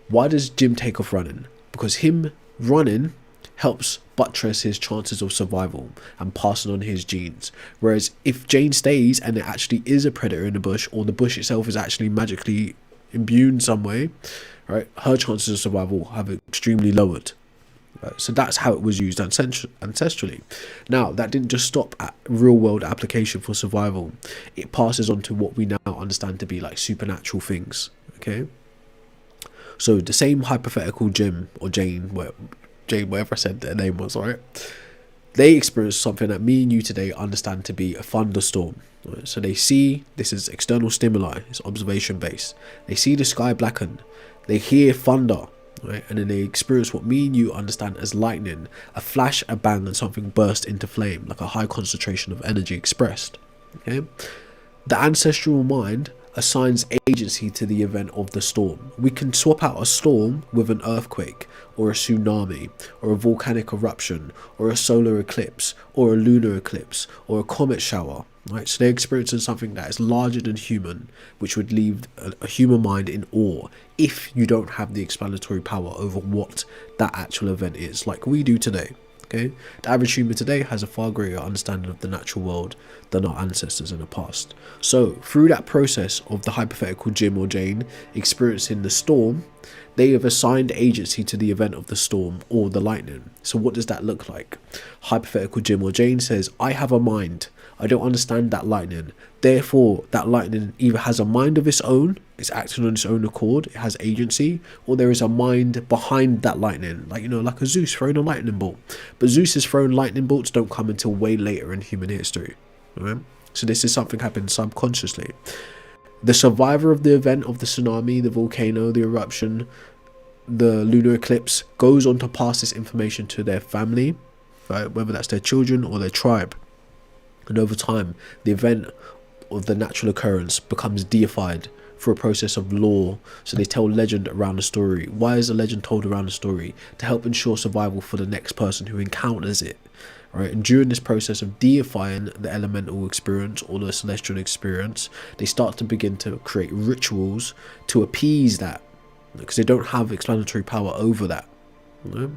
Why does Jim take off running? Because him running helps buttress his chances of survival and passing on his genes. Whereas if Jane stays and there actually is a predator in the bush, or the bush itself is actually magically imbued in some way, right, her chances of survival have extremely lowered. Right? So that's how it was used ancestrally. Now, that didn't just stop at real world application for survival. It passes on to what we now understand to be like supernatural things. Okay, so the same hypothetical Jim or Jane, whatever I said their name was, right? They experience something that me and you today understand to be a thunderstorm. Right? So they see, this is external stimuli, it's observation based. They see the sky blacken, they hear thunder, right? And then they experience what me and you understand as lightning, a flash, a bang, and something burst into flame, like a high concentration of energy expressed. Okay? The ancestral mind assigns agency to the event of the storm. We can swap out a storm with an earthquake, or a tsunami, or a volcanic eruption, or a solar eclipse, or a lunar eclipse, or a comet shower. Right? So they're experiencing something that is larger than human, which would leave a human mind in awe if you don't have the explanatory power over what that actual event is, like we do today. Okay, the average human today has a far greater understanding of the natural world than our ancestors in the past. So through that process of the hypothetical Jim or Jane experiencing the storm, they have assigned agency to the event of the storm or the lightning. So what does that look like? Hypothetical Jim or Jane says, I have a mind. I don't understand that lightning. Therefore, that lightning either has a mind of its own, it's acting on its own accord, it has agency, or there is a mind behind that lightning, like, you know, like a Zeus throwing a lightning bolt. But Zeus's thrown lightning bolts don't come until way later in human history. Right? So this is something happened subconsciously. The survivor of the event of the tsunami, the volcano, the eruption, the lunar eclipse goes on to pass this information to their family, right? Whether that's their children or their tribe. And over time, the event of the natural occurrence becomes deified through a process of law. So they tell legend around the story. Why is a legend told around the story? To help ensure survival for the next person who encounters it. Right? And during this process of deifying the elemental experience or the celestial experience, they start to begin to create rituals to appease that, because they don't have explanatory power over that. Right?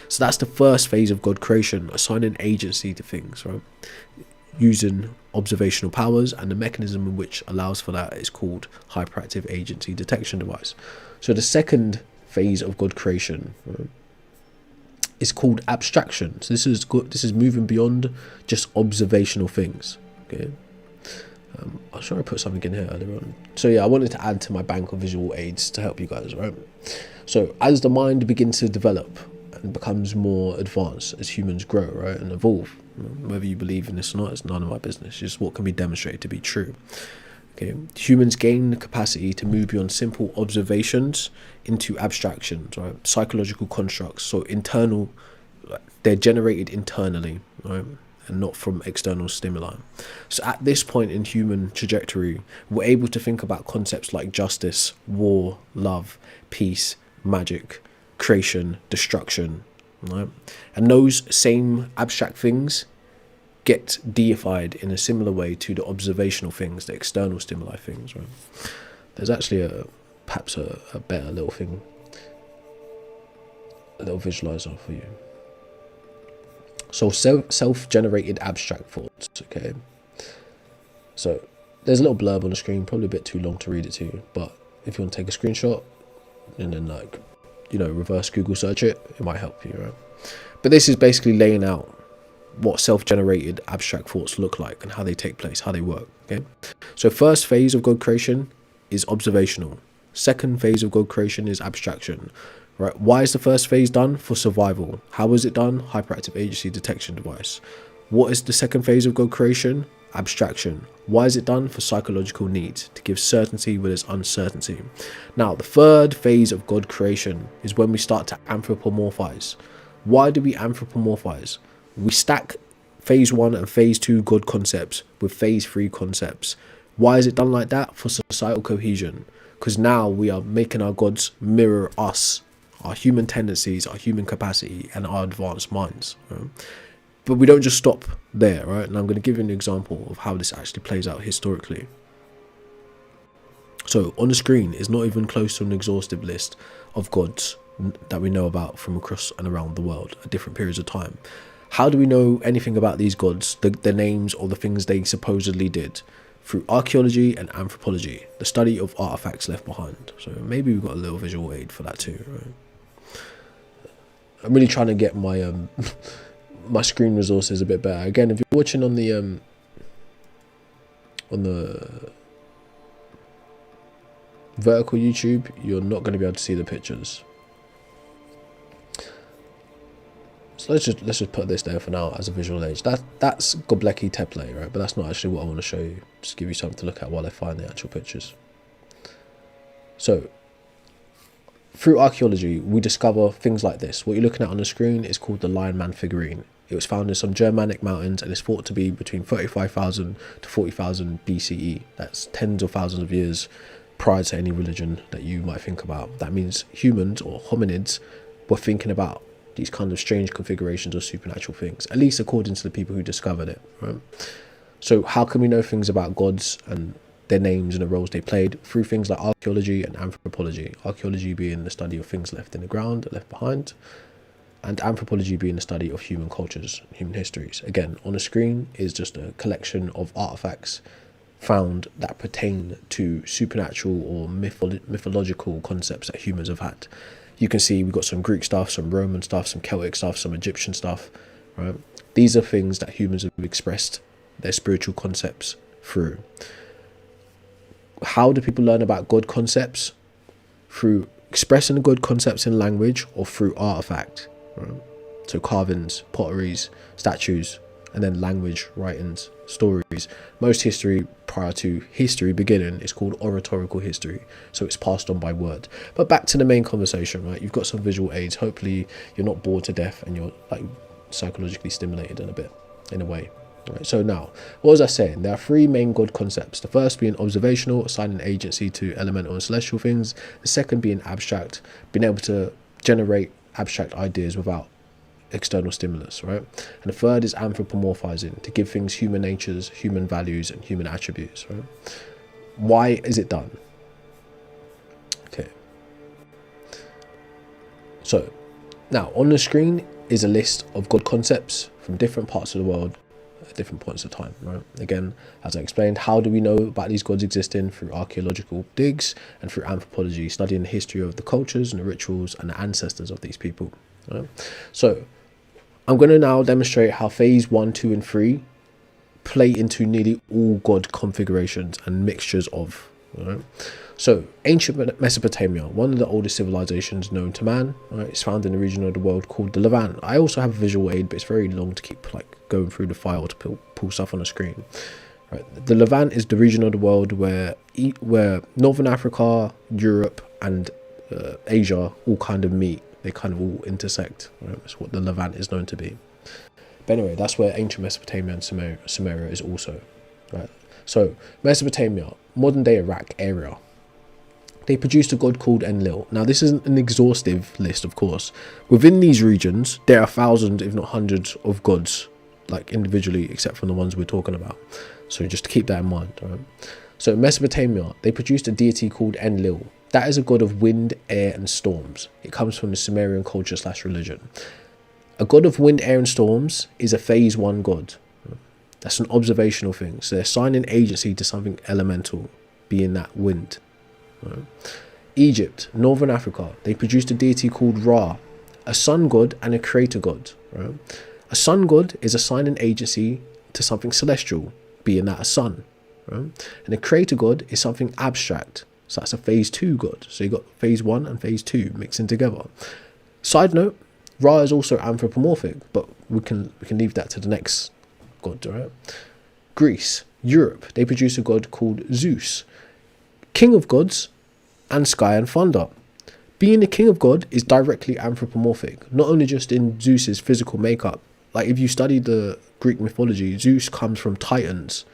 So that's the first phase of God creation, assigning agency to things, right? Using observational powers, and the mechanism in which allows for that is called hyperactive agency detection device. So the second phase of God creation, right, is called abstraction. So this is moving beyond just observational things. Okay, I was trying to put something in here earlier on. So yeah, I wanted to add to my bank of visual aids to help you guys, right? So as the mind begins to develop and becomes more advanced, as humans grow, right, and evolve, whether you believe in this or not, it's none of my business. It's just what can be demonstrated to be true. Okay, humans gain the capacity to move beyond simple observations into abstractions, right? Psychological constructs. So internal, they're generated internally, right, and not from external stimuli. So at this point in human trajectory, we're able to think about concepts like justice, war, love, peace, magic, creation, destruction, right? And those same abstract things get deified in a similar way to the observational things, the external stimuli things, right? There's actually perhaps a better little thing, a little visualizer for you. So self-generated abstract thoughts, okay? So there's a little blurb on the screen, probably a bit too long to read it to you, but if you want to take a screenshot and then, like, you know, reverse Google search it, it might help you, right? But this is basically laying out what self-generated abstract thoughts look like and how they take place, how they work. Okay, so first phase of God creation is observational. Second phase of God creation is abstraction. Right? Why is the first phase done? For survival. How is it done? Hyperactive agency detection device. What is the second phase of God creation? Abstraction. Why is it done? For psychological needs, to give certainty where there's uncertainty. Now, the third phase of God creation is when we start to anthropomorphize. Why do we anthropomorphize? We stack phase 1 and phase 2 God concepts with phase 3 concepts. Why is it done like that? For societal cohesion. Because now we are making our gods mirror us, our human tendencies, our human capacity, and our advanced minds. Right? But we don't just stop there, right? And I'm going to give you an example of how this actually plays out historically. So on the screen is not even close to an exhaustive list of gods that we know about from across and around the world at different periods of time. How do we know anything about these gods, their names, or the things they supposedly did? Through archaeology and anthropology, the study of artifacts left behind. So maybe we've got a little visual aid for that too, right? I'm really trying to get my my screen resources a bit better. Again, if you're watching on the vertical YouTube, you're not going to be able to see the pictures. So let's just put this there for now as a visual aid. That's Göbekli Tepe, right? But that's not actually what I want to show you. Just give you something to look at while I find the actual pictures. So through archaeology, we discover things like this. What you're looking at on the screen is called the Lion Man figurine. It was found in some Germanic mountains and is thought to be between 35,000 to 40,000 BCE. That's tens of thousands of years prior to any religion that you might think about. That means humans or hominids were thinking about these kind of strange configurations of supernatural things, at least according to the people who discovered it, right? So how can we know things about gods and their names and the roles they played? Through things like archaeology and anthropology. Archaeology being the study of things left in the ground, left behind, and anthropology being the study of human cultures, human histories. Again, on the screen is just a collection of artifacts found that pertain to supernatural or mythological concepts that humans have had. You can see we've got some Greek stuff, some Roman stuff, some Celtic stuff, some Egyptian stuff, right? These are things that humans have expressed their spiritual concepts through. How do people learn about God concepts? Through expressing the God concepts in language or through artifact, right? So carvings, potteries, statues, and then language, writings, stories. Most history prior to history beginning is called oratorical history, so it's passed on by word. But back to the main conversation, right? You've got some visual aids. Hopefully you're not bored to death and you're like psychologically stimulated in a way. Right, so now, what was I saying? There are three main God concepts. The first being observational, assigning agency to elemental and celestial things. The second being abstract, being able to generate abstract ideas without external stimulus, right? And the third is anthropomorphizing, to give things human natures, human values, and human attributes, right? Why is it done? Okay. So, now on the screen is a list of God concepts from different parts of the world at different points of time, right? Again, as I explained, how do we know about these gods existing? Through archaeological digs and through anthropology, studying the history of the cultures and the rituals and the ancestors of these people, right? So I'm going to now demonstrate how phase 1, 2 and 3 play into nearly all God configurations and mixtures of, right? So ancient Mesopotamia, one of the oldest civilizations known to man, right? It's found in a region of the world called the Levant. I also have a visual aid, but it's very long to keep like going through the file to pull stuff on the screen. Right. The Levant is the region of the world where Northern Africa, Europe and Asia all kind of meet. They kind of all intersect. Right? That's what the Levant is known to be. But anyway, that's where ancient Mesopotamia and Sumeria is also. Right. So Mesopotamia, modern day Iraq area. They produced a god called Enlil. Now, this isn't an exhaustive list, of course. Within these regions, there are thousands, if not hundreds, of gods, like individually, except from the ones we're talking about. So just to keep that in mind. Right? So in Mesopotamia, they produced a deity called Enlil. That is a god of wind, air, and storms. It comes from the Sumerian culture / religion. A god of wind, air, and storms is a phase 1 god. That's an observational thing. So they're assigning agency to something elemental, being that wind. Right. Egypt, Northern Africa, they produced a deity called Ra, a sun god and a creator god. Right. A sun god is assigning agency to something celestial, being that a sun. Right. And a creator god is something abstract, so that's a phase 2 god. So you got phase 1 and phase 2 mixing together. Side note, Ra is also anthropomorphic, but we can leave that to the next god. Right. Greece, Europe, they produce a god called Zeus, king of gods and sky and thunder. Being the king of god is directly anthropomorphic, not only just in Zeus's physical makeup. Like if you study the Greek mythology, Zeus comes from Titans.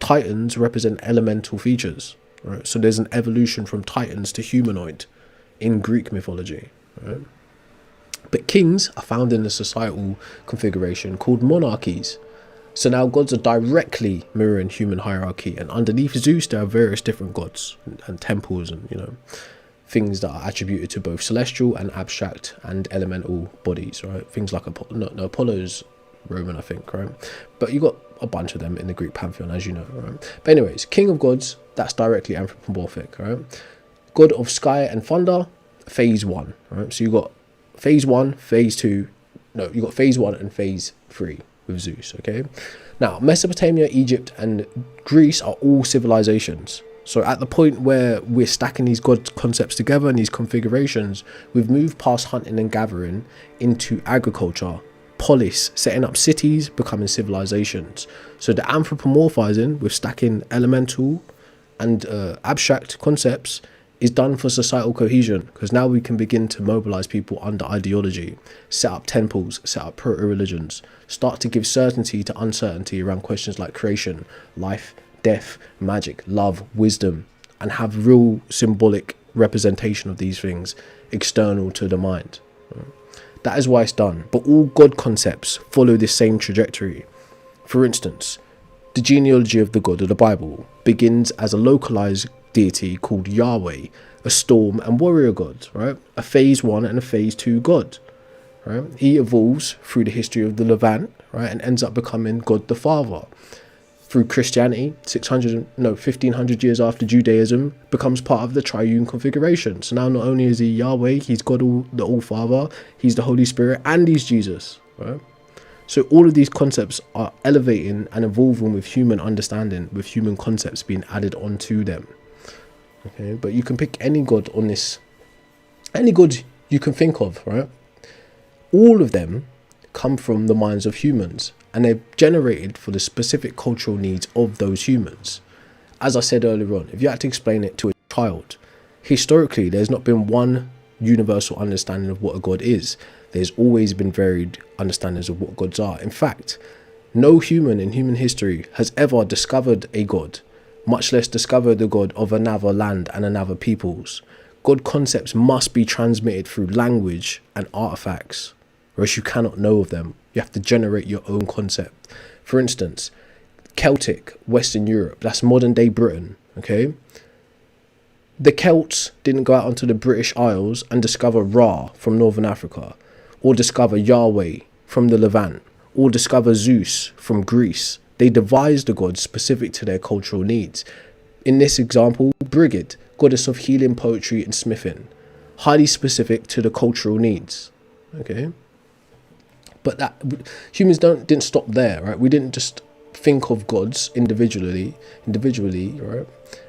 Titans represent elemental features, right? So there's an evolution from Titans to humanoid in Greek mythology, right? But kings are found in a societal configuration called monarchies. So now gods are directly mirroring human hierarchy, and underneath Zeus there are various different gods and temples and, you know, things that are attributed to both celestial and abstract and elemental bodies, right? Things like Apollo's Roman, I think, right? But you got a bunch of them in the Greek pantheon, as you know, right? But anyways, king of gods, that's directly anthropomorphic, right? God of sky and thunder, phase 1, right? So you got phase 1, phase 2, you got phase 1 and phase 3 with Zeus, okay? Now, Mesopotamia, Egypt and Greece are all civilizations. So at the point where we're stacking these god concepts together and these configurations, we've moved past hunting and gathering into agriculture, polis, setting up cities, becoming civilizations. So the anthropomorphizing with stacking elemental and abstract concepts is done for societal cohesion, because now we can begin to mobilize people under ideology, set up temples, set up proto-religions, start to give certainty to uncertainty around questions like creation, life, death, magic, love, wisdom, and have real symbolic representation of these things external to the mind. That is why it's done. But all God concepts follow this same trajectory. For instance, the genealogy of the God of the Bible begins as a localized deity called Yahweh, a storm and warrior god, right? A phase 1 and a phase 2 god, right? He evolves through the history of the Levant, right, and ends up becoming God the Father. Through Christianity, 1500 years after Judaism, becomes part of the triune configuration. So now not only is he Yahweh, he's God the All-Father, he's the Holy Spirit, and he's Jesus, right? So all of these concepts are elevating and evolving with human understanding, with human concepts being added onto them. Okay, but you can pick any god on this, any god you can think of, right? All of them come from the minds of humans, and they're generated for the specific cultural needs of those humans. As I said earlier on, if you had to explain it to a child, historically there's not been one universal understanding of what a god is. There's always been varied understandings of what gods are. In fact, No human in human history has ever discovered a god, much less discovered the god of another land and another peoples. God concepts must be transmitted through language and artifacts, or else you cannot know of them. You have to generate your own concept. For instance, Celtic, Western Europe, that's modern day Britain, okay? The Celts didn't go out onto the British Isles and discover Ra from Northern Africa, or discover Yahweh from the Levant, or discover Zeus from Greece. They devised the gods specific to their cultural needs. In this example, Brigid, goddess of healing, poetry and smithing, highly specific to the cultural needs, okay? But that humans didn't stop there, right? We didn't just think of gods individually, right?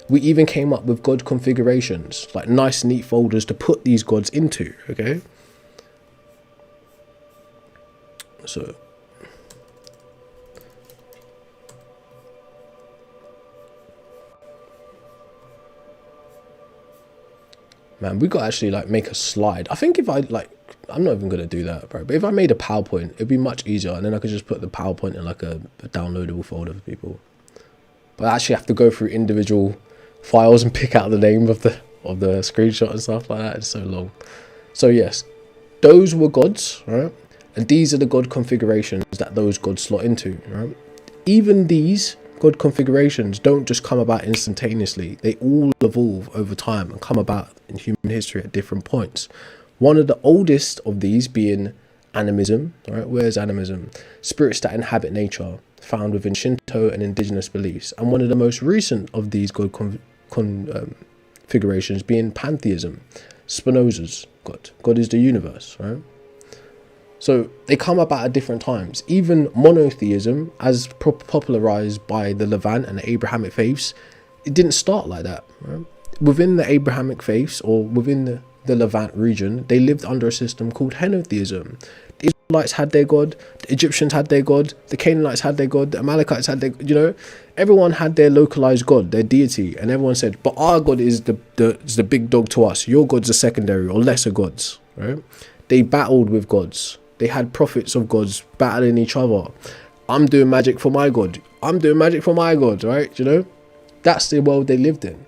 We even came up with god configurations, like nice neat folders to put these gods into, okay? So man, we got actually like make a slide. I think if I like, I'm not even gonna do that, bro. But if I made a PowerPoint, it'd be much easier, and then I could just put the PowerPoint in like a downloadable folder for people. But I actually have to go through individual files and pick out the name of the screenshot and stuff like that. It's so long. So yes, those were gods, right? And these are the god configurations that those gods slot into, right? Even these god configurations don't just come about instantaneously. They all evolve over time and come about in human history at different points. One of the oldest of these being animism, right? Where's animism? Spirits that inhabit nature, found within Shinto and indigenous beliefs. And one of the most recent of these god configurations being pantheism, Spinoza's God. God is the universe, right? So they come about at different times. Even monotheism, as popularized by the Levant and the Abrahamic faiths, it didn't start like that, right? Within the Abrahamic faiths, or within the Levant region, they lived under a system called henotheism. The Israelites had their god, the Egyptians had their god, the Canaanites had their god, the Amalekites had their, everyone had their localized god, their deity, and everyone said, but our god is the big dog to us. Your gods are secondary or lesser gods, right? They battled with gods. They had prophets of gods battling each other. I'm doing magic for my god. I'm doing magic for my god, right? That's the world they lived in.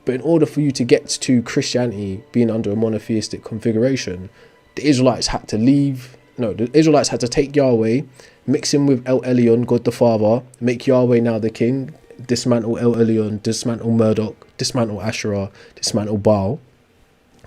But in order for you to get to Christianity being under a monotheistic configuration, the Israelites had to take Yahweh, mix him with El Elyon, God the Father, make Yahweh now the king, dismantle El Elyon, dismantle Marduk, dismantle Asherah, dismantle Baal,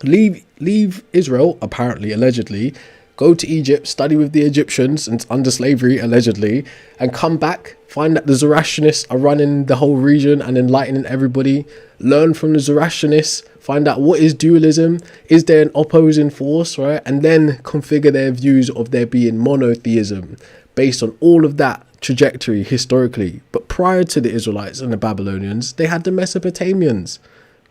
leave Israel, apparently, allegedly, go to Egypt, study with the Egyptians and under slavery, allegedly, and come back, find that the Zoroastrianists are running the whole region and enlightening everybody, learn from the Zoroastrianists, find out what is dualism, is there an opposing force, right? And then configure their views of there being monotheism based on all of that trajectory historically. But prior to the Israelites and the Babylonians, they had the Mesopotamians,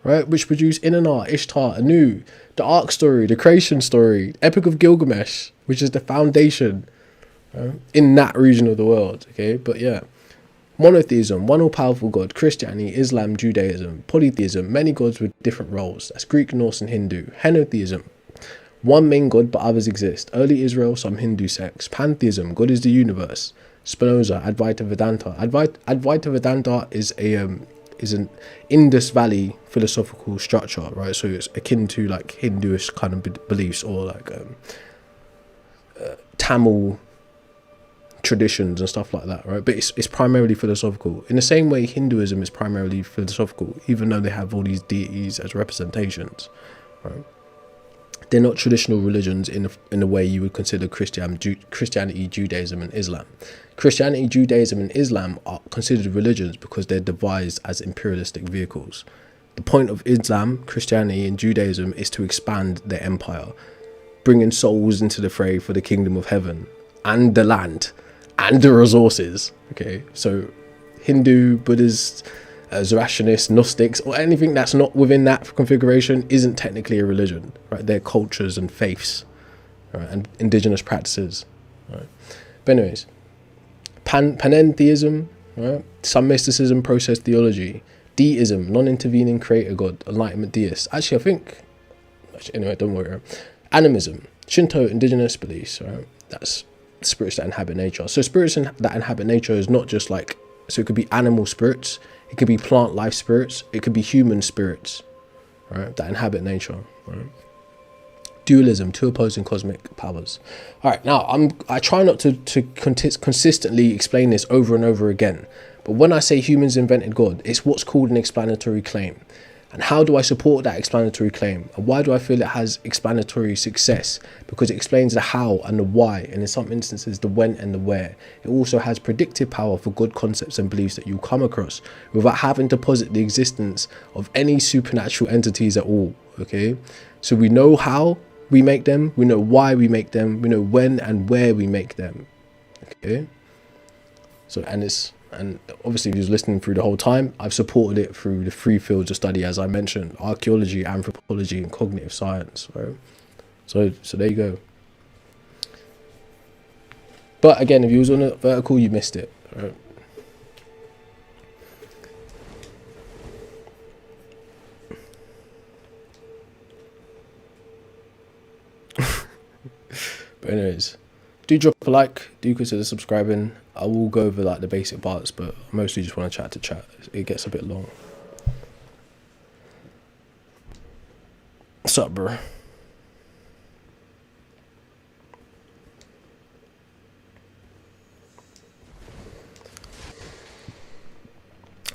right, which produced Inanna, Ishtar, Anu, the Ark story, the creation story, Epic of Gilgamesh, which is the foundation in that region of the world, okay? But yeah, monotheism, one all-powerful God, Christianity, Islam, Judaism, polytheism, many gods with different roles. That's Greek, Norse, and Hindu. Henotheism, one main God, but others exist. Early Israel, some Hindu sects. Pantheism, God is the universe. Spinoza, Advaita Vedanta. Advaita Vedanta is an Indus Valley philosophical structure, right? So it's akin to like Hinduish kind of beliefs, or like Tamil traditions and stuff like that, right? But it's primarily philosophical. In the same way, Hinduism is primarily philosophical, even though they have all these deities as representations, right? They're not traditional religions in the way you would consider Christianity, Judaism, and Islam. Christianity, Judaism, and Islam are considered religions because they're devised as imperialistic vehicles. The point of Islam, Christianity, and Judaism is to expand their empire, bringing souls into the fray for the kingdom of heaven and the land and the resources. Okay, so Hindu, Buddhist, Zoroastrianists, Gnostics, or anything that's not within that configuration isn't technically a religion, right? They're cultures and faiths, right? And indigenous practices, right? But anyways, panentheism, right? Some mysticism, process theology. Deism, non-intervening creator god, enlightenment deist. Anyway, don't worry. Right? Animism, Shinto, indigenous beliefs, right? That's spirits that inhabit nature. So spirits that inhabit nature is not just like, so it could be animal spirits, it could be plant life spirits, it could be human spirits, right, that inhabit nature, right? Dualism, two opposing cosmic powers. All right, now I try not to consistently explain this over and over again, but when I say humans invented God, it's what's called an explanatory claim. And how do I support that explanatory claim? And why do I feel it has explanatory success? Because it explains the how and the why, and in some instances the when and the where. It also has predictive power for good concepts and beliefs that you come across without having to posit the existence of any supernatural entities at all. Okay, so we know how we make them, we know why we make them, we know when and where we make them. Okay, so and obviously if you was listening through the whole time, I've supported it through the three fields of study, as I mentioned: archaeology, anthropology, and cognitive science, right? So there you go. But again, if you was on a vertical, you missed it, right? But anyways, do drop a like, do consider subscribing. I will go over like the basic parts, but I mostly just want to chat. It gets a bit long. What's up, bro?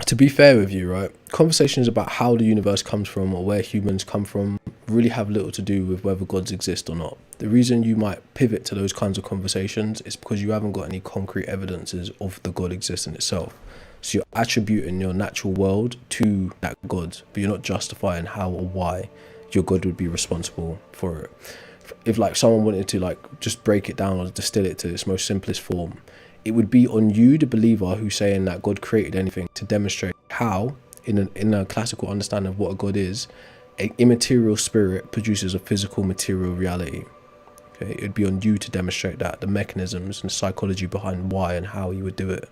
To be fair with you, right, conversations about how the universe comes from or where humans come from really have little to do with whether gods exist or not. The reason you might pivot to those kinds of conversations is because you haven't got any concrete evidences of the god existing itself. So you're attributing your natural world to that god, but you're not justifying how or why your god would be responsible for it. If like someone wanted to like just break it down or distill it to its most simplest form, it would be on you, the believer, who's saying that God created anything, to demonstrate how, in a classical understanding of what a God is, an immaterial spirit produces a physical material reality. Okay, it would be on you to demonstrate that, the mechanisms and psychology behind why and how you would do it.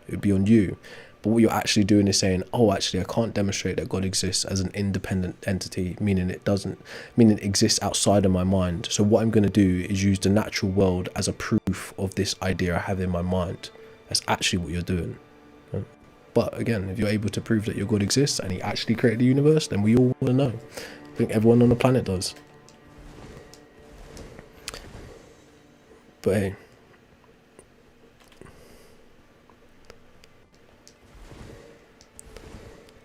It would be on you. But what you're actually doing is saying, oh, actually, I can't demonstrate that God exists as an independent entity, meaning it exists outside of my mind. So what I'm going to do is use the natural world as a proof of this idea I have in my mind. That's actually what you're doing. But again, if you're able to prove that your God exists and he actually created the universe, then we all want to know. I think everyone on the planet does. But hey.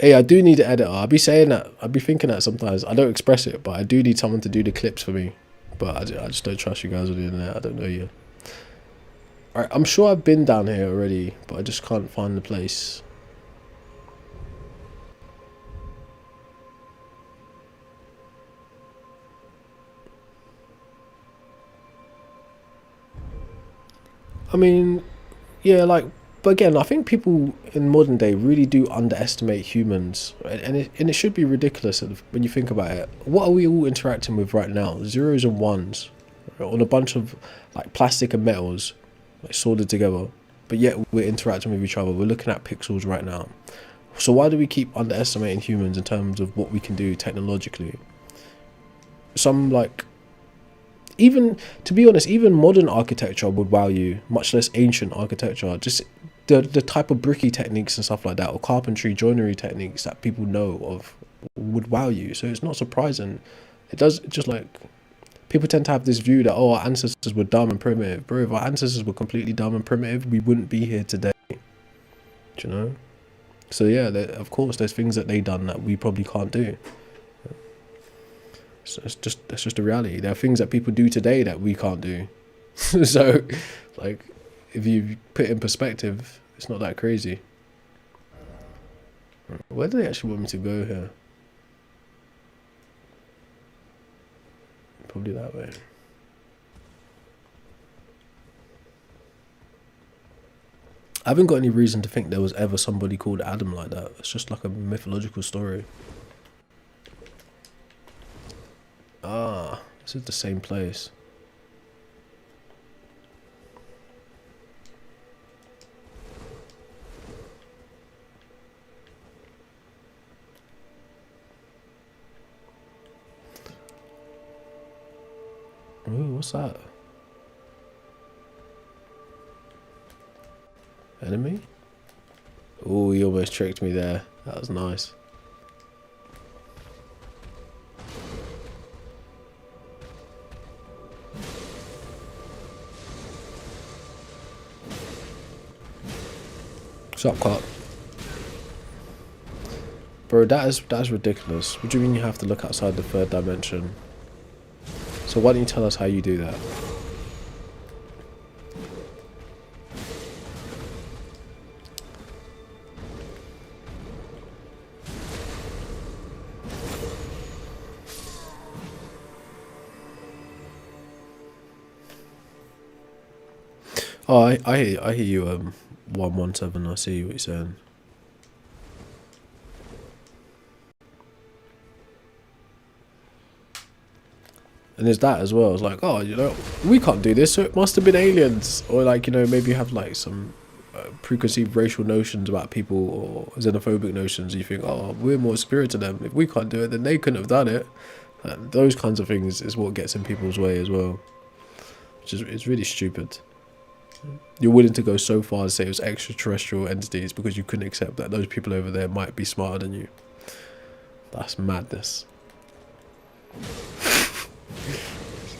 Hey, I do need an editor. I'll be saying that. I'll be thinking that sometimes. I don't express it, but I do need someone to do the clips for me. But I just don't trust you guys on the internet. I don't know you. Alright, I'm sure I've been down here already, but I just can't find the place. I mean, yeah, like, but again, I think people in modern day really do underestimate humans, and it should be ridiculous when you think about it. What are we all interacting with right now? Zeros and ones, right, on a bunch of like plastic and metals, like soldered together. But yet we're interacting with each other. We're looking at pixels right now. So why do we keep underestimating humans in terms of what we can do technologically? Some like, even to be honest, even modern architecture would wow you, much less ancient architecture. Just the type of bricky techniques and stuff like that, or carpentry, joinery techniques that people know of, would wow you. So it's not surprising. It does, just like people tend to have this view that, oh, our ancestors were dumb and primitive. Bro, if our ancestors were completely dumb and primitive, we wouldn't be here today. Do you know? So yeah, of course, there's things that they done that we probably can't do. So that's just a reality. There are things that people do today that we can't do. So, like, if you put it in perspective, it's not that crazy. Where do they actually want me to go here? Probably that way. I haven't got any reason to think there was ever somebody called Adam like that. It's just like a mythological story. Ah, this is the same place. Ooh, what's that? Enemy? Oh, he almost tricked me there. That was nice. What's up, Cop? Bro, that is ridiculous. What do you mean you have to look outside the third dimension? So why don't you tell us how you do that? Oh, I hear you, 117, I see what you're saying. And there's that as well. It's like, oh, you know, we can't do this, so it must have been aliens. Or like, you know, maybe you have like some preconceived racial notions about people or xenophobic notions. You think, oh, we're more superior to them. If we can't do it, then they couldn't have done it. And those kinds of things is what gets in people's way as well. Which is, it's really stupid. You're willing to go so far to say it was extraterrestrial entities because you couldn't accept that those people over there might be smarter than you. That's madness.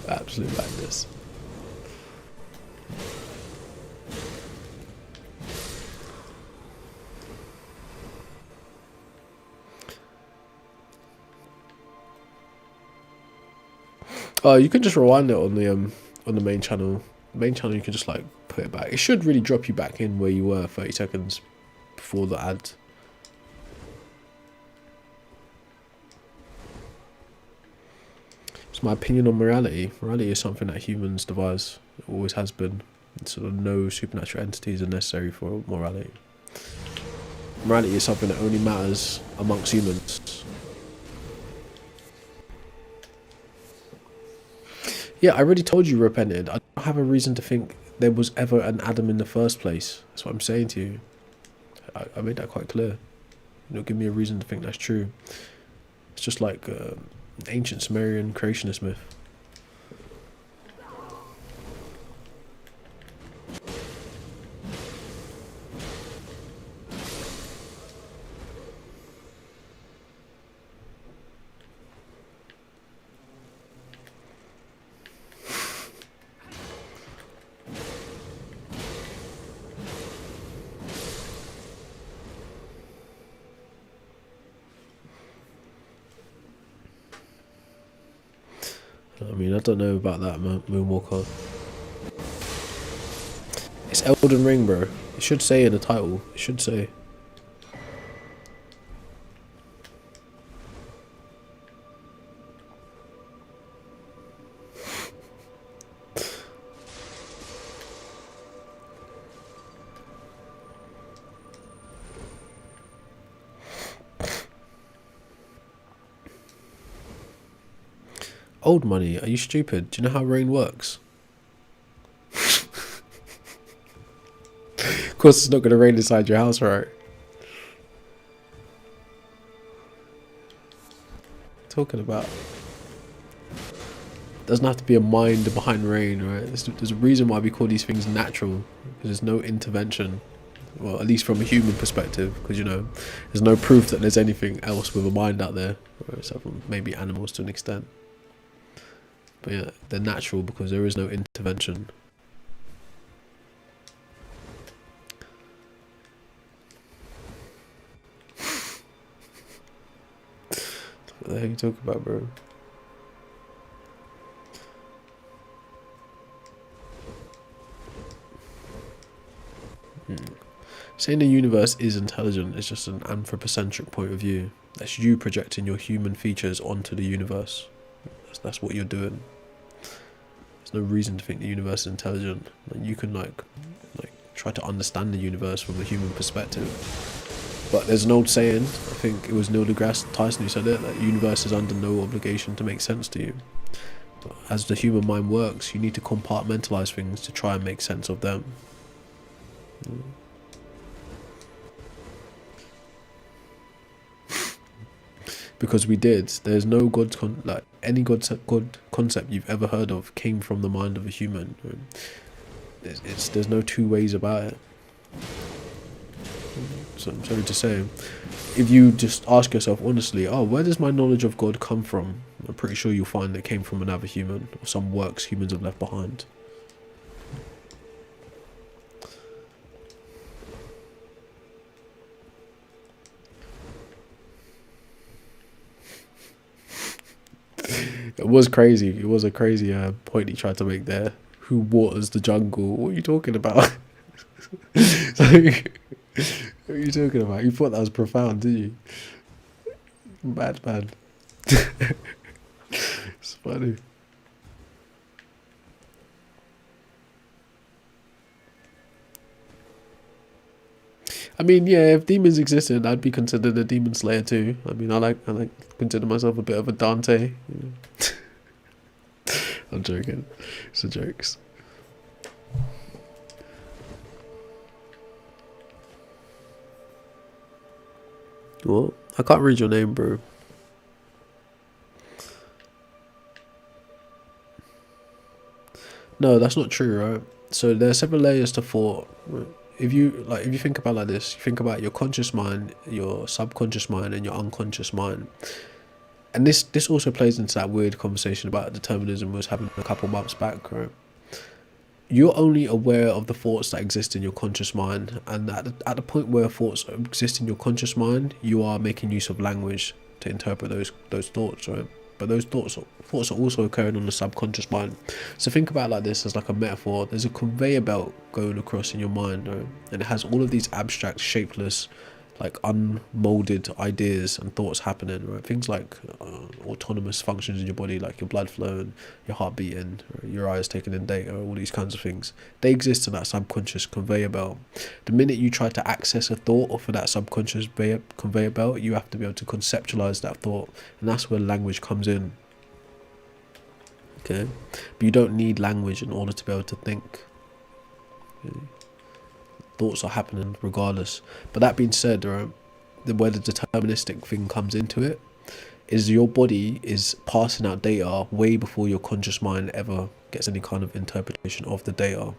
Absolute madness. Oh, you can just rewind it on the main channel. The main channel, you can just like put it back. It should really drop you back in where you were 30 seconds before the ad. It's my opinion on morality. Morality is something that humans devise. It always has been. Sort of no supernatural entities are necessary for morality. Morality is something that only matters amongst humans. Yeah, I already told you repented. I don't have a reason to think there was ever an Adam in the first place. That's what I'm saying to you. I made that quite clear. You don't give me a reason to think that's true. It's just like ancient Sumerian creationist myth. I mean, I don't know about that, Moonwalker. It's Elden Ring, bro. It should say in the title. It should say. Old money, are you stupid? Do you know how rain works? Of course it's not going to rain inside your house, right? Talking about. Doesn't have to be a mind behind rain, right? There's a reason why we call these things natural. Because there's no intervention. Well, at least from a human perspective. Because, you know, there's no proof that there's anything else with a mind out there. Except for maybe animals to an extent. But yeah, they're natural because there is no intervention. What the heck are you talking about, bro? Saying the universe is intelligent is just an anthropocentric point of view. That's you projecting your human features onto the universe. That's what you're doing. There's no reason to think the universe is intelligent. Like, you can like try to understand the universe from a human perspective. But there's an old saying, I think it was Neil deGrasse Tyson who said it, that the universe is under no obligation to make sense to you. But as the human mind works, you need to compartmentalize things to try and make sense of them. Because we did. There's no God any God concept you've ever heard of came from the mind of a human. There's no two ways about it. So I'm sorry to say, if you just ask yourself honestly, oh, where does my knowledge of God come from? I'm pretty sure you'll find it came from another human or some works humans have left behind. It was crazy. It was a crazy point he tried to make there. Who waters the jungle? What are you talking about? Like, what are you talking about? You thought that was profound, did you? Bad man. It's funny. I mean, yeah, if demons existed, I'd be considered a demon slayer too. I mean, I consider myself a bit of a Dante. You know? I'm joking. It's a jokes. What? I can't read your name, bro. No, that's not true, right? So there are several layers to thought. Right? If you think about it like this, you think about your conscious mind, your subconscious mind, and your unconscious mind. And this also plays into that weird conversation about determinism we was having a couple months back, right? You're only aware of the thoughts that exist in your conscious mind, and at the point where thoughts exist in your conscious mind, you are making use of language to interpret those thoughts, right? But those thoughts are also occurring on the subconscious mind. So think about it like this, as like a metaphor. There's a conveyor belt going across in your mind, right? And it has all of these abstract, shapeless, like unmolded ideas and thoughts happening, right? Things like autonomous functions in your body, like your blood flowing, your heart beating, your eyes taking in data, all these kinds of things. They exist in that subconscious conveyor belt. The minute you try to access a thought off of that subconscious conveyor belt, you have to be able to conceptualize that thought, and that's where language comes in. Okay, but you don't need language in order to be able to think. Okay? Thoughts are happening regardless. But that being said, right, where the deterministic thing comes into it is your body is passing out data way before your conscious mind ever gets any kind of interpretation of the data.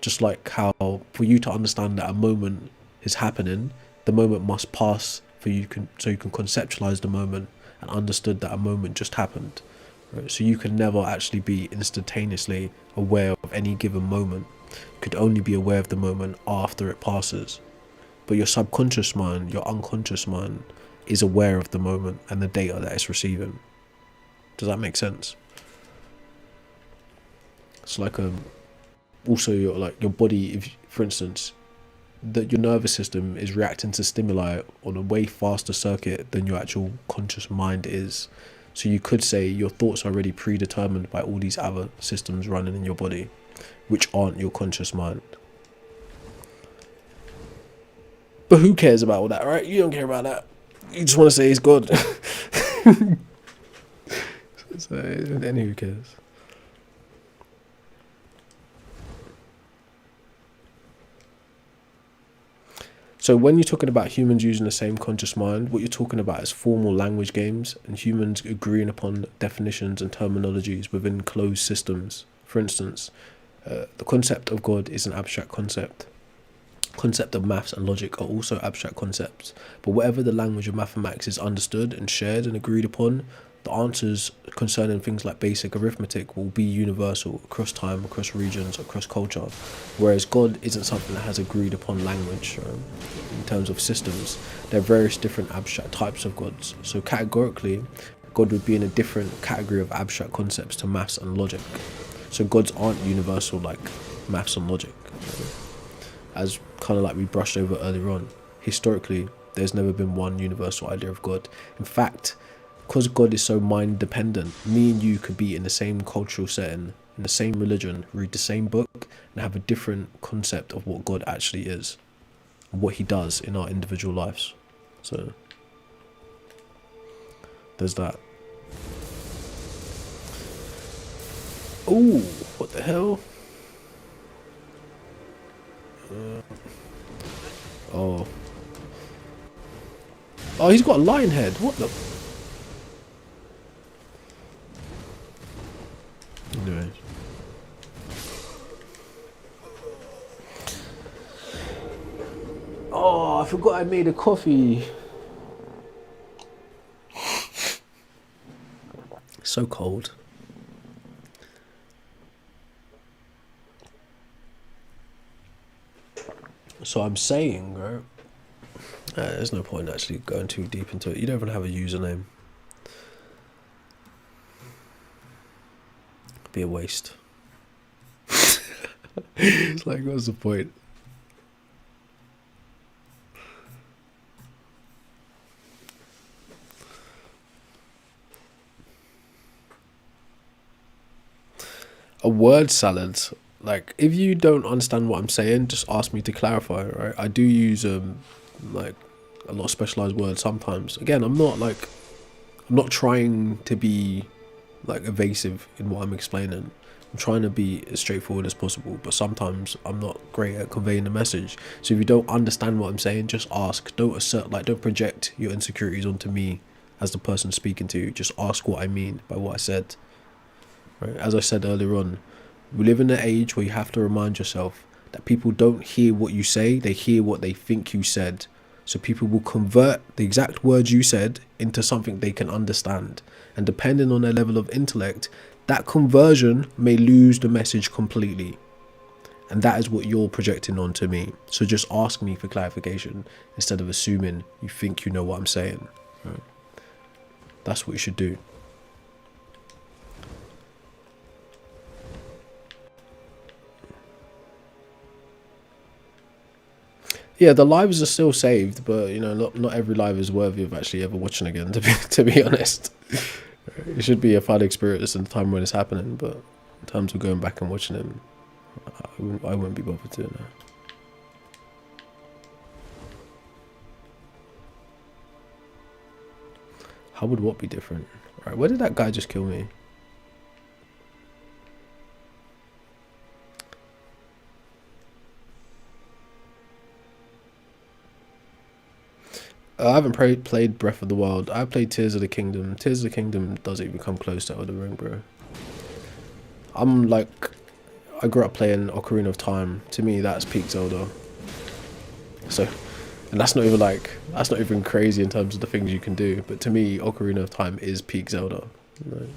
Just like how for you to understand that a moment is happening, the moment must pass so you can conceptualize the moment and understood that a moment just happened. Right? So you can never actually be instantaneously aware of any given moment. Could only be aware of the moment after it passes. But your subconscious mind, your unconscious mind, is aware of the moment and the data that it's receiving. Does that make sense? It's like also your body, if for instance that your nervous system is reacting to stimuli on a way faster circuit than your actual conscious mind is. So you could say your thoughts are already predetermined by all these other systems running in your body, which aren't your conscious mind. But who cares about all that, right? You don't care about that. You just want to say he's God. So, then who cares? So when you're talking about humans using the same conscious mind, what you're talking about is formal language games and humans agreeing upon definitions and terminologies within closed systems. For instance, the concept of God is an abstract concept. Concept of maths and logic are also abstract concepts. But whatever the language of mathematics is understood and shared and agreed upon, the answers concerning things like basic arithmetic will be universal across time, across regions, across culture. Whereas God isn't something that has agreed upon language in terms of systems. There are various different abstract types of gods. So categorically, God would be in a different category of abstract concepts to maths and logic. So gods aren't universal like maths and logic. As kind of like we brushed over earlier on, historically, there's never been one universal idea of God. In fact, because God is so mind dependent, me and you could be in the same cultural setting, in the same religion, read the same book, and have a different concept of what God actually is and what he does in our individual lives. So there's that. Oh, what the hell? Oh, he's got a lion head. What the? Anyway. I forgot I made a coffee. So cold. So I'm saying, right? There's no point actually going too deep into it. You don't even have a username. It'd be a waste. It's like, what's the point? A word salad. Like, if you don't understand what I'm saying, just ask me to clarify, right? I do use like a lot of specialized words sometimes. Again, I'm not trying to be like evasive in what I'm explaining. I'm trying to be as straightforward as possible, but sometimes I'm not great at conveying the message. So if you don't understand what I'm saying, just ask. Don't assert, like, don't project your insecurities onto me as the person speaking to you. Just ask what I mean by what I said. Right? As I said earlier on, we live in an age where you have to remind yourself that people don't hear what you say, they hear what they think you said. So people will convert the exact words you said into something they can understand. And depending on their level of intellect, that conversion may lose the message completely. And that is what you're projecting onto me. So just ask me for clarification instead of assuming you think you know what I'm saying. Right? That's what you should do. Yeah, the lives are still saved, but you know, not every live is worthy of actually ever watching again. To be honest, it should be a fun experience in the time when it's happening. But in terms of going back and watching them, I wouldn't be bothered doing that. How would what be different? Right, where did that guy just kill me? I haven't played Breath of the Wild. I played Tears of the Kingdom. Tears of the Kingdom doesn't even come close to Elden Ring, bro. I'm like, I grew up playing Ocarina of Time. To me, that's peak Zelda. So, and that's not even crazy in terms of the things you can do. But to me, Ocarina of Time is peak Zelda. Right?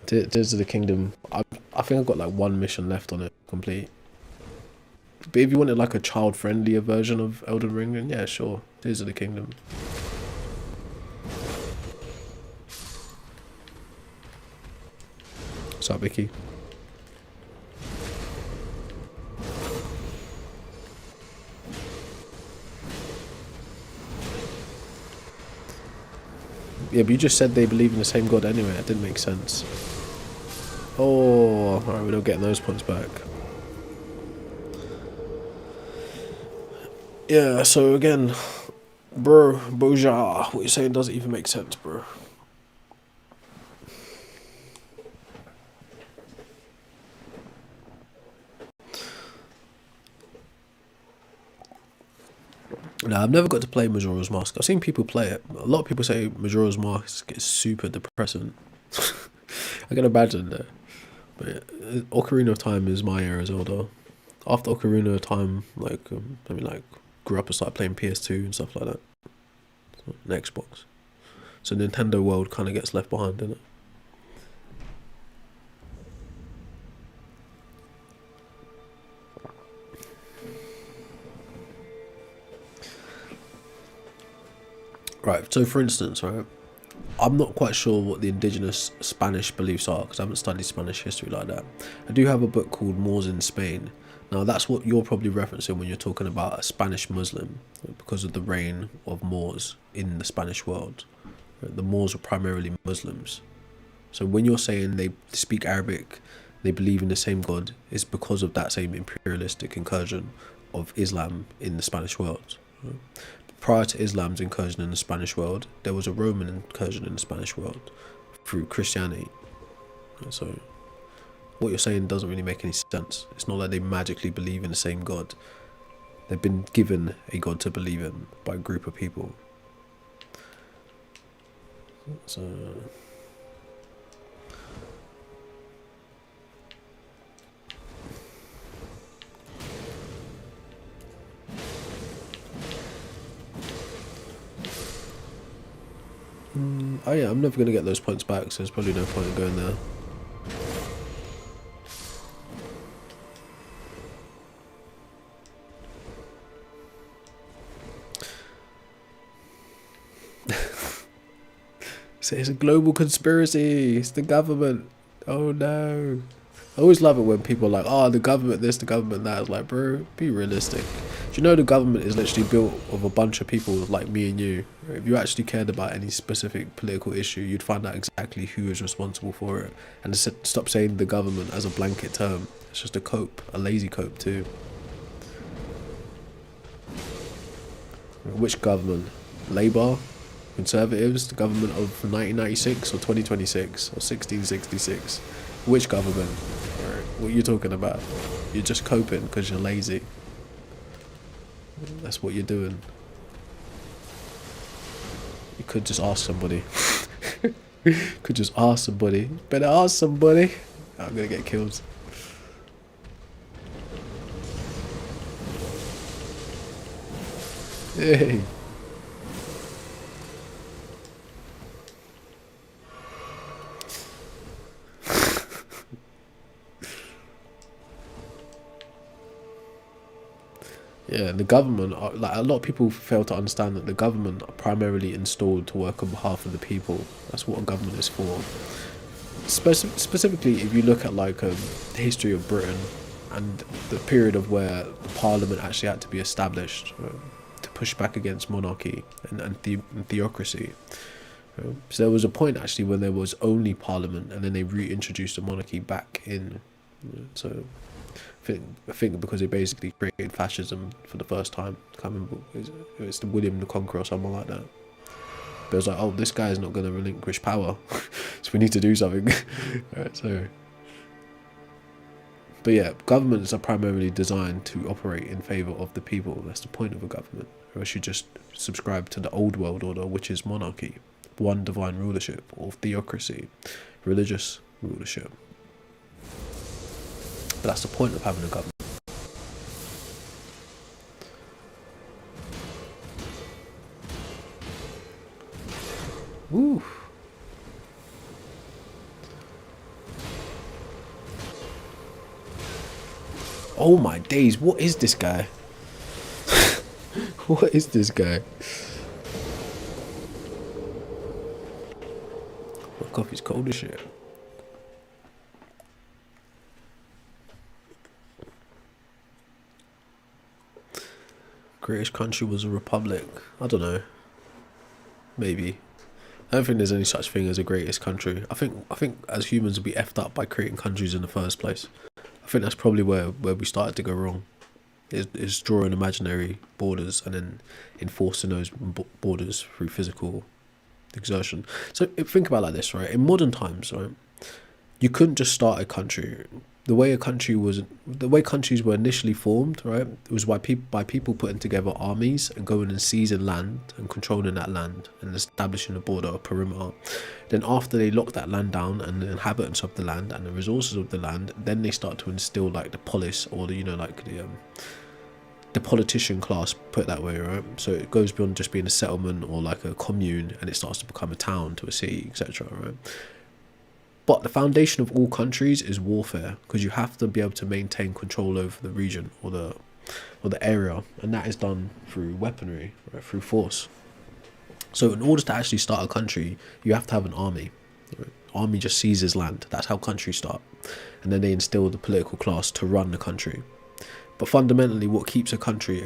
Tears of the Kingdom. I think I've got like one mission left on it complete. But if you wanted like a child-friendlier version of Elden Ring, then yeah, sure. Tears of the Kingdom. What's up, Vicky? Yeah, but you just said they believe in the same God anyway. It didn't make sense. Oh, alright, we're not getting those points back. Yeah, so again, bro, Boja, what you're saying doesn't even make sense, bro. No, I've never got to play Majora's Mask. I've seen people play it. A lot of people say Majora's Mask is super depressing. I can imagine that. But yeah, Ocarina of Time is my era as well, though. After Ocarina of Time, grew up and started playing PS2 and stuff like that. So, an Xbox. So Nintendo world kind of gets left behind, doesn't it? Right, so for instance, right, I'm not quite sure what the indigenous Spanish beliefs are because I haven't studied Spanish history like that. I do have a book called Moors in Spain. Now that's what you're probably referencing when you're talking about a Spanish Muslim because of the reign of Moors in the Spanish world. The Moors were primarily Muslims. So when you're saying they speak Arabic, they believe in the same God, it's because of that same imperialistic incursion of Islam in the Spanish world. Prior to Islam's incursion in the Spanish world, there was a Roman incursion in the Spanish world through Christianity. So what you're saying doesn't really make any sense. It's not like they magically believe in the same God. They've been given a God to believe in by a group of people. So Oh yeah, I'm never gonna get those points back, so there's probably no point in going there. So it's a global conspiracy. It's the government. Oh no. I always love it when people are like, oh, the government this, the government that. It's like, bro, be realistic. Do you know the government is literally built of a bunch of people like me and you? If you actually cared about any specific political issue, you'd find out exactly who is responsible for it. And stop saying the government as a blanket term. It's just a cope, a lazy cope too. Which government? Labour? Conservatives? The government of 1996 or 2026 or 1666? Which government? What are you talking about? You're just coping because you're lazy. That's what you're doing. You could just ask somebody. Could just ask somebody. Better ask somebody. I'm gonna get killed. Hey. Yeah, the government, like a lot of people fail to understand that the government are primarily installed to work on behalf of the people. That's what a government is for. Specifically, if you look at like the history of Britain and the period of where the parliament actually had to be established to push back against monarchy and theocracy. So there was a point actually when there was only parliament and then they reintroduced the monarchy back in. So I think because they basically created fascism for the first time. I can't remember, it's the William the Conqueror or something like that. But it was like, oh, this guy is not going to relinquish power, so we need to do something. Right, so, but yeah, governments are primarily designed to operate in favour of the people. That's the point of a government. Or else you just subscribe to the old world order, which is monarchy, one divine rulership, or theocracy, religious rulership. But that's the point of having a government. Woo. Oh my days, what is this guy? What is this guy? My coffee's cold as shit. Greatest country was a republic. I don't know. Maybe. I don't think there's any such thing as a greatest country. I think as humans we effed up by creating countries in the first place. I think that's probably where we started to go wrong. Is drawing imaginary borders and then enforcing those borders through physical exertion. So think about it like this, right? In modern times, right, you couldn't just start a country. The way countries were initially formed, right, it was by people putting together armies and going and seizing land and controlling that land and establishing a border, a perimeter. Then after they locked that land down and the inhabitants of the land and the resources of the land, then they start to instill like the polis or the politician class, put it that way, right? So it goes beyond just being a settlement or like a commune, and it starts to become a town, to a city, etc., right? But the foundation of all countries is warfare, because you have to be able to maintain control over the region or the area, and that is done through weaponry, right, through force. So in order to actually start a country, you have to have an army. Right? Army just seizes land. That's how countries start, and then they instill the political class to run the country. But fundamentally, what keeps a country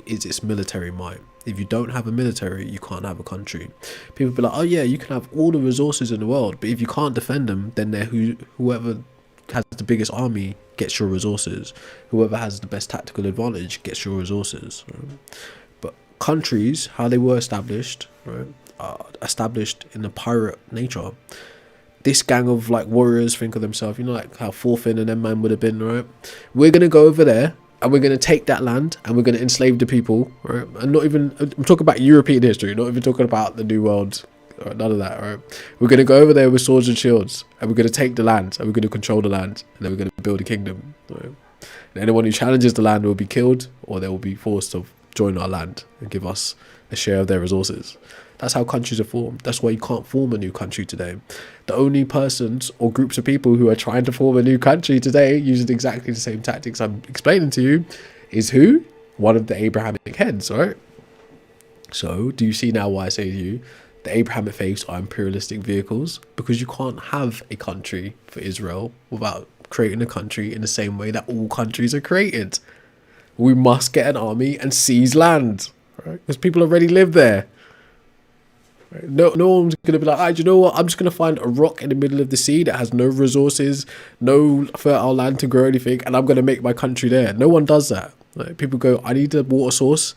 is its military might. If you don't have a military, you can't have a country. People be like, oh yeah, you can have all the resources in the world, but if you can't defend them, then whoever has the biggest army gets your resources. Whoever has the best tactical advantage gets your resources. Right? But countries, how they were established, right, are established in a pirate nature. This gang of like warriors think of themselves, like how Thorfinn and them man would have been, right? We're gonna go over there and we're going to take that land and we're going to enslave the people, right? And I'm talking about European history, not even talking about the New World, right? None of that, right? We're going to go over there with swords and shields and we're going to take the land and we're going to control the land and then we're going to build a kingdom, right? And anyone who challenges the land will be killed or they will be forced to join our land and give us a share of their resources. That's how countries are formed. That's why you can't form a new country today. The only persons or groups of people who are trying to form a new country today using exactly the same tactics I'm explaining to you is who? One of the Abrahamic heads, right? So do you see now why I say to you the Abrahamic faiths are imperialistic vehicles? Because you can't have a country for Israel without creating a country in the same way that all countries are created. We must get an army and seize land, right? Because people already live there. Right? No one's going to be like, do you know what? I'm just going to find a rock in the middle of the sea that has no resources, no fertile land to grow anything, and I'm going to make my country there. No one does that. Right? People go, I need a water source,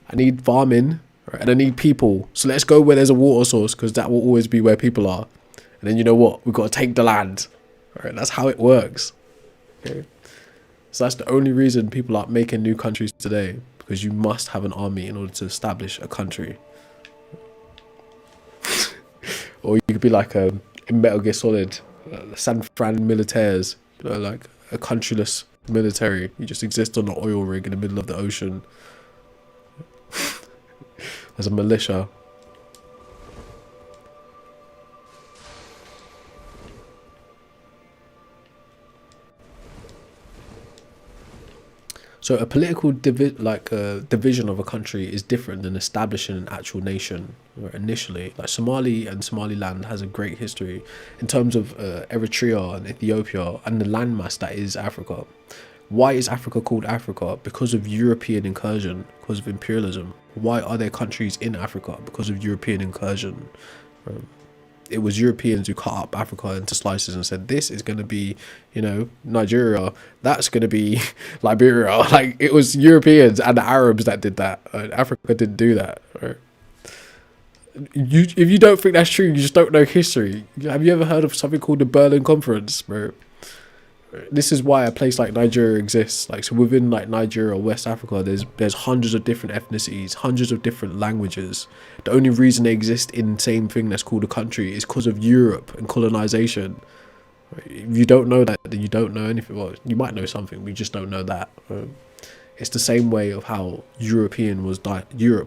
I need farming, right? And I need people. So let's go where there's a water source, because that will always be where people are. And then you know what? We've got to take the land. Right? That's how it works. Okay? So that's the only reason people are making new countries today, because you must have an army in order to establish a country. Or you could be like in Metal Gear Solid, San Fran militaires, you know, like a countryless military. You just exist on an oil rig in the middle of the ocean as a militia. So a political division of a country is different than establishing an actual nation. Right? Initially, like Somali and Somaliland has a great history in terms of Eritrea and Ethiopia and the landmass that is Africa. Why is Africa called Africa? Because of European incursion, because of imperialism. Why are there countries in Africa? Because of European incursion. It was Europeans who cut up Africa into slices and said, this is going to be, you know, Nigeria, that's going to be Liberia. Like, it was Europeans and the Arabs that did that. Africa didn't do that. Right? If you don't think that's true, you just don't know history. Have you ever heard of something called the Berlin Conference, bro? This is why a place like Nigeria exists. Like, so within like Nigeria or West Africa, there's hundreds of different ethnicities, hundreds of different languages. The only reason they exist in the same thing that's called a country is because of Europe and colonization. Right? If you don't know that, then you don't know anything. Well, you might know something, but you just don't know that. It's the same way of how Europe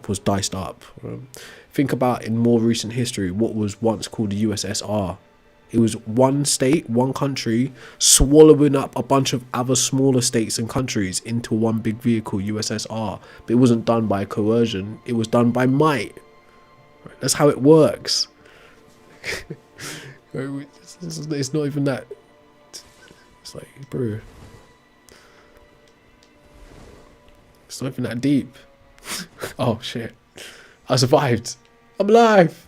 was diced up. Think about in more recent history what was once called the USSR. It was one state, one country, swallowing up a bunch of other smaller states and countries into one big vehicle, USSR. But it wasn't done by coercion. It was done by might. That's how it works. It's not even that. It's like, bro. It's not even that deep. Oh, shit. I survived. I'm alive.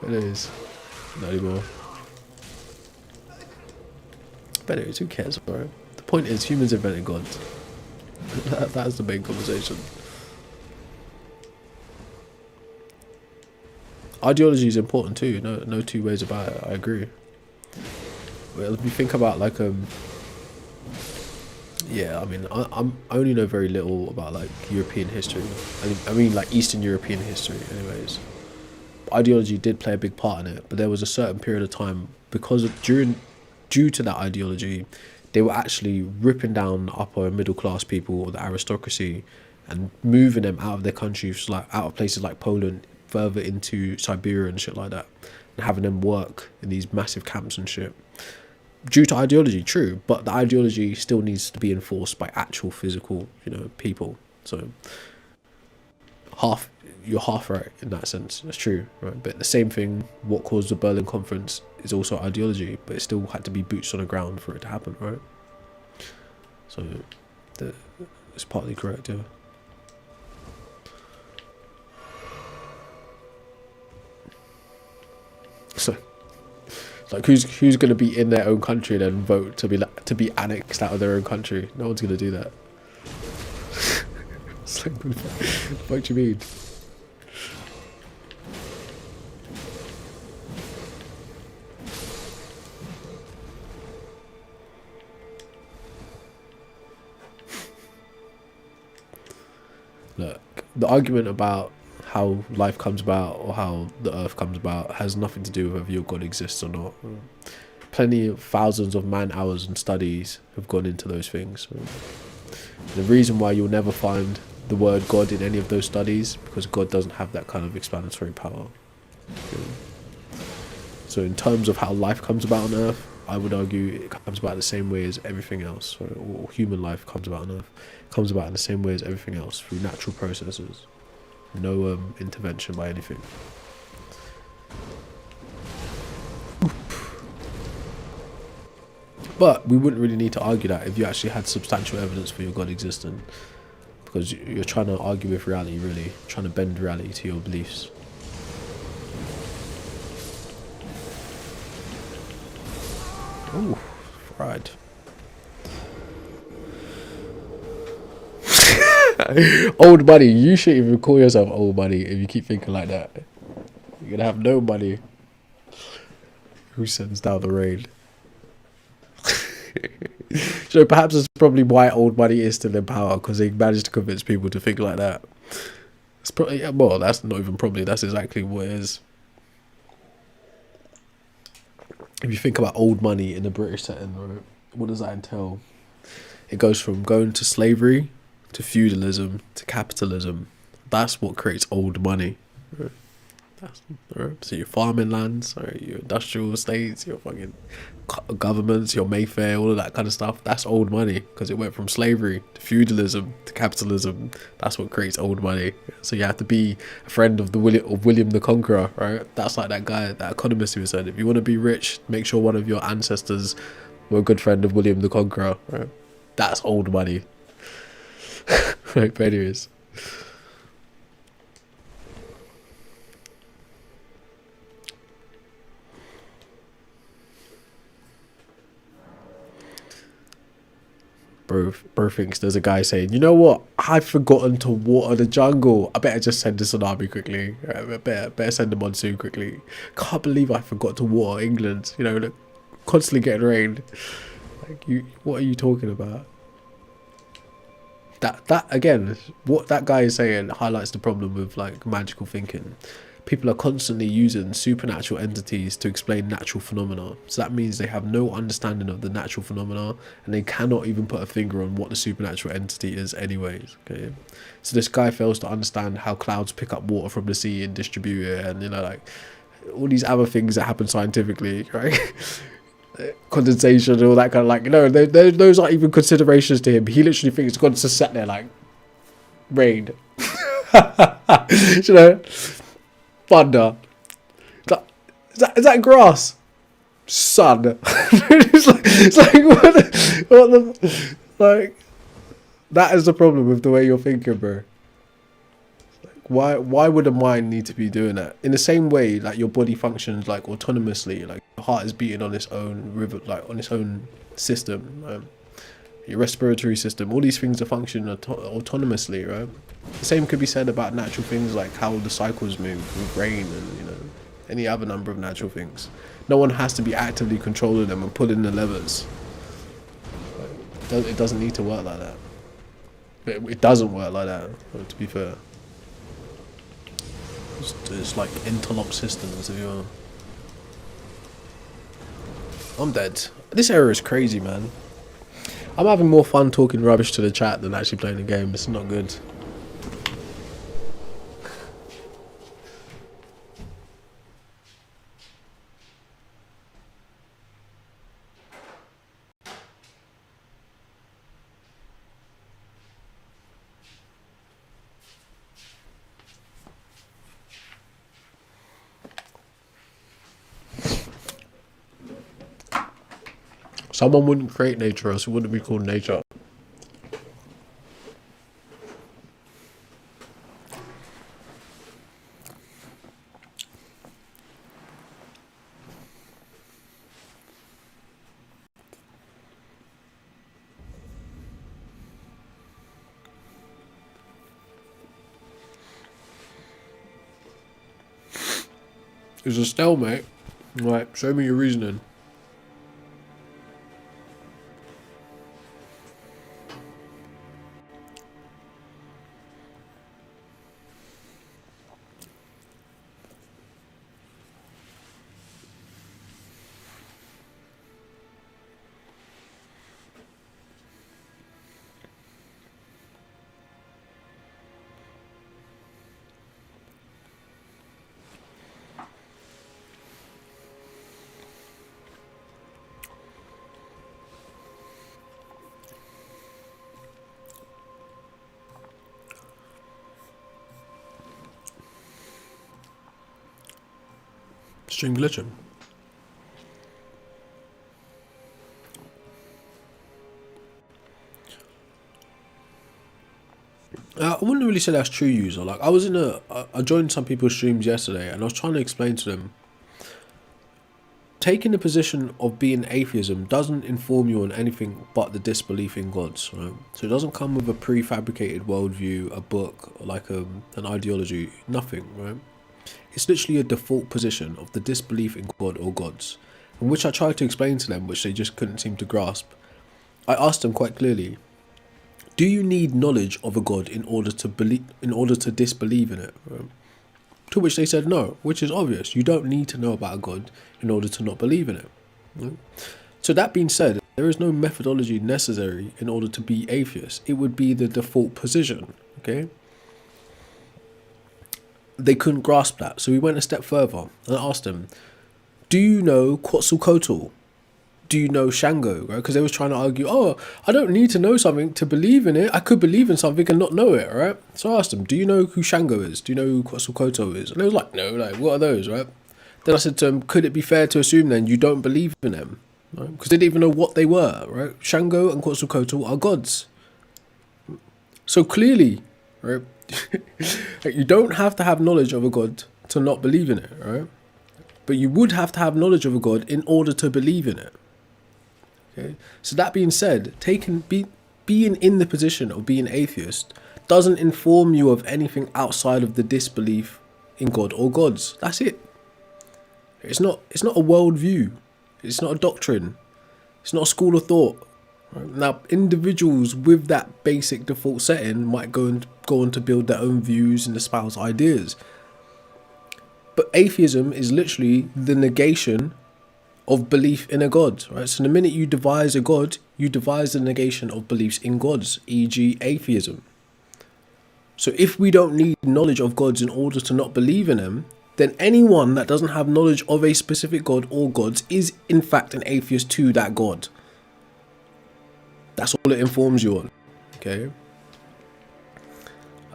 It is. Not anymore. But anyways, who cares, bro? The point is, humans invented God. That's the main conversation. Ideology is important too. No two ways about it. I agree. Well, if you think about like yeah, I mean, I only know very little about like European history. I mean like Eastern European history, anyways. Ideology did play a big part in it, but there was a certain period of time due to that ideology, they were actually ripping down the upper and middle class people or the aristocracy and moving them out of their countries, like out of places like Poland, further into Siberia and shit like that, and having them work in these massive camps and shit. Due to ideology, true, but the ideology still needs to be enforced by actual physical, you know, people. So you're half right in that sense. That's true, right? But the same thing, what caused the Berlin Conference is also ideology, but it still had to be boots on the ground for it to happen, right? So it's partly correct, yeah. So, like, who's going to be in their own country and then vote to be annexed out of their own country? No one's going to do that. It's like, what do you mean? Look, the argument about how life comes about or how the earth comes about has nothing to do with whether your God exists or not. Plenty of thousands of man hours and studies have gone into those things. The reason why you'll never find the word God in any of those studies, because God doesn't have that kind of explanatory power. Okay. So in terms of how life comes about on Earth, I would argue it comes about the same way as everything else, or human life comes about on Earth. It comes about in the same way as everything else, through natural processes. No intervention by anything. But we wouldn't really need to argue that if you actually had substantial evidence for your God existing, because you're trying to argue with reality, really, trying to bend reality to your beliefs. Ooh, fried. Old money. You shouldn't even call yourself old money if you keep thinking like that. You're gonna have no money. Who sends down the rain? So perhaps that's probably why old money is still in power, because they managed to convince people to think like that. It's probably, yeah, well, that's not even probably, that's exactly what it is. If you think about old money in the British setting, right, what does that entail? It goes from going to slavery to feudalism to capitalism. That's what creates old money. Right? Right? So your farming lands, right? Your industrial estates, your fucking governments, your Mayfair, all of that kind of stuff. That's old money, because it went from slavery to feudalism to capitalism. That's what creates old money. So you have to be a friend of William the Conqueror, right? That's like that guy, that economist who said, if you want to be rich, make sure one of your ancestors were a good friend of William the Conqueror, right? That's old money. Right, but anyways. Bro thinks there's a guy saying, you know what? I've forgotten to water the jungle. I better just send a tsunami quickly. I better send a monsoon quickly. Can't believe I forgot to water England. You know, constantly getting rain. Like, what are you talking about? That again, what that guy is saying highlights the problem with like magical thinking. People are constantly using supernatural entities to explain natural phenomena. So that means they have no understanding of the natural phenomena, and they cannot even put a finger on what the supernatural entity is anyways. Okay. So this guy fails to understand how clouds pick up water from the sea and distribute it, and you know, like all these other things that happen scientifically, right? Condensation and all that kind of, like, you know, those aren't even considerations to him. He literally thinks God's just sat there like, rain. You know? Thunder. Is that grass? Sun. it's like what the like, that is the problem with the way you're thinking, bro. Like, why would a mind need to be doing that? In the same way, like, your body functions like autonomously, like your heart is beating on its own rhythm, like on its own system. Your respiratory system, all these things are functioning autonomously, right? The same could be said about natural things, like how the cycles move with rain and, you know, any other number of natural things. No one has to be actively controlling them and pulling the levers. It doesn't need to work like that. It doesn't work like that, to be fair. It's like interlocked systems, if you will. I'm dead. This era is crazy, man. I'm having more fun talking rubbish to the chat than actually playing the game. It's not good. Someone wouldn't create nature, else it wouldn't be called nature. It's a stalemate. Right, show me your reasoning. String glitching. I wouldn't really say that's true, user. Like, I joined some people's streams yesterday, and I was trying to explain to them, taking the position of being atheism doesn't inform you on anything but the disbelief in gods, right? So it doesn't come with a prefabricated worldview, a book, or like an ideology, nothing, right? It's literally a default position of the disbelief in God or gods, and which I tried to explain to them, which they just couldn't seem to grasp. I asked them quite clearly, do you need knowledge of a god in order to disbelieve in it? Right? To which they said no, which is obvious. You don't need to know about a god in order to not believe in it. Right? So that being said, there is no methodology necessary in order to be atheist. It would be the default position. Okay. They couldn't grasp that, so we went a step further and I asked them, do you know Quetzalcoatl? Do you know Shango? Right? Because they was trying to argue, oh, I don't need to know something to believe in it. I could believe in something and not know it, right? So I asked them, do you know who Shango is? Do you know who Quetzalcoatl is? And they was like, no, like, what are those, right? Then I said to them, could it be fair to assume then you don't believe in them? Right? Because they didn't even know what they were, right? Shango and Quetzalcoatl are gods. So clearly, right, you don't have to have knowledge of a god to not believe in it, right? But you would have to have knowledge of a god in order to believe in it. Okay. So that being said, being in the position of being atheist doesn't inform you of anything outside of the disbelief in God or gods. That's it. It's not a worldview. It's not a doctrine. It's not a school of thought. Right? Now, individuals with that basic default setting might go on to build their own views and espouse ideas. But atheism is literally the negation of belief in a god, right? So the minute you devise a god, you devise the negation of beliefs in gods, e.g. atheism. So if we don't need knowledge of gods in order to not believe in them, then anyone that doesn't have knowledge of a specific god or gods is in fact an atheist to that god. That's all it informs you on, okay?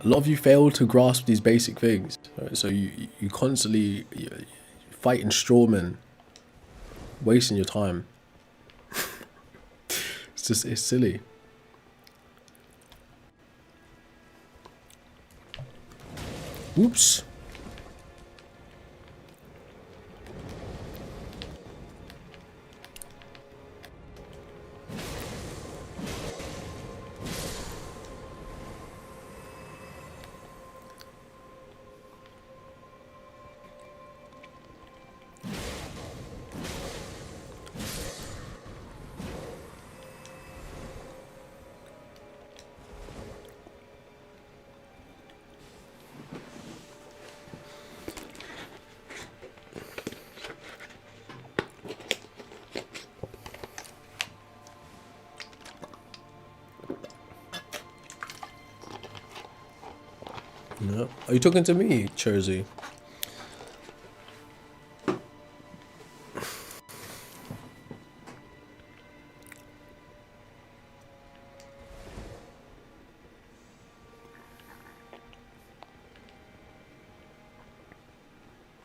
A lot of you fail to grasp these basic things, right? So you constantly fighting strawmen, wasting your time. It's silly. Whoops. No. Are you talking to me, Jersey?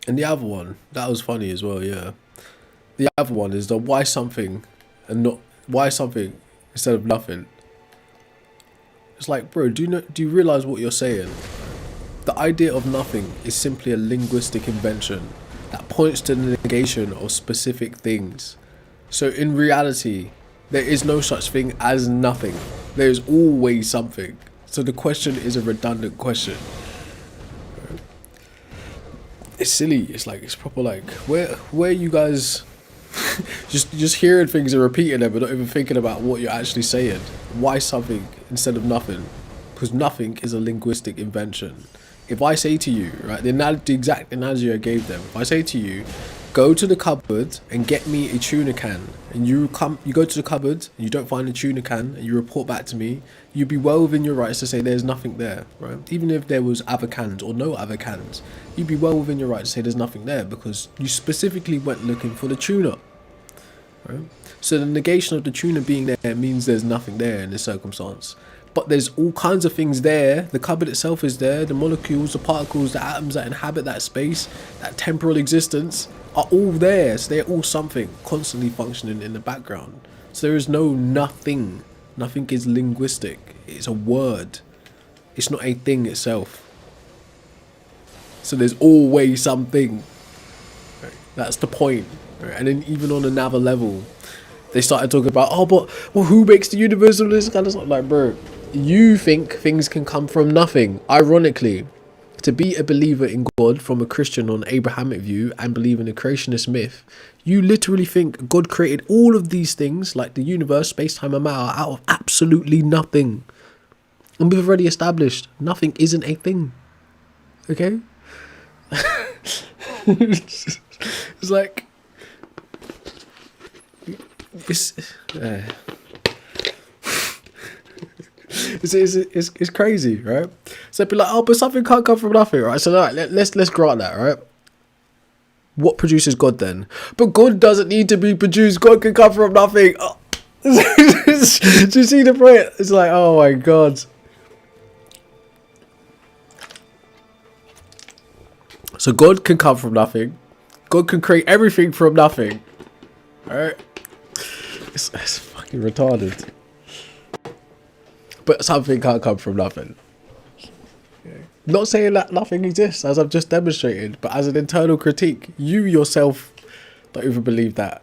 And the other one, that was funny as well, yeah. The other one is the why something and not why something instead of nothing. It's like, bro, do you realize what you're saying? The idea of nothing is simply a linguistic invention that points to the negation of specific things. So in reality, there is no such thing as nothing. There is always something. So the question is a redundant question. It's silly. It's like, it's proper like, where you guys just hearing things and repeating them but not even thinking about what you're actually saying. Why something instead of nothing? Because nothing is a linguistic invention. If I say to you, right, the exact analogy I gave them, if I say to you, go to the cupboard and get me a tuna can, and you go to the cupboard and you don't find a tuna can and you report back to me, you'd be well within your rights to say there's nothing there, right? Even if there was other cans or no other cans, you'd be well within your right to say there's nothing there because you specifically went looking for the tuna, right? So the negation of the tuna being there means there's nothing there in this circumstance. But there's all kinds of things there. The cupboard itself is there. The molecules, the particles, the atoms that inhabit that space, that temporal existence are all there. So they're all something constantly functioning in the background. So there is no nothing. Nothing is linguistic. It's a word. It's not a thing itself. So there's always something. Right? That's the point. Right? And then even on another level, they started talking about, oh, but well, who makes the universe and this kind of stuff? Like, bro, you think things can come from nothing. Ironically, to be a believer in God from a Christian on Abrahamic view and believe in a creationist myth, you literally think God created all of these things, like the universe, space, time, and matter, out of absolutely nothing. And we've already established nothing isn't a thing. Okay? It's like... It's crazy, right? So it'd be like, oh, but something can't come from nothing, right? So all right, let's grant that, right? What produces God then? But God doesn't need to be produced. God can come from nothing. Oh. Do you see the point? It's like, oh my God. So God can come from nothing. God can create everything from nothing. Alright? It's fucking retarded. But something can't come from nothing. Okay. Not saying that nothing exists, as I've just demonstrated, but as an internal critique, you yourself don't even believe that.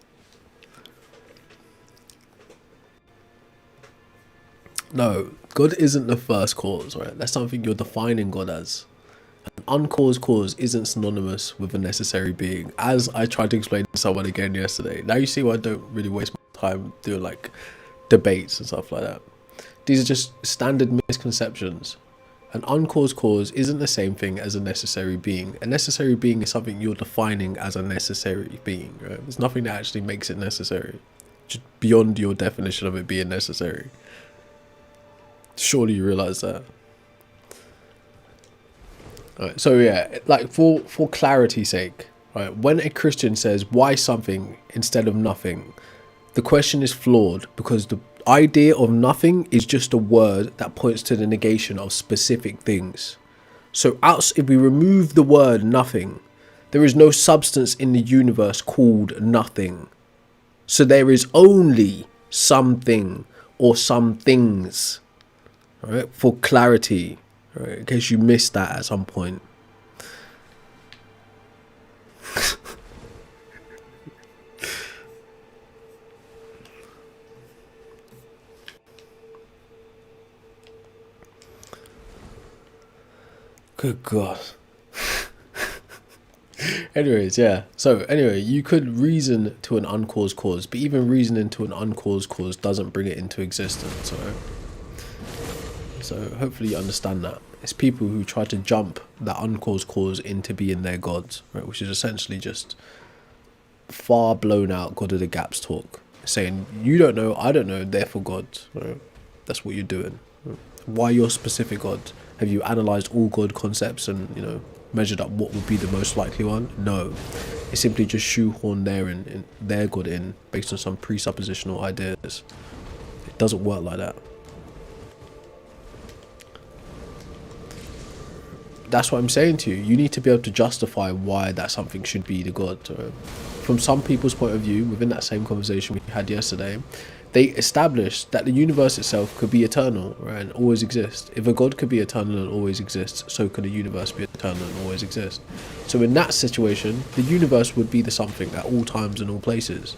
No, God isn't the first cause, right? That's something you're defining God as. An uncaused cause isn't synonymous with a necessary being, as I tried to explain to someone again yesterday. Now you see why I don't really waste my time doing like debates and stuff like that. These are just standard misconceptions. An uncaused cause isn't the same thing as a necessary being. A necessary being is something you're defining as a necessary being, right? There's nothing that actually makes it necessary, just beyond your definition of it being necessary. Surely you realize that. Right, so yeah, like for clarity's sake, right, when a Christian says why something instead of nothing, the question is flawed because the idea of nothing is just a word that points to the negation of specific things. So if we remove the word nothing, there is no substance in the universe called nothing. So there is only something or some things, right, for clarity. Right, in case you missed that at some point. Good God. Anyways, yeah. So anyway, you could reason to an uncaused cause, but even reasoning to an uncaused cause doesn't bring it into existence, right? So hopefully you understand that. It's people who try to jump that uncaused cause into being their gods, right? Which is essentially just far blown out God of the gaps talk. Saying, you don't know, I don't know, therefore God. Right? That's what you're doing. Right? Why your specific God? Have you analysed all God concepts and, you know, measured up what would be the most likely one? No. It's simply just shoehorn their God in based on some presuppositional ideas. It doesn't work like that. That's what I'm saying to you. You need to be able to justify why that something should be the God. From some people's point of view, within that same conversation we had yesterday, they established that the universe itself could be eternal, right, and always exist. If a God could be eternal and always exist, so could the universe be eternal and always exist. So in that situation, the universe would be the something at all times and all places.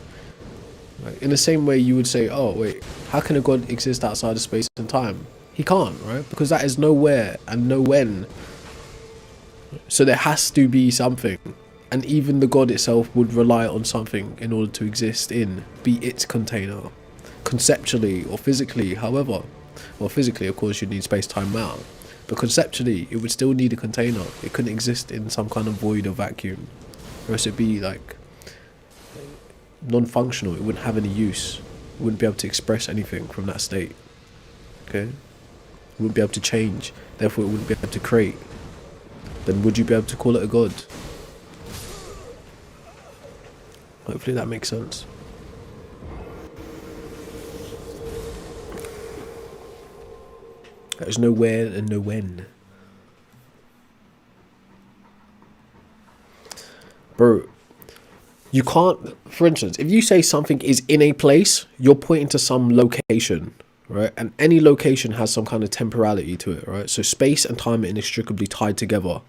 Right? In the same way you would say, oh wait, how can a God exist outside of space and time? He can't, right? Because that is nowhere and no when. So there has to be something, and even the God itself would rely on something in order to exist in, be its container, conceptually or physically, however. Well, physically, of course, you need space-time matter, but conceptually, it would still need a container. It couldn't exist in some kind of void or vacuum, or else it'd be like non-functional. It wouldn't have any use. It wouldn't be able to express anything from that state. Okay, it wouldn't be able to change. Therefore, it wouldn't be able to create. Then would you be able to call it a God? Hopefully that makes sense. There's no where and no when. Bro, You can't, for instance, if you say something is in a place, you're pointing to some location, right? And any location has some kind of temporality to it, right? So space and time are inextricably tied together.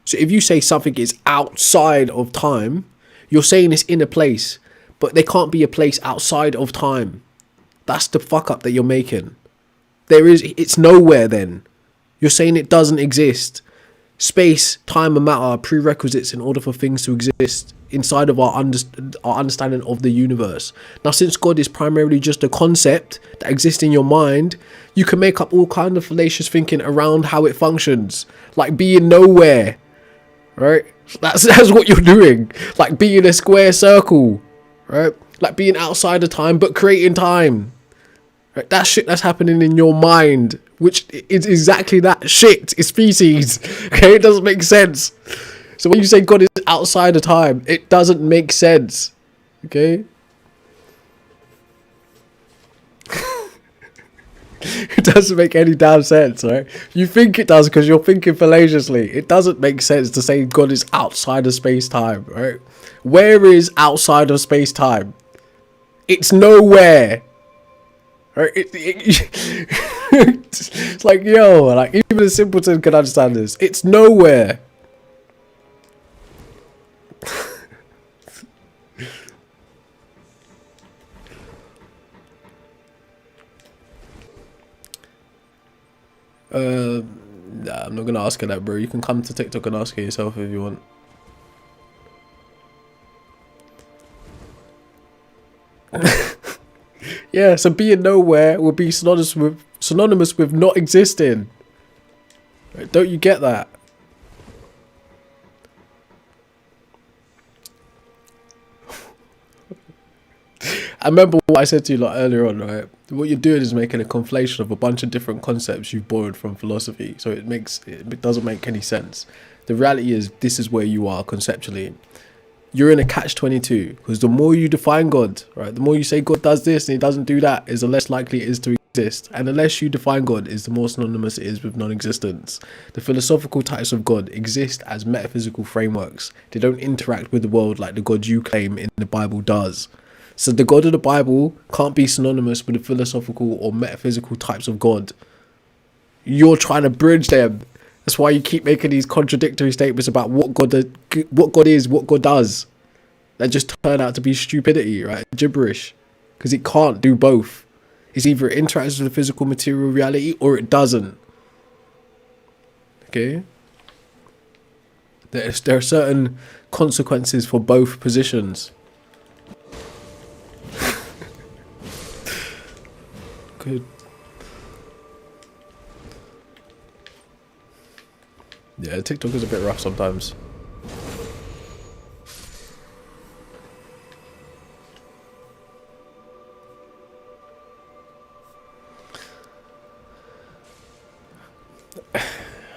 So if you say something is outside of time, you're saying it's in a place, but there can't be a place outside of time. That's the fuck up that you're making. It's nowhere then. You're saying it doesn't exist. Space, time and matter are prerequisites in order for things to exist inside of our understanding of the universe. Now, since God is primarily just a concept that exists in your mind, you can make up all kind of fallacious thinking around how it functions. Like being nowhere, right? That's what you're doing. Like being a square circle, right? Like being outside of time but creating time. Right? That shit that's happening in your mind, which is exactly that shit. It's feces. Okay, it doesn't make sense. So when you say God is outside of time, it doesn't make sense. Okay? It doesn't make any damn sense, right? You think it does because you're thinking fallaciously. It doesn't make sense to say God is outside of space-time, right? Where is outside of space-time? It's nowhere. Right? It's like, yo, like even a simpleton can understand this. It's nowhere. Nah, I'm not gonna ask her that, bro. You can come to TikTok and ask her yourself if you want. Yeah, so being nowhere will be synonymous with not existing. Right, don't you get that? I remember what I said to you like earlier on, right? What you're doing is making a conflation of a bunch of different concepts you've borrowed from philosophy. So it doesn't make any sense. The reality is this is where you are conceptually. You're in a catch-22 because the more you define God, right, the more you say God does this and he doesn't do that, is the less likely it is to exist. And the less you define God is the more synonymous it is with non-existence. The philosophical types of God exist as metaphysical frameworks. They don't interact with the world like the God you claim in the Bible does. So the God of the Bible can't be synonymous with the philosophical or metaphysical types of God. You're trying to bridge them. That's why you keep making these contradictory statements about what God is, what God does. That just turn out to be stupidity, right? Gibberish. Because it can't do both. It's either it interacts with the physical material reality or it doesn't. Okay? There are certain consequences for both positions. Good. Yeah, TikTok is a bit rough sometimes.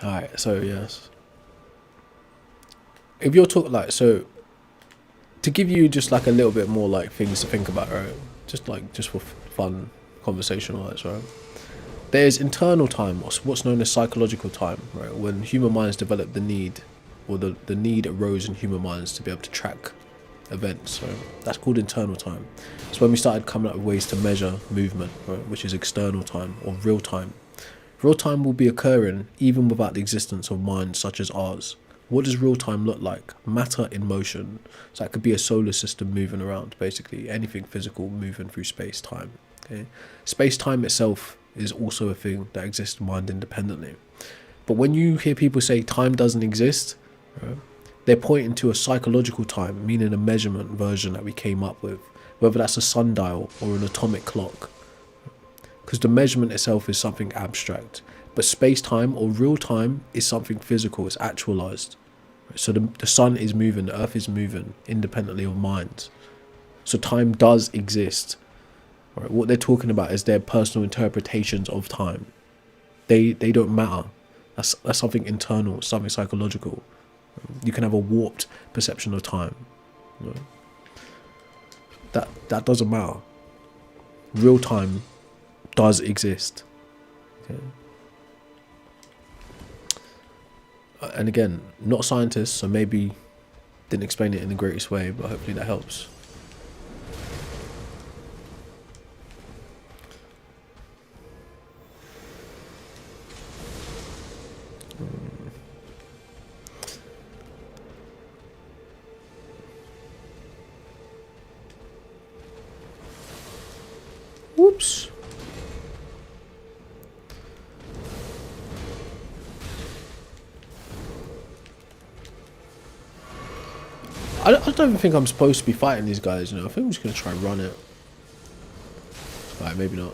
Alright, so yes. If you're talking like, so to give you just like a little bit more like things to think about, right? Just for fun conversation wise, right? There's internal time, what's known as psychological time, right? When human minds develop the need, or the need arose in human minds to be able to track events, right? That's called internal time. It's when we started coming up with ways to measure movement, right? Which is external time or real time. Real time will be occurring even without the existence of minds such as ours. What does real time look like? Matter in motion. So that could be a solar system moving around, basically anything physical moving through space time. Okay, space time itself is also a thing that exists mind independently. But when you hear people say time doesn't exist, right, they're pointing to a psychological time, meaning a measurement version that we came up with, whether that's a sundial or an atomic clock. Because the measurement itself is something abstract, but space-time or real time is something physical, it's actualized. So the sun is moving, the earth is moving independently of minds. So time does exist. Right? What they're talking about is their personal interpretations of time. They don't matter. That's something internal, something psychological. You can have a warped perception of time. You know? That doesn't matter. Real time does exist. Okay. And again, not scientists, so maybe Didn't explain it in the greatest way, but hopefully that helps. Whoops. I don't even think I'm supposed to be fighting these guys, you know. I think I'm just going to try and run it. Alright, maybe not.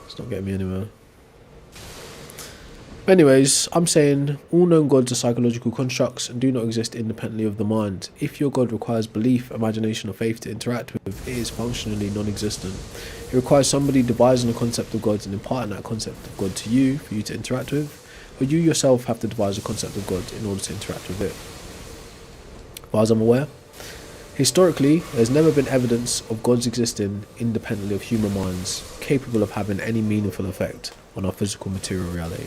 It's not getting me anywhere. Anyways, I'm saying all known gods are psychological constructs and do not exist independently of the mind. If your god requires belief, imagination or faith to interact with, it is functionally non-existent. It requires somebody devising a concept of God and imparting that concept of God to you for you to interact with, or you yourself have to devise a concept of God in order to interact with it. As far as I'm aware, historically, there's never been evidence of gods existing independently of human minds, capable of having any meaningful effect on our physical material reality.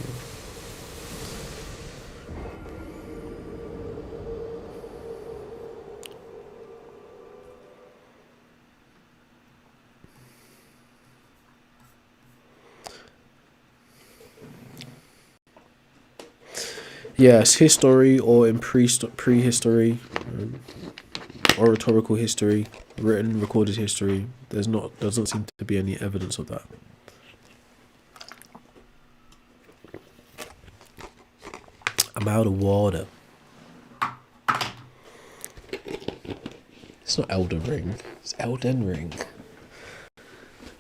Yes, history or in prehistory, oratorical history, written, recorded history. Doesn't seem to be any evidence of that. I'm out of water. It's not Elden Ring. It's Elden Ring.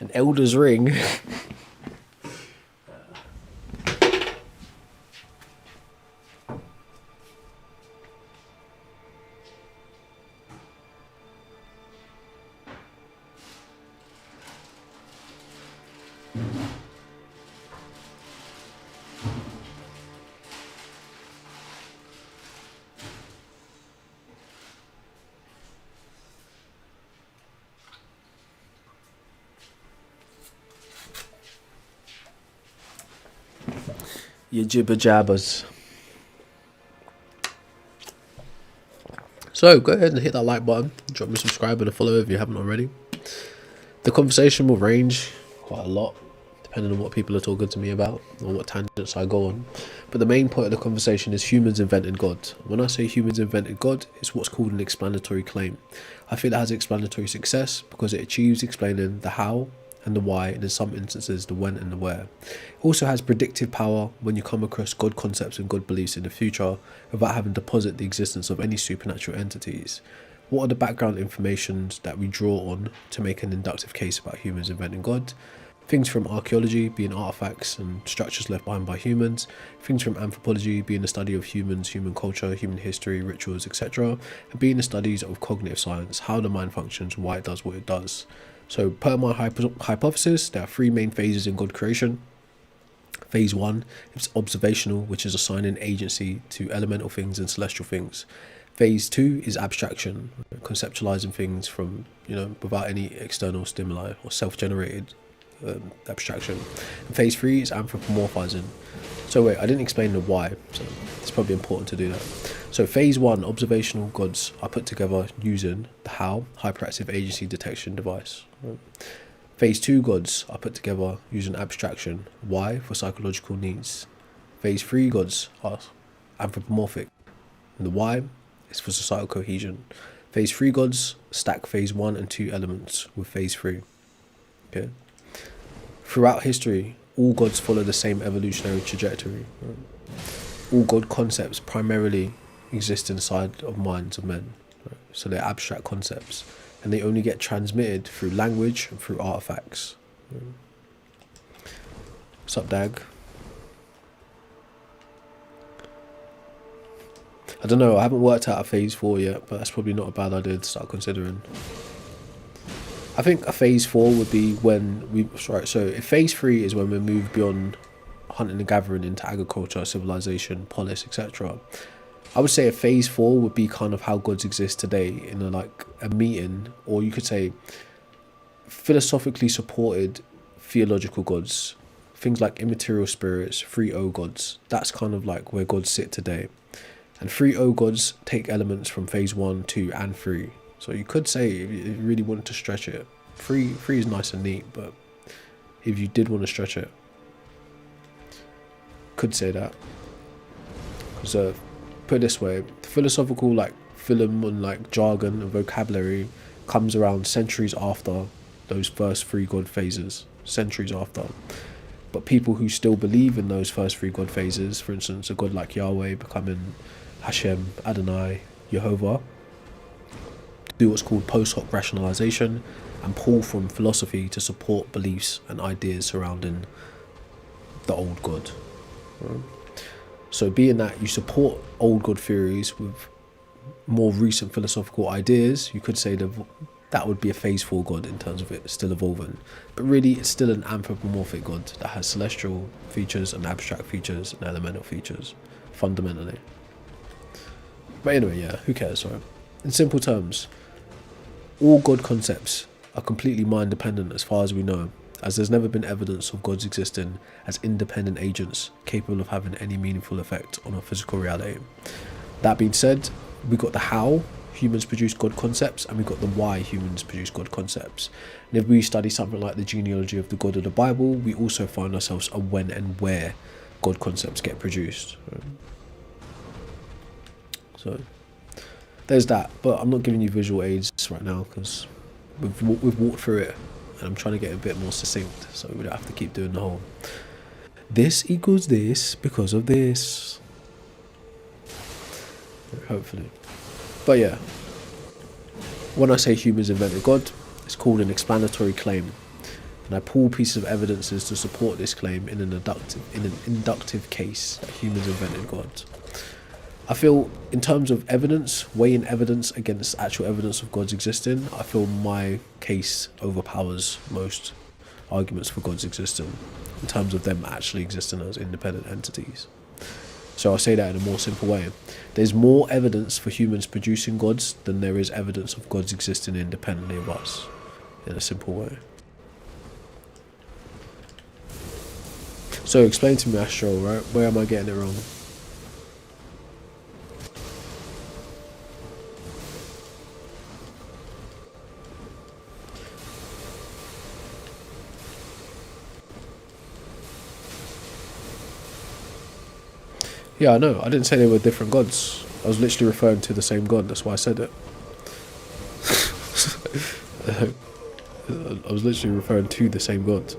An Elder's Ring. Your jibber jabbers. So go ahead and hit that like button, drop me a subscribe and a follow if you haven't already. The conversation will range quite a lot depending on what people are talking to me about or what tangents I go on. But the main point of the conversation is humans invented God. When I say humans invented God, it's what's called an explanatory claim. I feel it has explanatory success because it achieves explaining the how and the why, and in some instances the when and the where. It also has predictive power when you come across God concepts and God beliefs in the future without having to posit the existence of any supernatural entities. What are the background informations that we draw on to make an inductive case about humans inventing God? Things from archaeology being artifacts and structures left behind by humans, things from anthropology being the study of humans, human culture, human history, rituals, etc., and being the studies of cognitive science, how the mind functions and why it does what it does. So per my hypothesis, there are three main phases in God creation. Phase 1 is observational, which is assigning agency to elemental things and celestial things. Phase 2 is abstraction, conceptualizing things from, without any external stimuli or self-generated abstraction. And phase 3 is anthropomorphizing. So wait, I didn't explain the why, so it's probably important to do that. So phase 1, observational gods, are put together using the how, hyperactive agency detection device. Phase 2 gods are put together using abstraction, why, for psychological needs. Phase 3 gods are anthropomorphic, and the why is for societal cohesion. Phase 3 gods stack phase 1 and 2 elements with phase 3. Okay. Throughout history, all gods follow the same evolutionary trajectory. All god concepts primarily exist inside of minds of men. So they're abstract concepts, and they only get transmitted through language and through artifacts. What's up, Dag? I don't know, I haven't worked out a phase 4 yet, but that's probably not a bad idea to start considering. I think a phase 4 would be when so if phase 3 is when we move beyond hunting and gathering into agriculture, civilization, polis, etc. I would say a phase 4 would be kind of how gods exist today in a meeting, or you could say philosophically supported theological gods, things like immaterial spirits, 3O gods. That's kind of like where gods sit today. And 3O gods take elements from phase 1, 2, and 3. So you could say, if you really wanted to stretch it, 3 is nice and neat, but if you did want to stretch it, could say that. So put it this way, philosophical like film and like jargon and vocabulary comes around centuries after those first 3 god phases, centuries after. But people who still believe in those first 3 god phases, for instance, a god like Yahweh becoming Hashem, Adonai, Jehovah, do what's called post hoc rationalization and pull from philosophy to support beliefs and ideas surrounding the old god. So being that you support old god theories with more recent philosophical ideas, you could say that would be a phase 4 god in terms of it still evolving. But really it's still an anthropomorphic god that has celestial features and abstract features and elemental features, fundamentally. But anyway, yeah, who cares, right? In simple terms, all god concepts are completely mind dependent as far as we know, as there's never been evidence of gods existing as independent agents capable of having any meaningful effect on our physical reality. That being said, we got the how humans produce god concepts, and we got the why humans produce god concepts. And if we study something like the genealogy of the God of the Bible, we also find ourselves a when and where god concepts get produced. So there's that, but I'm not giving you visual aids right now because we've walked through it, and I'm trying to get a bit more succinct, so we don't have to keep doing the whole this equals this because of this, hopefully. But yeah, when I say humans invented God, it's called an explanatory claim, and I pull pieces of evidences to support this claim in an inductive case that humans invented God. I feel, in terms of evidence, weighing evidence against actual evidence of God's existing, I feel my case overpowers most arguments for God's existing, in terms of them actually existing as independent entities. So I'll say that in a more simple way. There's more evidence for humans producing gods than there is evidence of gods existing independently of us, in a simple way. So explain to me, Astro, right? Where am I getting it wrong? Yeah, I know. I didn't say they were different gods. I was literally referring to the same god. That's why I said it. I was literally referring to the same god.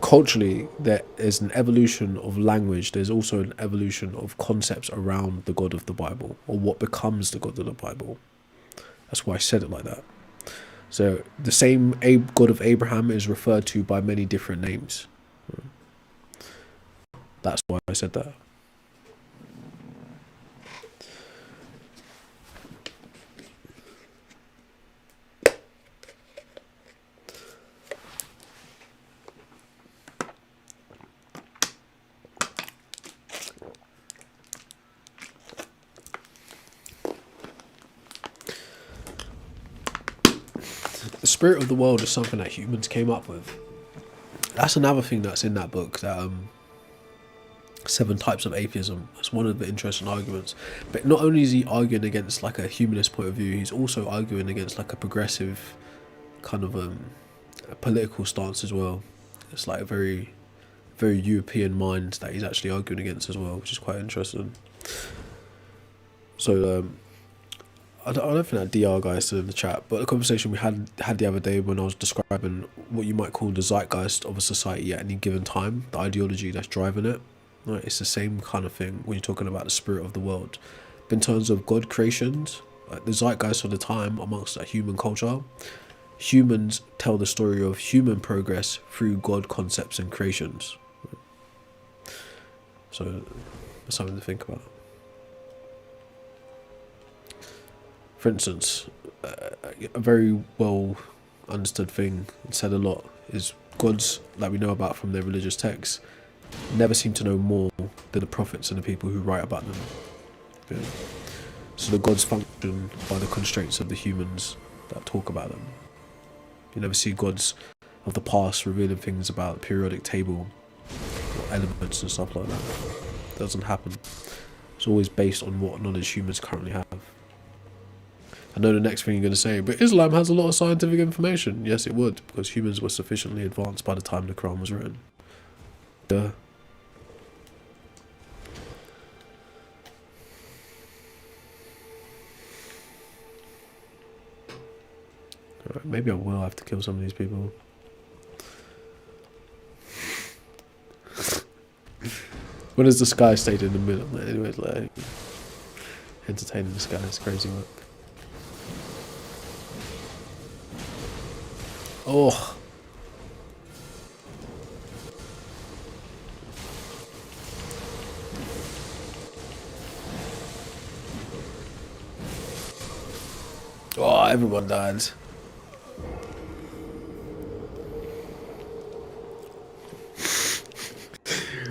Culturally, there is an evolution of language. There's also an evolution of concepts around the God of the Bible, or what becomes the God of the Bible. That's why I said it like that. So the same God of Abraham is referred to by many different names. That's why I said that. The spirit of the world is something that humans came up with. That's another thing that's in that book, that 7 types of atheism. That's one of the interesting arguments. But not only is he arguing against like a humanist point of view, he's also arguing against like a progressive kind of a political stance as well. It's like a very, very European mind that he's actually arguing against as well, which is quite interesting. So I don't think that DR guy is still in the chat, but the conversation we had the other day when I was describing what you might call the zeitgeist of a society at any given time, the ideology that's driving it, right? It's the same kind of thing when you're talking about the spirit of the world. But in terms of God creations, like the zeitgeist of the time amongst that human culture, humans tell the story of human progress through God concepts and creations. So that's something to think about. For instance, a very well understood thing, said a lot, is gods that we know about from their religious texts never seem to know more than the prophets and the people who write about them. Yeah. So the gods function by the constraints of the humans that talk about them. You never see gods of the past, revealing things about the periodic table or elements and stuff like that. It doesn't happen. It's always based on what knowledge humans currently have. I know the next thing you're going to say, but Islam has a lot of scientific information. Yes, it would, because humans were sufficiently advanced by the time the Quran was written. Duh. Alright, maybe I will have to kill some of these people. When is the sky stayed in the middle? Anyways, like, entertaining the sky is crazy work. Oh. Oh, everyone died.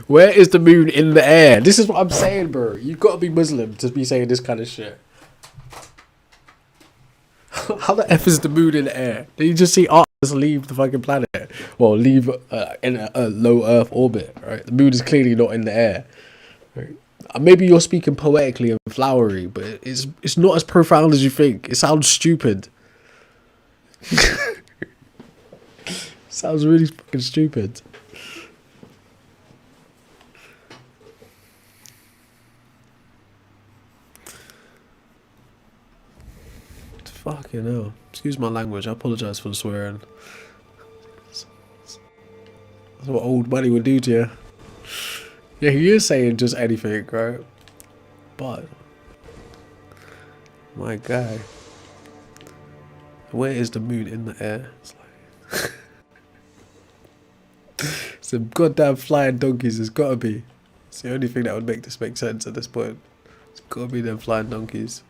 Where is the moon in the air? This is what I'm saying, bro. You've got to be Muslim to be saying this kind of shit. How the F is the moon in the air? Did you just see Earth leave the fucking planet? Well, leave in a low Earth orbit, right? The moon is clearly not in the air. Right? Maybe you're speaking poetically and flowery, but it's not as profound as you think. It sounds stupid. Sounds really fucking stupid. Fucking hell. Excuse my language, I apologise for the swearing. That's what old money would do to you. Yeah, he is saying just anything, right? But my guy, where is the moon in the air? It's like some goddamn flying donkeys, it's gotta be. It's the only thing that would make this make sense at this point. It's gotta be them flying donkeys.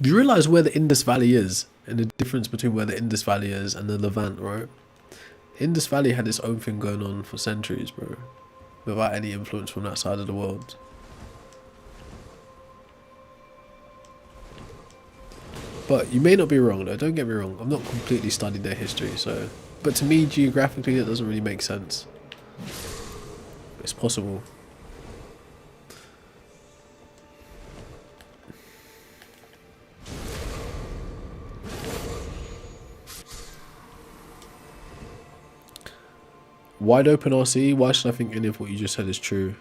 Do you realise where the Indus Valley is? And the difference between where the Indus Valley is and the Levant, right? Indus Valley had its own thing going on for centuries, bro. Without any influence from that side of the world. But you may not be wrong though, don't get me wrong. I've not completely studied their history, so... But to me, geographically, it doesn't really make sense. It's possible. Wide open RC, why should I think any of what you just said is true?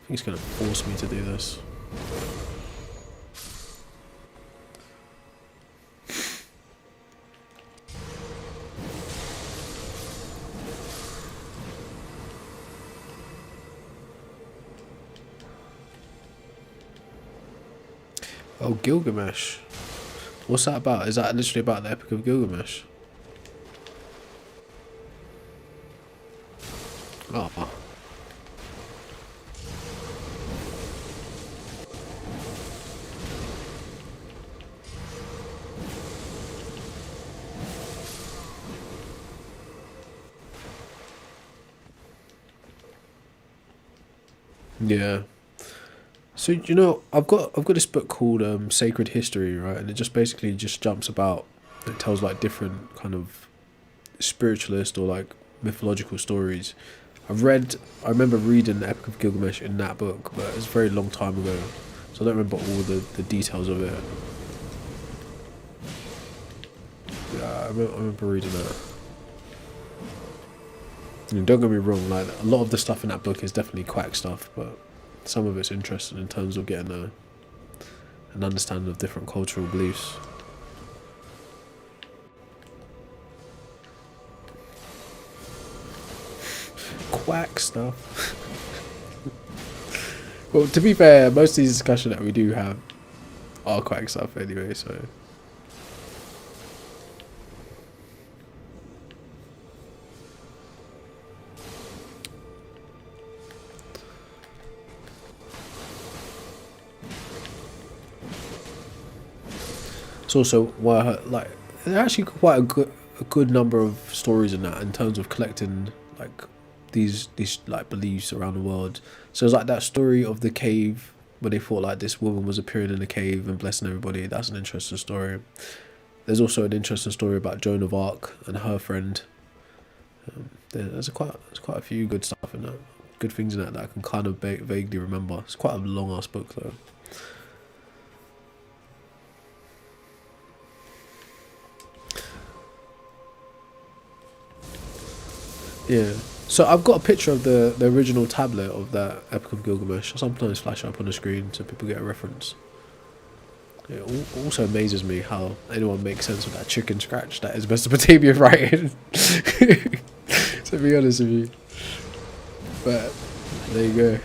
I think it's going to force me to do this. Oh, Gilgamesh. What's that about? Is that literally about the Epic of Gilgamesh? Oh. Yeah. So, you know, I've got this book called Sacred History, right? And it just basically just jumps about, it tells like different kind of spiritualist or like mythological stories. I remember reading the Epic of Gilgamesh in that book, but it's a very long time ago, so I don't remember all the details of it. Yeah, I remember reading that. And don't get me wrong, like a lot of the stuff in that book is definitely quack stuff, but some of it's interesting in terms of getting an understanding of different cultural beliefs. Quack stuff. Well, to be fair, most of these discussions that we do have are quack stuff anyway, so... It's also why, like, there's actually quite a good number of stories in that in terms of collecting like these like beliefs around the world. So it's like that story of the cave where they thought like this woman was appearing in the cave and blessing everybody. That's an interesting story. There's also an interesting story about Joan of Arc and her friend. There's quite a few good stuff in that, good things in that I can kind of vaguely remember. It's quite a long ass book though. Yeah. So I've got a picture of the original tablet of that Epic of Gilgamesh. I sometimes flash it up on the screen so people get a reference. It also amazes me how anyone makes sense of that chicken scratch that is Mesopotamian writing. To be honest with you. But there you go.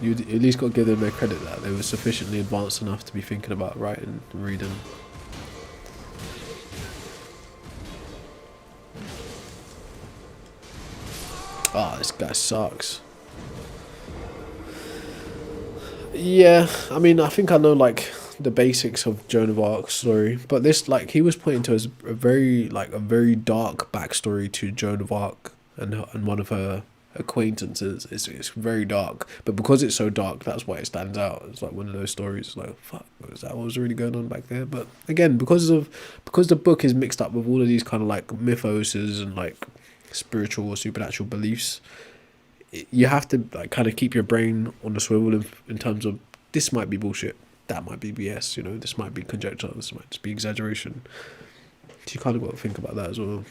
You at least got to give them their credit that they were sufficiently advanced enough to be thinking about writing and reading. Oh, this guy sucks. Yeah, I mean, I think I know like the basics of Joan of Arc's story, but this, like, he was pointing to as a very dark backstory to Joan of Arc and one of her acquaintances. It's very dark, but because it's so dark, that's why it stands out. It's like one of those stories like, fuck, is that what was really going on back there? But again, because the book is mixed up with all of these kind of like mythoses and like spiritual or supernatural beliefs, you have to like kind of keep your brain on the swivel in terms of this might be bullshit, that might be BS, you know, this might be conjecture, this might just be exaggeration. So you kind of got to think about that as well.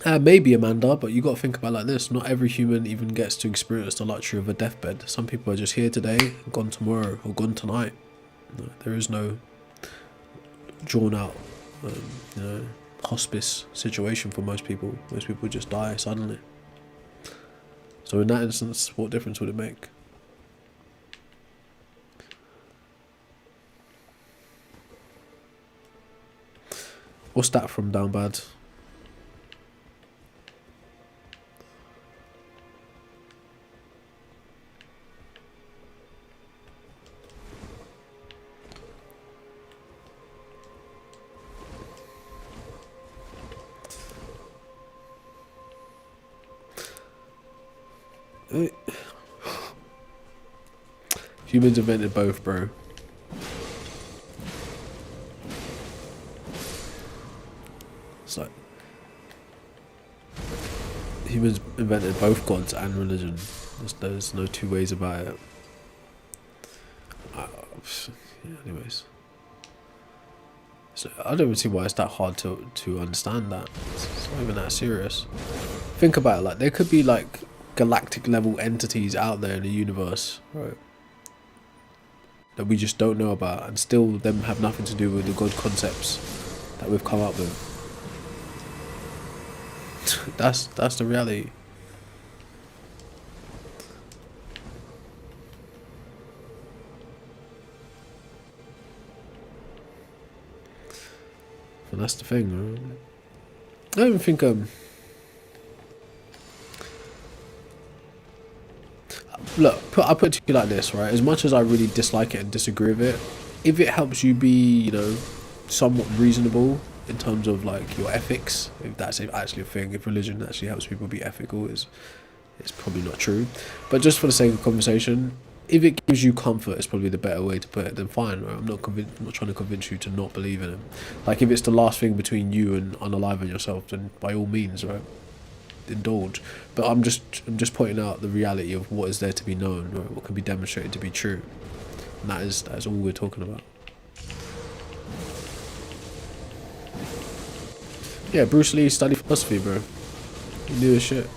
Maybe, Amanda, but you got to think about it like this: not every human even gets to experience the luxury of a deathbed. Some people are just here today, gone tomorrow, or gone tonight. No, there is no drawn out, you know, hospice situation for most people. Most people just die suddenly. So in that instance, what difference would it make? What's that from Down Bad? Humans invented both, bro. It's like humans invented both gods and religion. There's no two ways about it. Anyways, so I don't even see why it's that hard to understand that. It's not even that serious. Think about it, like there could be like galactic level entities out there in the universe, right, that we just don't know about, and still them have nothing to do with the god concepts that we've come up with. That's the reality. And that's the thing, right? I don't even think look, I'll put it to you like this, right? As much as I really dislike it and disagree with it, if it helps you be, you know, somewhat reasonable in terms of like your ethics, if that's actually a thing, if religion actually helps people be ethical, it's probably not true. But just for the sake of conversation, if it gives you comfort, it's probably the better way to put it, then fine, right? I'm not trying to convince you to not believe in it. Like if it's the last thing between you and unaliving yourself, then by all means, right, indulge. But I'm just pointing out the reality of what is there to be known, right? What can be demonstrated to be true, and that's all we're talking about. Yeah, Bruce Lee studied philosophy, bro. He knew his shit.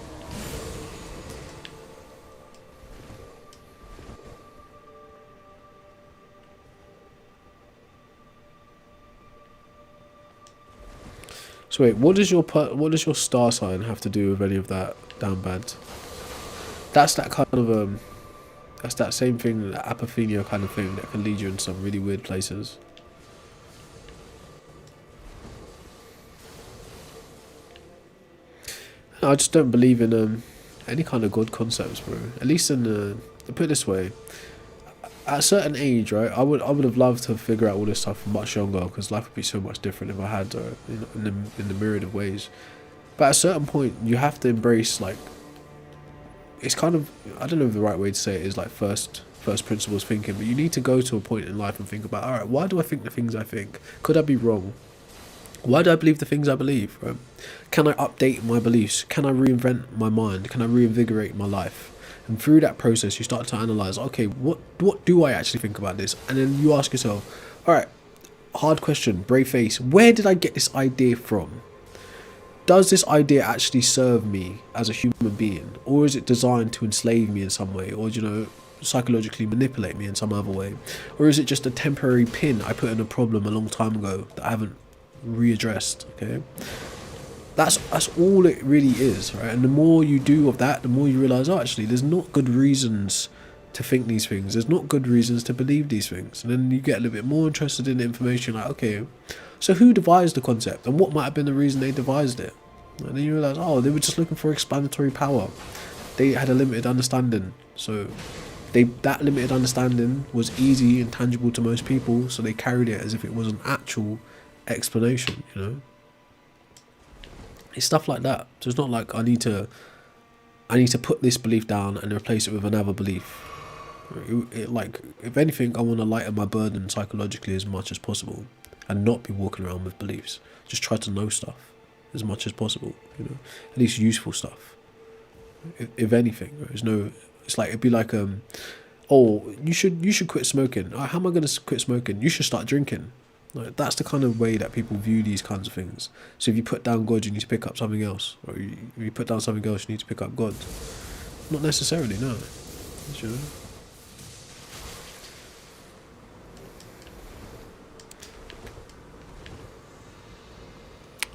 So wait, what does your star sign have to do with any of that Down Bad? That's that kind of that's that same thing, that apophenia kind of thing that can lead you in some really weird places. I just don't believe in any kind of god concepts, bro. At least in put it this way, at a certain age, right, I would have loved to figure out all this stuff much younger, because life would be so much different if I had, in the myriad of ways. But at a certain point, you have to embrace, like, it's kind of, I don't know if the right way to say it is like first principles thinking, but you need to go to a point in life and think about, all right, why do I think the things I think? Could I be wrong? Why do I believe the things I believe? Right? Can I update my beliefs? Can I reinvent my mind? Can I reinvigorate my life? And through that process, you start to analyze, okay, what do I actually think about this? And then you ask yourself, all right, hard question, brave face, where did I get this idea from? Does this idea actually serve me as a human being? Or is it designed to enslave me in some way? Or, psychologically manipulate me in some other way? Or is it just a temporary pin I put in a problem a long time ago that I haven't readdressed? Okay, that's all it really is, right? And the more you do of that, the more you realize, oh, actually, there's not good reasons to think these things. There's not good reasons to believe these things. And then you get a little bit more interested in the information, like, okay, so who devised the concept, and what might have been the reason they devised it? And then you realize, oh, they were just looking for explanatory power. They had a limited understanding, so that limited understanding was easy and tangible to most people, so they carried it as if it was an actual explanation. It's stuff like that. So it's not like I need to put this belief down and replace it with another belief. Like, if anything, I want to lighten my burden psychologically as much as possible, and not be walking around with beliefs. Just try to know stuff as much as possible, at least useful stuff. If anything, it's like, it'd be like, oh, you should quit smoking. How am I going to quit smoking? You should start drinking. Like, that's the kind of way that people view these kinds of things. So if you put down God, you need to pick up something else, or if you put down something else, you need to pick up God. Not necessarily, no.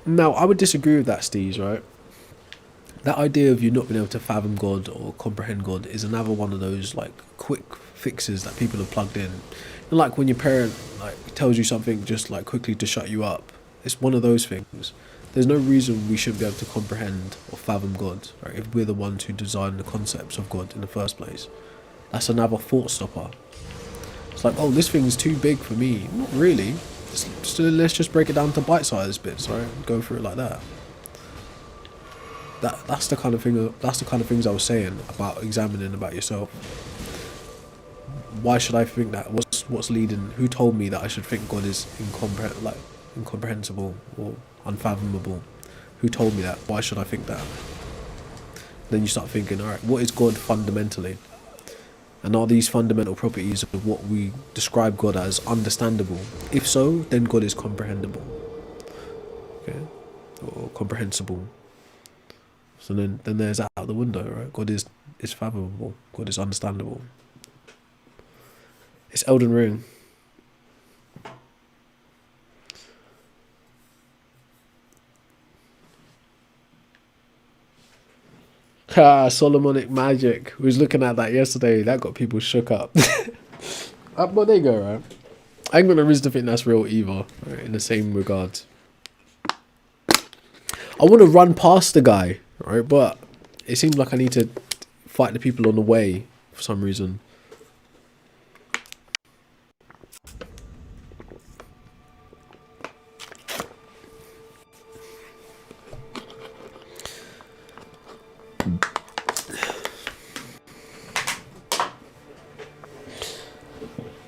Now, I would disagree with that, Steez, right? That idea of you not being able to fathom God or comprehend God is another one of those, like, quick fixes that people have plugged in. And like when your parent, like, tells you something just, like, quickly to shut you up. It's one of those things. There's no reason we shouldn't be able to comprehend or fathom God, right, if we're the ones who designed the concepts of God in the first place. That's another thought stopper. It's like, oh, this thing's too big for me. Not really. So let's just break it down to bite-sized bits, right? Go through it like that. That's the kind of thing. That's the kind of things I was saying about examining about yourself. Why should I think that? What's leading? Who told me that I should think God is incomprehensible or unfathomable? Who told me that? Why should I think that? Then you start thinking, all right, what is God fundamentally? And are these fundamental properties of what we describe God as understandable? If so, then God is comprehensible. Okay? Or comprehensible. So then there's that out the window, right? God is fathomable. God is understandable. It's Elden Ring. Solomonic magic. We was looking at that yesterday. That got people shook up. But there you go, right? I ain't got no reason to think that's real either, right? In the same regard. I want to run past the guy, right? But it seems like I need to fight the people on the way for some reason.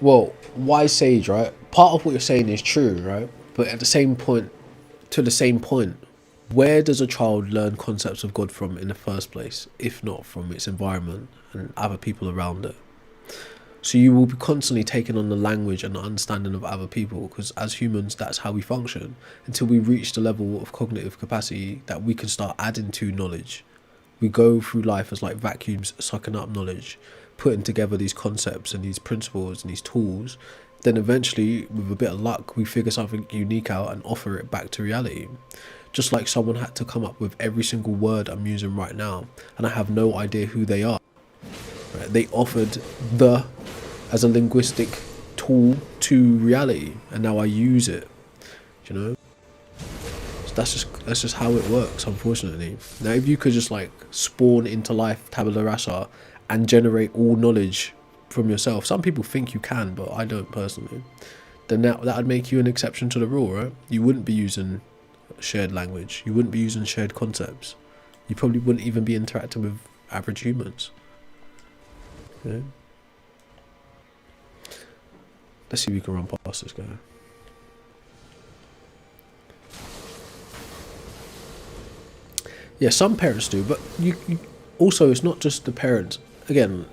Well, why sage, right? Part of what you're saying is true, right? But at the same point, where does a child learn concepts of God from in the first place, if not from its environment and other people around it? So you will be constantly taking on the language and the understanding of other people, because as humans, that's how we function, until we reach the level of cognitive capacity that we can start adding to knowledge. We go through life as like vacuums sucking up knowledge, putting together these concepts and these principles and these tools. Then eventually, with a bit of luck, we figure something unique out and offer it back to reality. Just like someone had to come up with every single word I'm using right now, and I have no idea who they are. Right? They offered the as a linguistic tool to reality, and now I use it. So that's just how it works, unfortunately. Now, if you could just like spawn into life tabula rasa and generate all knowledge from yourself. Some people think you can, but I don't personally. Then that would make you an exception to the rule, right? You wouldn't be using shared language. You wouldn't be using shared concepts. You probably wouldn't even be interacting with average humans. Yeah. Let's see if we can run past this guy. Yeah, some parents do, but you also, it's not just the parents. Again,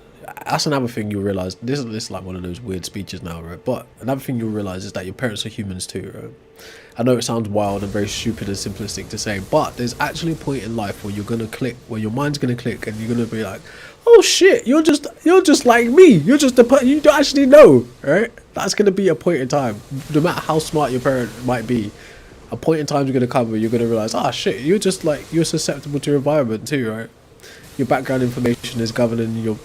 that's another thing you'll realise. This is like one of those weird speeches now, right? But another thing you'll realise is that your parents are humans too, right? I know it sounds wild and very stupid and simplistic to say, but there's actually a point in life where you're gonna click, where your mind's gonna click, and you're gonna be like, "Oh shit, you're just like me. You're just you don't actually know, right?" That's gonna be a point in time, no matter how smart your parent might be. A point in time is gonna come where you're gonna realize, "Ah, shit, you're just like, you're susceptible to your environment too, right? Your background information is governing your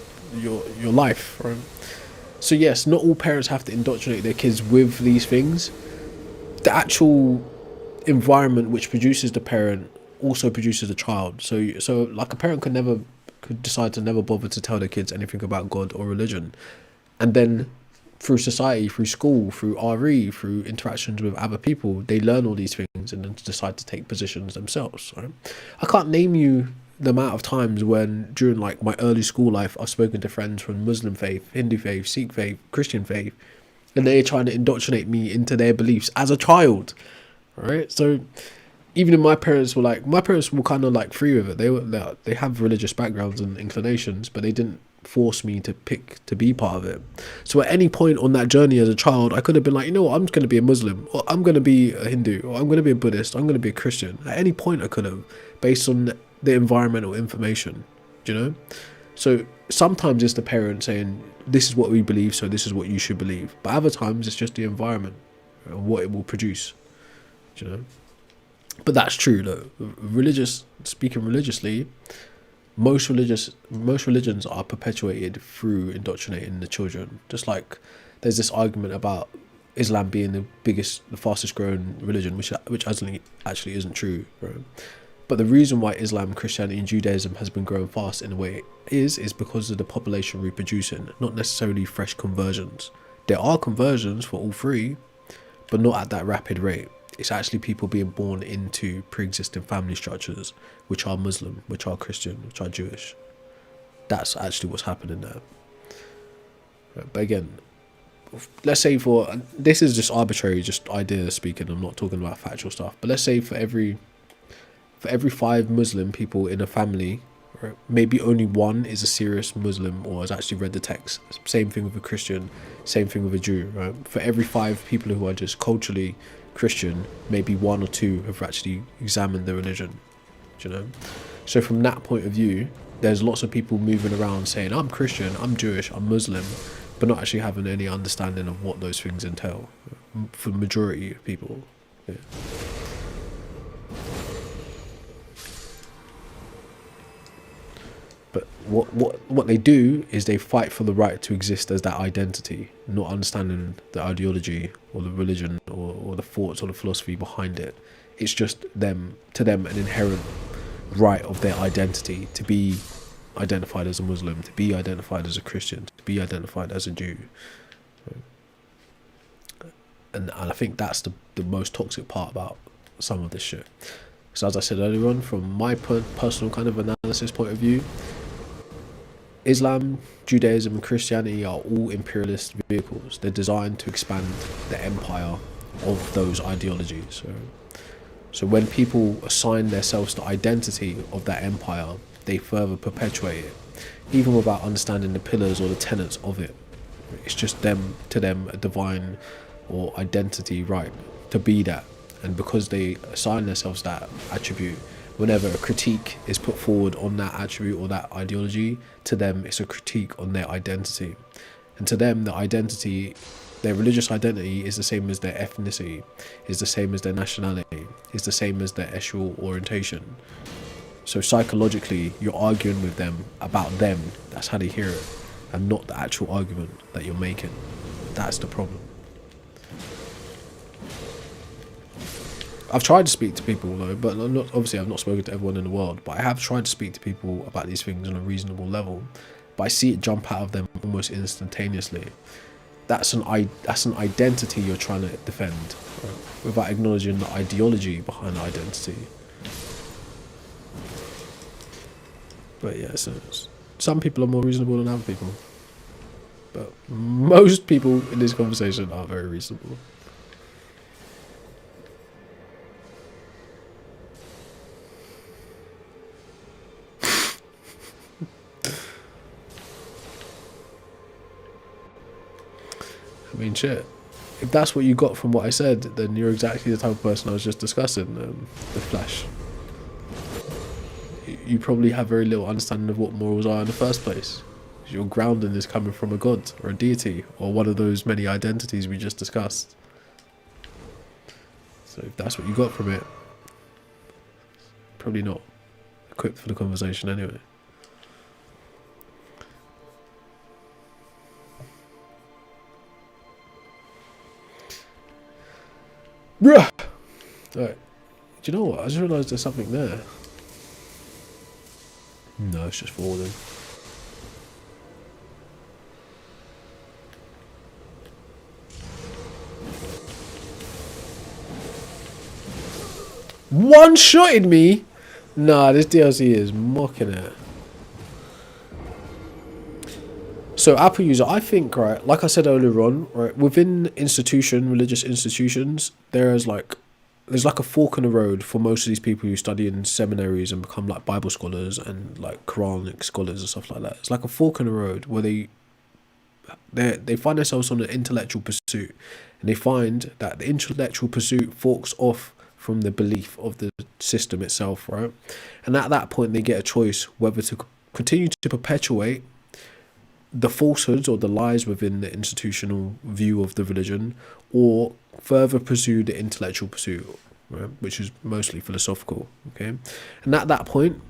life, right?" So yes, not all parents have to indoctrinate their kids with these things. The actual environment which produces the parent also produces the child. So like a parent could decide to never bother to tell their kids anything about God or religion, and then through society, through school, through RE, through interactions with other people, they learn all these things and then decide to take positions themselves, right? I can't name you the amount of times when during like my early school life I've spoken to friends from Muslim faith, Hindu faith, Sikh faith, Christian faith, and they're trying to indoctrinate me into their beliefs as a child, right? So even if my parents were kind of like free with it. They have religious backgrounds and inclinations, but they didn't force me to pick to be part of it. So at any point on that journey as a child, I could have been like, you know what, I'm just going to be a Muslim, or I'm going to be a Hindu, or I'm going to be a Buddhist, or I'm going to be a Christian. At any point I could have, based on the environmental information, you know? So sometimes it's the parent saying, this is what we believe, so this is what you should believe. But other times it's just the environment and what it will produce, you know? But that's true though. Speaking religiously, most religions are perpetuated through indoctrinating the children. Just like there's this argument about Islam being the fastest growing religion, which actually isn't true, right? But the reason why Islam, Christianity and Judaism has been growing fast in a way is because of the population reproducing, not necessarily fresh conversions. There are conversions for all three, but not at that rapid rate. It's actually people being born into pre-existing family structures, which are Muslim, which are Christian, which are Jewish. That's actually what's happening there. But again, let's say this is just arbitrary, just idea speaking. I'm not talking about factual stuff. But let's say for every 5 Muslim people in a family, right, maybe only one is a serious Muslim or has actually read the text. Same thing with a Christian, same thing with a Jew, right? For every 5 people who are just culturally Christian, maybe 1 or 2 have actually examined the religion, you know? So from that point of view, there's lots of people moving around saying, I'm Christian, I'm Jewish, I'm Muslim, but not actually having any understanding of what those things entail for the majority of people. Yeah. But what they do is they fight for the right to exist as that identity, not understanding the ideology or the religion or the thoughts or the philosophy behind it. It's just to them an inherent right of their identity to be identified as a Muslim, to be identified as a Christian, to be identified as a Jew. And I think that's the most toxic part about some of this shit. So as I said earlier on, from my personal kind of analysis point of view, Islam, Judaism and Christianity are all imperialist vehicles. They're designed to expand the empire of those ideologies. So when people assign themselves the identity of that empire, they further perpetuate it, even without understanding the pillars or the tenets of it. It's just to them a divine or identity right to be that. And because they assign themselves that attribute, whenever a critique is put forward on that attribute or that ideology, to them it's a critique on their identity. And to them, the identity, their religious identity is the same as their ethnicity, is the same as their nationality, is the same as their sexual orientation. So psychologically, you're arguing with them about them. That's how they hear it, and not the actual argument that you're making. That's the problem. I've tried to speak to people though, but I've not spoken to everyone in the world, but I have tried to speak to people about these things on a reasonable level, but I see it jump out of them almost instantaneously. That's an identity you're trying to defend, right? Without acknowledging the ideology behind the identity. But yeah, so some people are more reasonable than other people, but most people in this conversation are very reasonable. I mean, shit. If that's what you got from what I said, then you're exactly the type of person I was just discussing, the Flash. You probably have very little understanding of what morals are in the first place. Your grounding is coming from a god or a deity or one of those many identities we just discussed. So if that's what you got from it, probably not equipped for the conversation anyway. Bruh! Alright. Do you know what? I just realised there's something there. No, it's just forwarding. One-shotted me? Nah, this DLC is mocking it. So Apple user, I think, right, like I said earlier on, right, within religious institutions, there's like a fork in the road for most of these people who study in seminaries and become like Bible scholars and like Quranic scholars and stuff like that. It's like a fork in the road where they find themselves on an intellectual pursuit, and they find that the intellectual pursuit forks off from the belief of the system itself, right? And at that point, they get a choice whether to continue to perpetuate the falsehoods or the lies within the institutional view of the religion, or further pursue the intellectual pursuit, right, which is mostly philosophical. Okay, and at that point,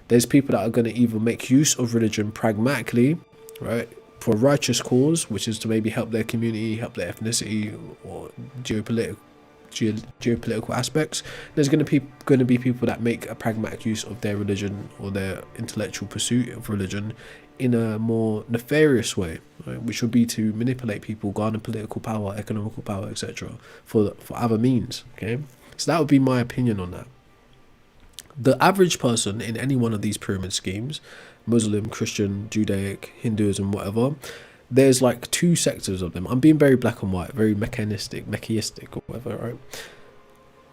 there's people that are going to either make use of religion pragmatically, right, for a righteous cause, which is to maybe help their community, help their ethnicity, or geopolitical aspects. There's going to be people that make a pragmatic use of their religion or their intellectual pursuit of religion in a more nefarious way, right, which would be to manipulate people, garner political power, economical power, etc., for other means. Okay, so that would be my opinion on that. The average person in any one of these pyramid schemes, Muslim, Christian, Judaic, Hinduism, whatever, there's like two sectors of them. I'm being very black and white, very mechanistic or whatever, right?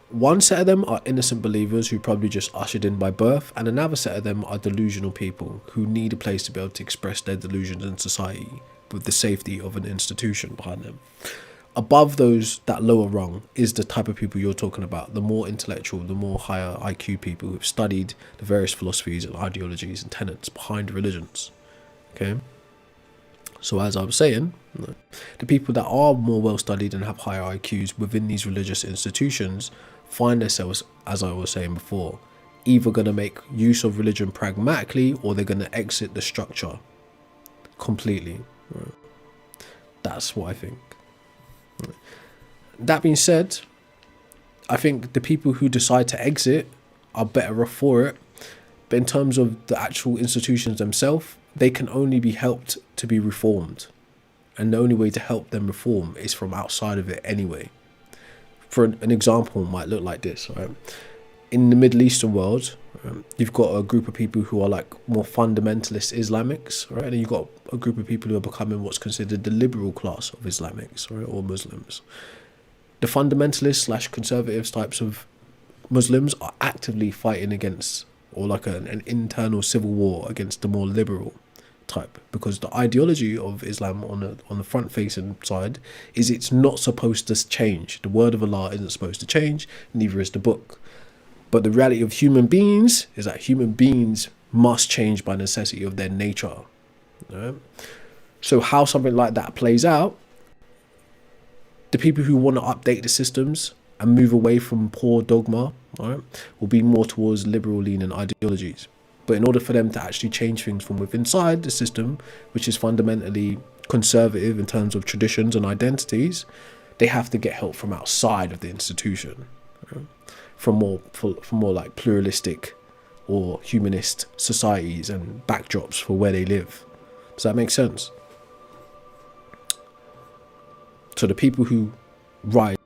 One set of them are innocent believers who probably just ushered in by birth, and another set of them are delusional people who need a place to be able to express their delusions in society with the safety of an institution behind them. Above that lower rung is the type of people you're talking about, the more intellectual, the more higher IQ people who've studied the various philosophies and ideologies and tenets behind religions. Okay? So as I was saying, the people that are more well studied and have higher IQs within these religious institutions find themselves, as I was saying before, either going to make use of religion pragmatically, or they're going to exit the structure completely. Right. That's what I think. Right. That being said, I think the people who decide to exit are better off for it. But in terms of the actual institutions themselves, they can only be helped to be reformed. And the only way to help them reform is from outside of it anyway. For an example, might look like this, right? In the Middle Eastern world, you've got a group of people who are like more fundamentalist Islamics, right? And you've got a group of people who are becoming what's considered the liberal class of Islamics, right? Or Muslims. The fundamentalist / conservatives types of Muslims are actively fighting against, or like an internal civil war against the more liberal type, because the ideology of Islam on the front facing side is it's not supposed to change. The word of Allah isn't supposed to change, neither is the book. But the reality of human beings is that human beings must change by necessity of their nature. Right? So how something like that plays out, the people who want to update the systems and move away from poor dogma, right, will be more towards liberal leaning ideologies. But in order for them to actually change things from within inside the system, which is fundamentally conservative in terms of traditions and identities, they have to get help from outside of the institution, right? From more like pluralistic or humanist societies and backdrops for where they live. Does that make sense? So the people who rise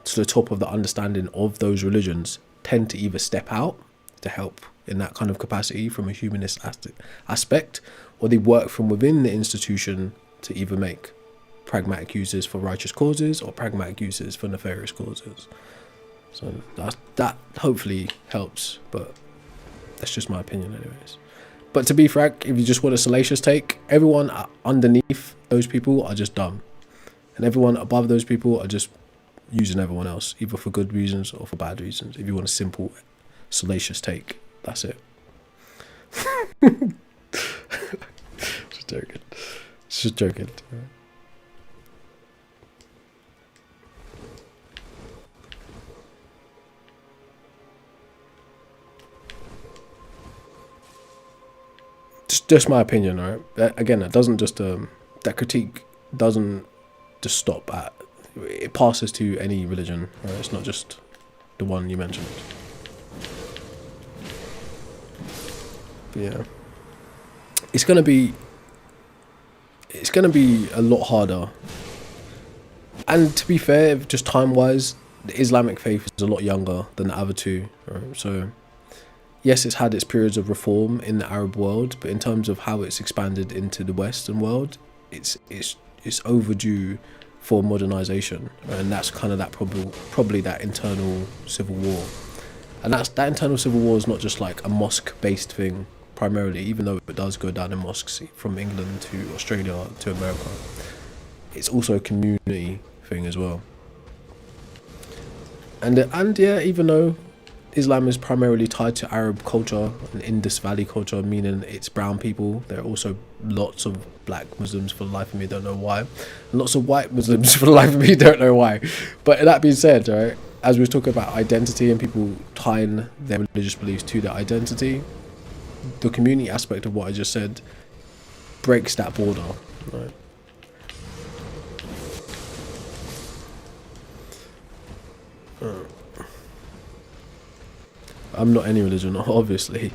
to the top of the understanding of those religions tend to either step out to help in that kind of capacity from a humanist aspect, or they work from within the institution to either make pragmatic uses for righteous causes or pragmatic uses for nefarious causes. So that hopefully helps, but that's just my opinion anyways. But to be frank, if you just want a salacious take, everyone underneath those people are just dumb, and everyone above those people are just using everyone else, either for good reasons or for bad reasons. If you want a simple salacious take, that's it. Just joking. Just joking. Just my opinion, right? Again, that doesn't just that critique doesn't just stop at, it passes to any religion, right? It's not just the one you mentioned. But yeah, it's gonna be a lot harder. And to be fair, just time wise, the Islamic faith is a lot younger than the other two, right? So yes, it's had its periods of reform in the Arab world, but in terms of how it's expanded into the Western world, it's overdue for modernization, and that's kind of that probably that internal civil war. And that internal civil war is not just like a mosque-based thing primarily, even though it does go down in mosques from England to Australia to America. It's also a community thing as well. And yeah, even though Islam is primarily tied to Arab culture and Indus Valley culture, meaning it's brown people, there are also lots of black Muslims, for the life of me don't know why, and lots of white Muslims, for the life of me don't know why. But that being said, right, as we were talking about identity and people tying their religious beliefs to their identity, the community aspect of what I just said breaks that border, right? I'm not any religion, obviously.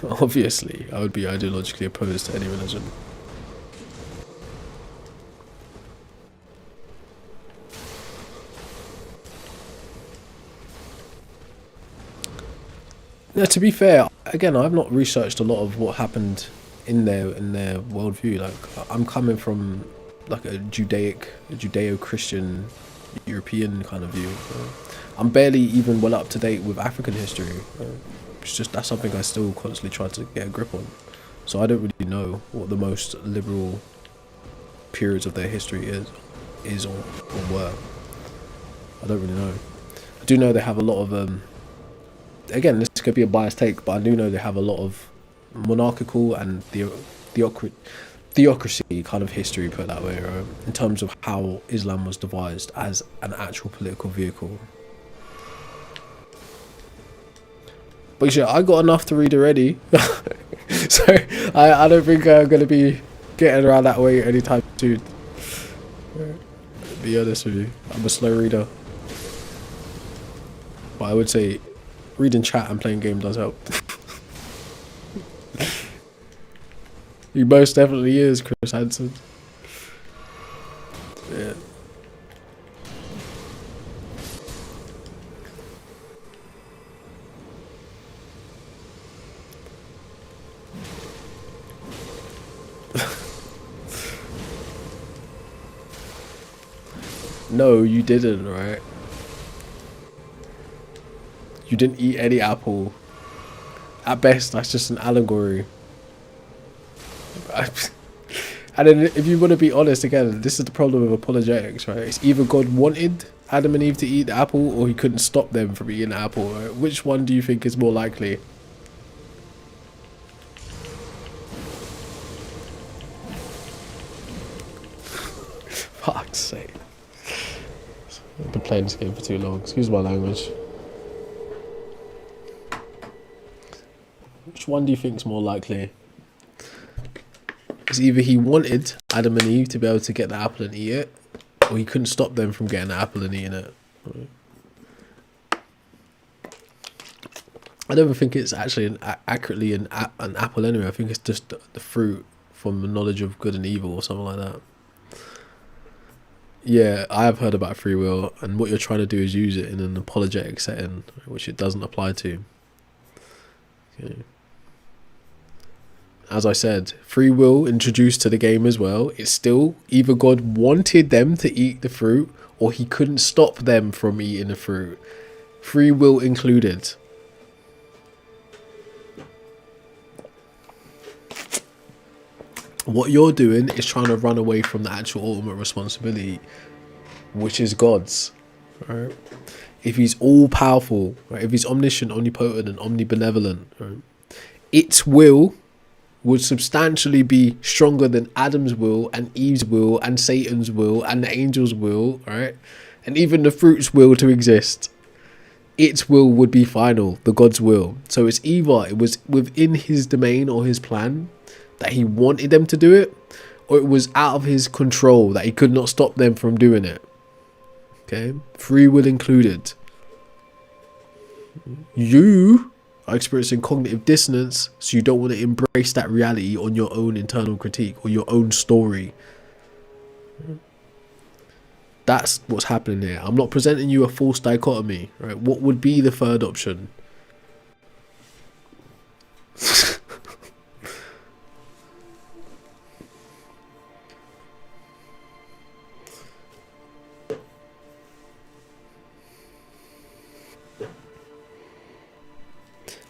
Obviously, I would be ideologically opposed to any religion. Yeah, to be fair, again, I've not researched a lot of what happened in their worldview. Like, I'm coming from like a Judeo-Christian, European kind of view. I'm barely even well up to date with African history. It's just that's something I still constantly try to get a grip on. So I don't really know what the most liberal periods of their history is or were. I don't really know. I do know they have a lot of again, this could be a biased take, but I do know they have a lot of monarchical and theocracy kind of history, put it that way, right? In terms of how Islam was devised as an actual political vehicle. But yeah, I got enough to read already, so I don't think I'm going to be getting around that way anytime soon. To be honest with you, I'm a slow reader. But I would say reading chat and playing game does help. He most definitely is, Chris Hansen. Yeah. No, you didn't, right? You didn't eat any apple. At best, that's just an allegory. And then if you want to be honest, again, this is the problem with apologetics, right? It's either God wanted Adam and Eve to eat the apple, or he couldn't stop them from eating the apple, right? Which one do you think is more likely? Fuck's sake. I've been playing this game for too long. Excuse my language. Which one do you think is more likely? It's either he wanted Adam and Eve to be able to get the apple and eat it, or he couldn't stop them from getting the apple and eating it. I don't think it's actually accurately an apple anyway. I think it's just the fruit from the knowledge of good and evil or something like that. Yeah, I have heard about free will, and what you're trying to do is use it in an apologetic setting, which it doesn't apply to. Okay. As I said, free will introduced to the game as well. It's still either God wanted them to eat the fruit, or he couldn't stop them from eating the fruit. Free will included. What you're doing is trying to run away from the actual ultimate responsibility, which is God's. Right? If he's all powerful, right? If he's omniscient, omnipotent, and omnibenevolent, right? Its will would substantially be stronger than Adam's will and Eve's will and Satan's will and the angel's will, right? And even the fruit's will to exist. Its will would be final, the God's will. So it's either it was within his domain or his plan that he wanted them to do it, or it was out of his control that he could not stop them from doing it. Okay, free will included. You are experiencing cognitive dissonance, so you don't want to embrace that reality on your own internal critique or your own story. That's what's happening here. I'm not presenting you a false dichotomy, right? What would be the third option?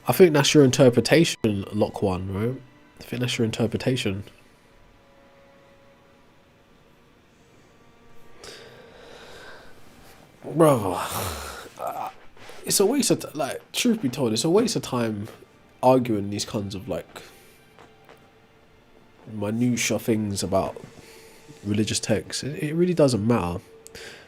I think that's your interpretation, Lock One, right? I think that's your interpretation. Bro, it's a waste of truth be told, it's a waste of time arguing these kinds of minutiae things about religious texts. It really doesn't matter,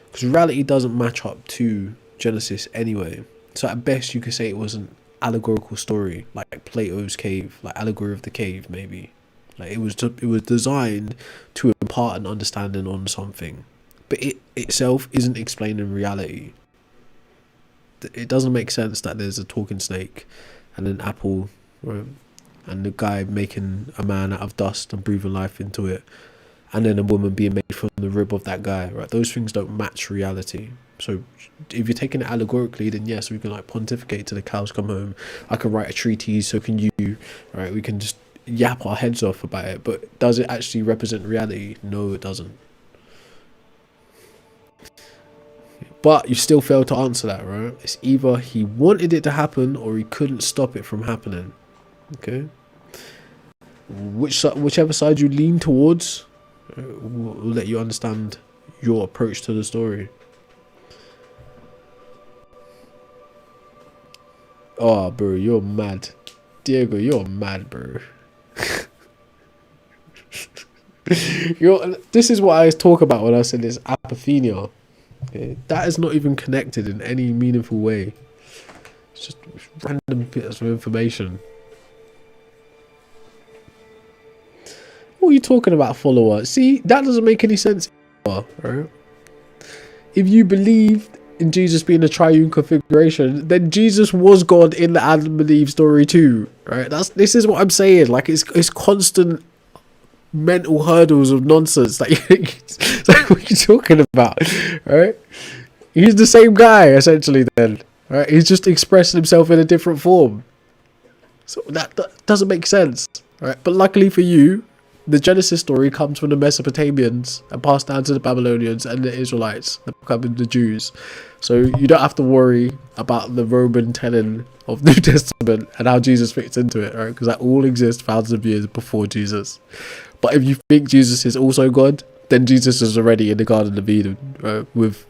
because reality doesn't match up to Genesis anyway. So at best you could say it was an allegorical story, like Plato's cave, like allegory of the cave, maybe. Like it was designed to impart an understanding on something, but it itself isn't explaining reality. It doesn't make sense that there's a talking snake and an apple, right? And the guy making a man out of dust and breathing life into it, and then a woman being made from the rib of that guy, right? Those things don't match reality. So if you're taking it allegorically, then yes, we can pontificate till the cows come home. I can write a treatise, so can you, right? We can just yap our heads off about it, but does it actually represent reality? No, it doesn't. But you still fail to answer that, right? It's either he wanted it to happen or he couldn't stop it from happening. Okay? Whichever side you lean towards will let you understand your approach to the story. Oh, bro, you're mad. Diego, you're mad, bro. This is what I talk about when I said this apophenia. Okay? That is not even connected in any meaningful way. It's just random bits of information. What are you talking about, follower? See, that doesn't make any sense, right? If you believe in Jesus being a triune configuration, then Jesus was God in the Adam and Eve story too, right? This is what I'm saying. Like it's constant mental hurdles of nonsense. Like what are you talking about, right? He's the same guy essentially. Then, right? He's just expressing himself in a different form. So that doesn't make sense, right? But luckily for you, the Genesis story comes from the Mesopotamians and passed down to the Babylonians and the Israelites, that becoming the Jews. So you don't have to worry about the Roman telling of New Testament and how Jesus fits into it, right? Because that all exists thousands of years before Jesus. But if you think Jesus is also God, then Jesus is already in the Garden of Eden, right? With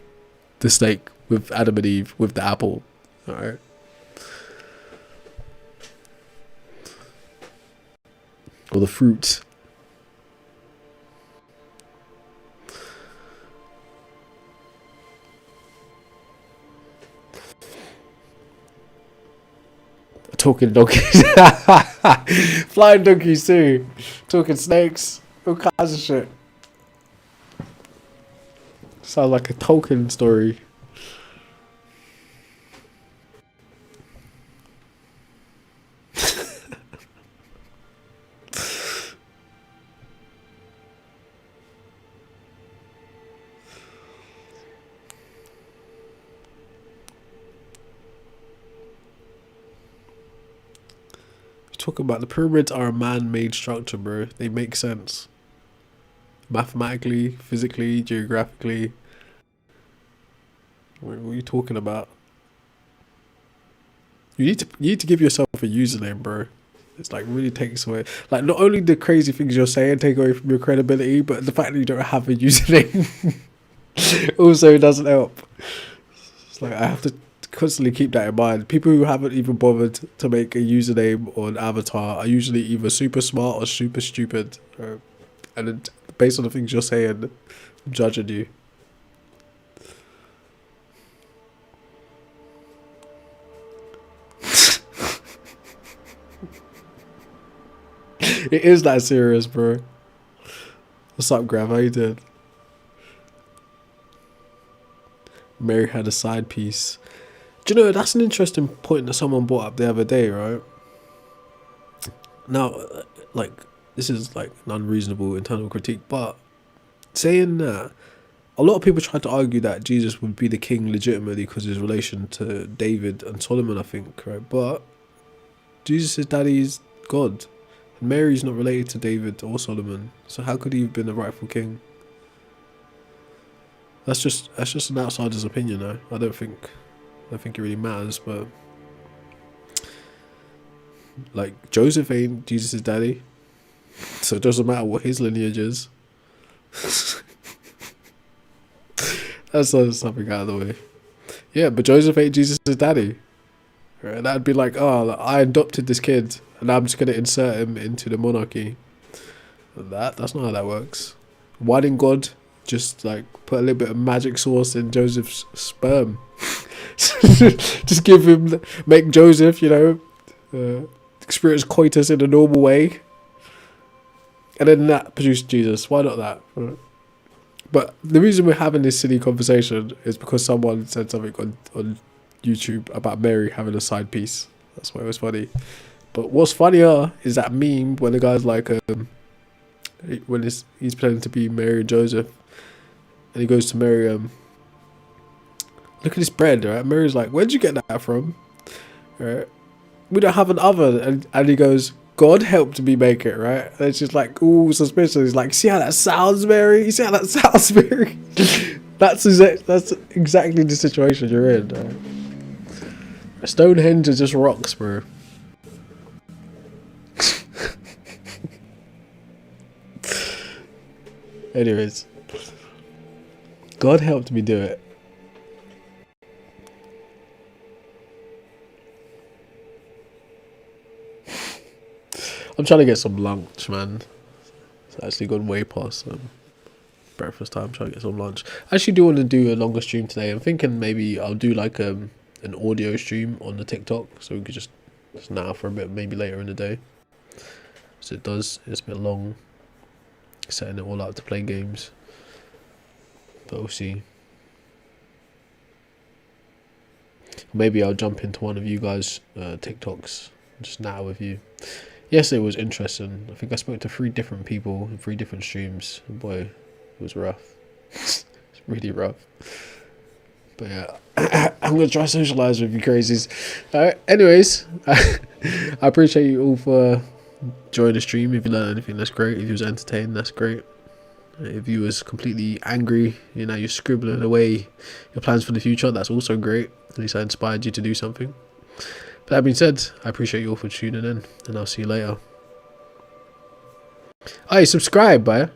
the snake, with Adam and Eve, with the apple, all right? Or the fruit. Talking donkeys. Flying donkeys too. Talking snakes. All kinds of shit. Sounds like a Tolkien story. talking about the pyramids are a man-made structure, bro. They make sense. Mathematically, physically, geographically. What are you talking about? You need to give yourself a username, bro. It's like really takes away. Like, not only the crazy things you're saying take away from your credibility, but the fact that you don't have a username also doesn't help. It's like I have to constantly keep that in mind. People who haven't even bothered to make a username or an avatar are usually either super smart or super stupid. And then based on the things you're saying, I'm judging you. It is that serious, bro. What's up, Grav? How you doing? Mary had a side piece. Do you know, that's an interesting point that someone brought up the other day, right? Now, like, this is like an unreasonable internal critique, but saying that, a lot of people try to argue that Jesus would be the king legitimately because of his relation to David and Solomon, I think, right? But Jesus' daddy is God. And Mary's not related to David or Solomon, so how could he have been the rightful king? That's just an outsider's opinion, though. I don't think it really matters, but like Joseph ain't Jesus' daddy, so it doesn't matter what his lineage is. That's something out of the way. Yeah, but Joseph ain't Jesus' daddy. Right? That'd be like, oh, I adopted this kid and I'm just gonna insert him into the monarchy. That's not how that works. Why didn't God just like put a little bit of magic sauce in Joseph's sperm? Just give him, make Joseph, experience coitus in a normal way, and then that produced Jesus. Why not that? But the reason we're having this silly conversation is because someone said something on YouTube about Mary having a side piece. That's why it was funny. But what's funnier is that meme when the guy's like, when he's pretending to be Mary and Joseph, and he goes to Mary, look at this bread, right? Mary's like, where'd you get that from? Right? We don't have an oven. And he goes, God helped me make it, right? And it's just like, ooh, suspicious. He's like, see how that sounds, Mary? You see how that sounds, Mary? That's exactly the situation you're in. Right? Stonehenge is just rocks, bro. Anyways, God helped me do it. I'm trying to get some lunch, man. It's actually gone way past breakfast time. I'm trying to get some lunch. I actually do want to do a longer stream today. I'm thinking maybe I'll do like an audio stream on the TikTok, so we could just now for a bit, maybe later in the day. So it's a bit long, setting it all up to play games. But we'll see. Maybe I'll jump into one of you guys' TikToks just now with you. Yes, it was interesting. I think I spoke to 3 different people in 3 different streams. And boy, it was rough. It's really rough. But yeah, I'm going to try to socialise with you crazies. Alright, anyways, I appreciate you all for joining the stream. If you learned anything, that's great. If you was entertained, that's great. If you was completely angry, you're scribbling away your plans for the future, that's also great. At least I inspired you to do something. But that being said, I appreciate you all for tuning in, and I'll see you later. Hey, subscribe, bro.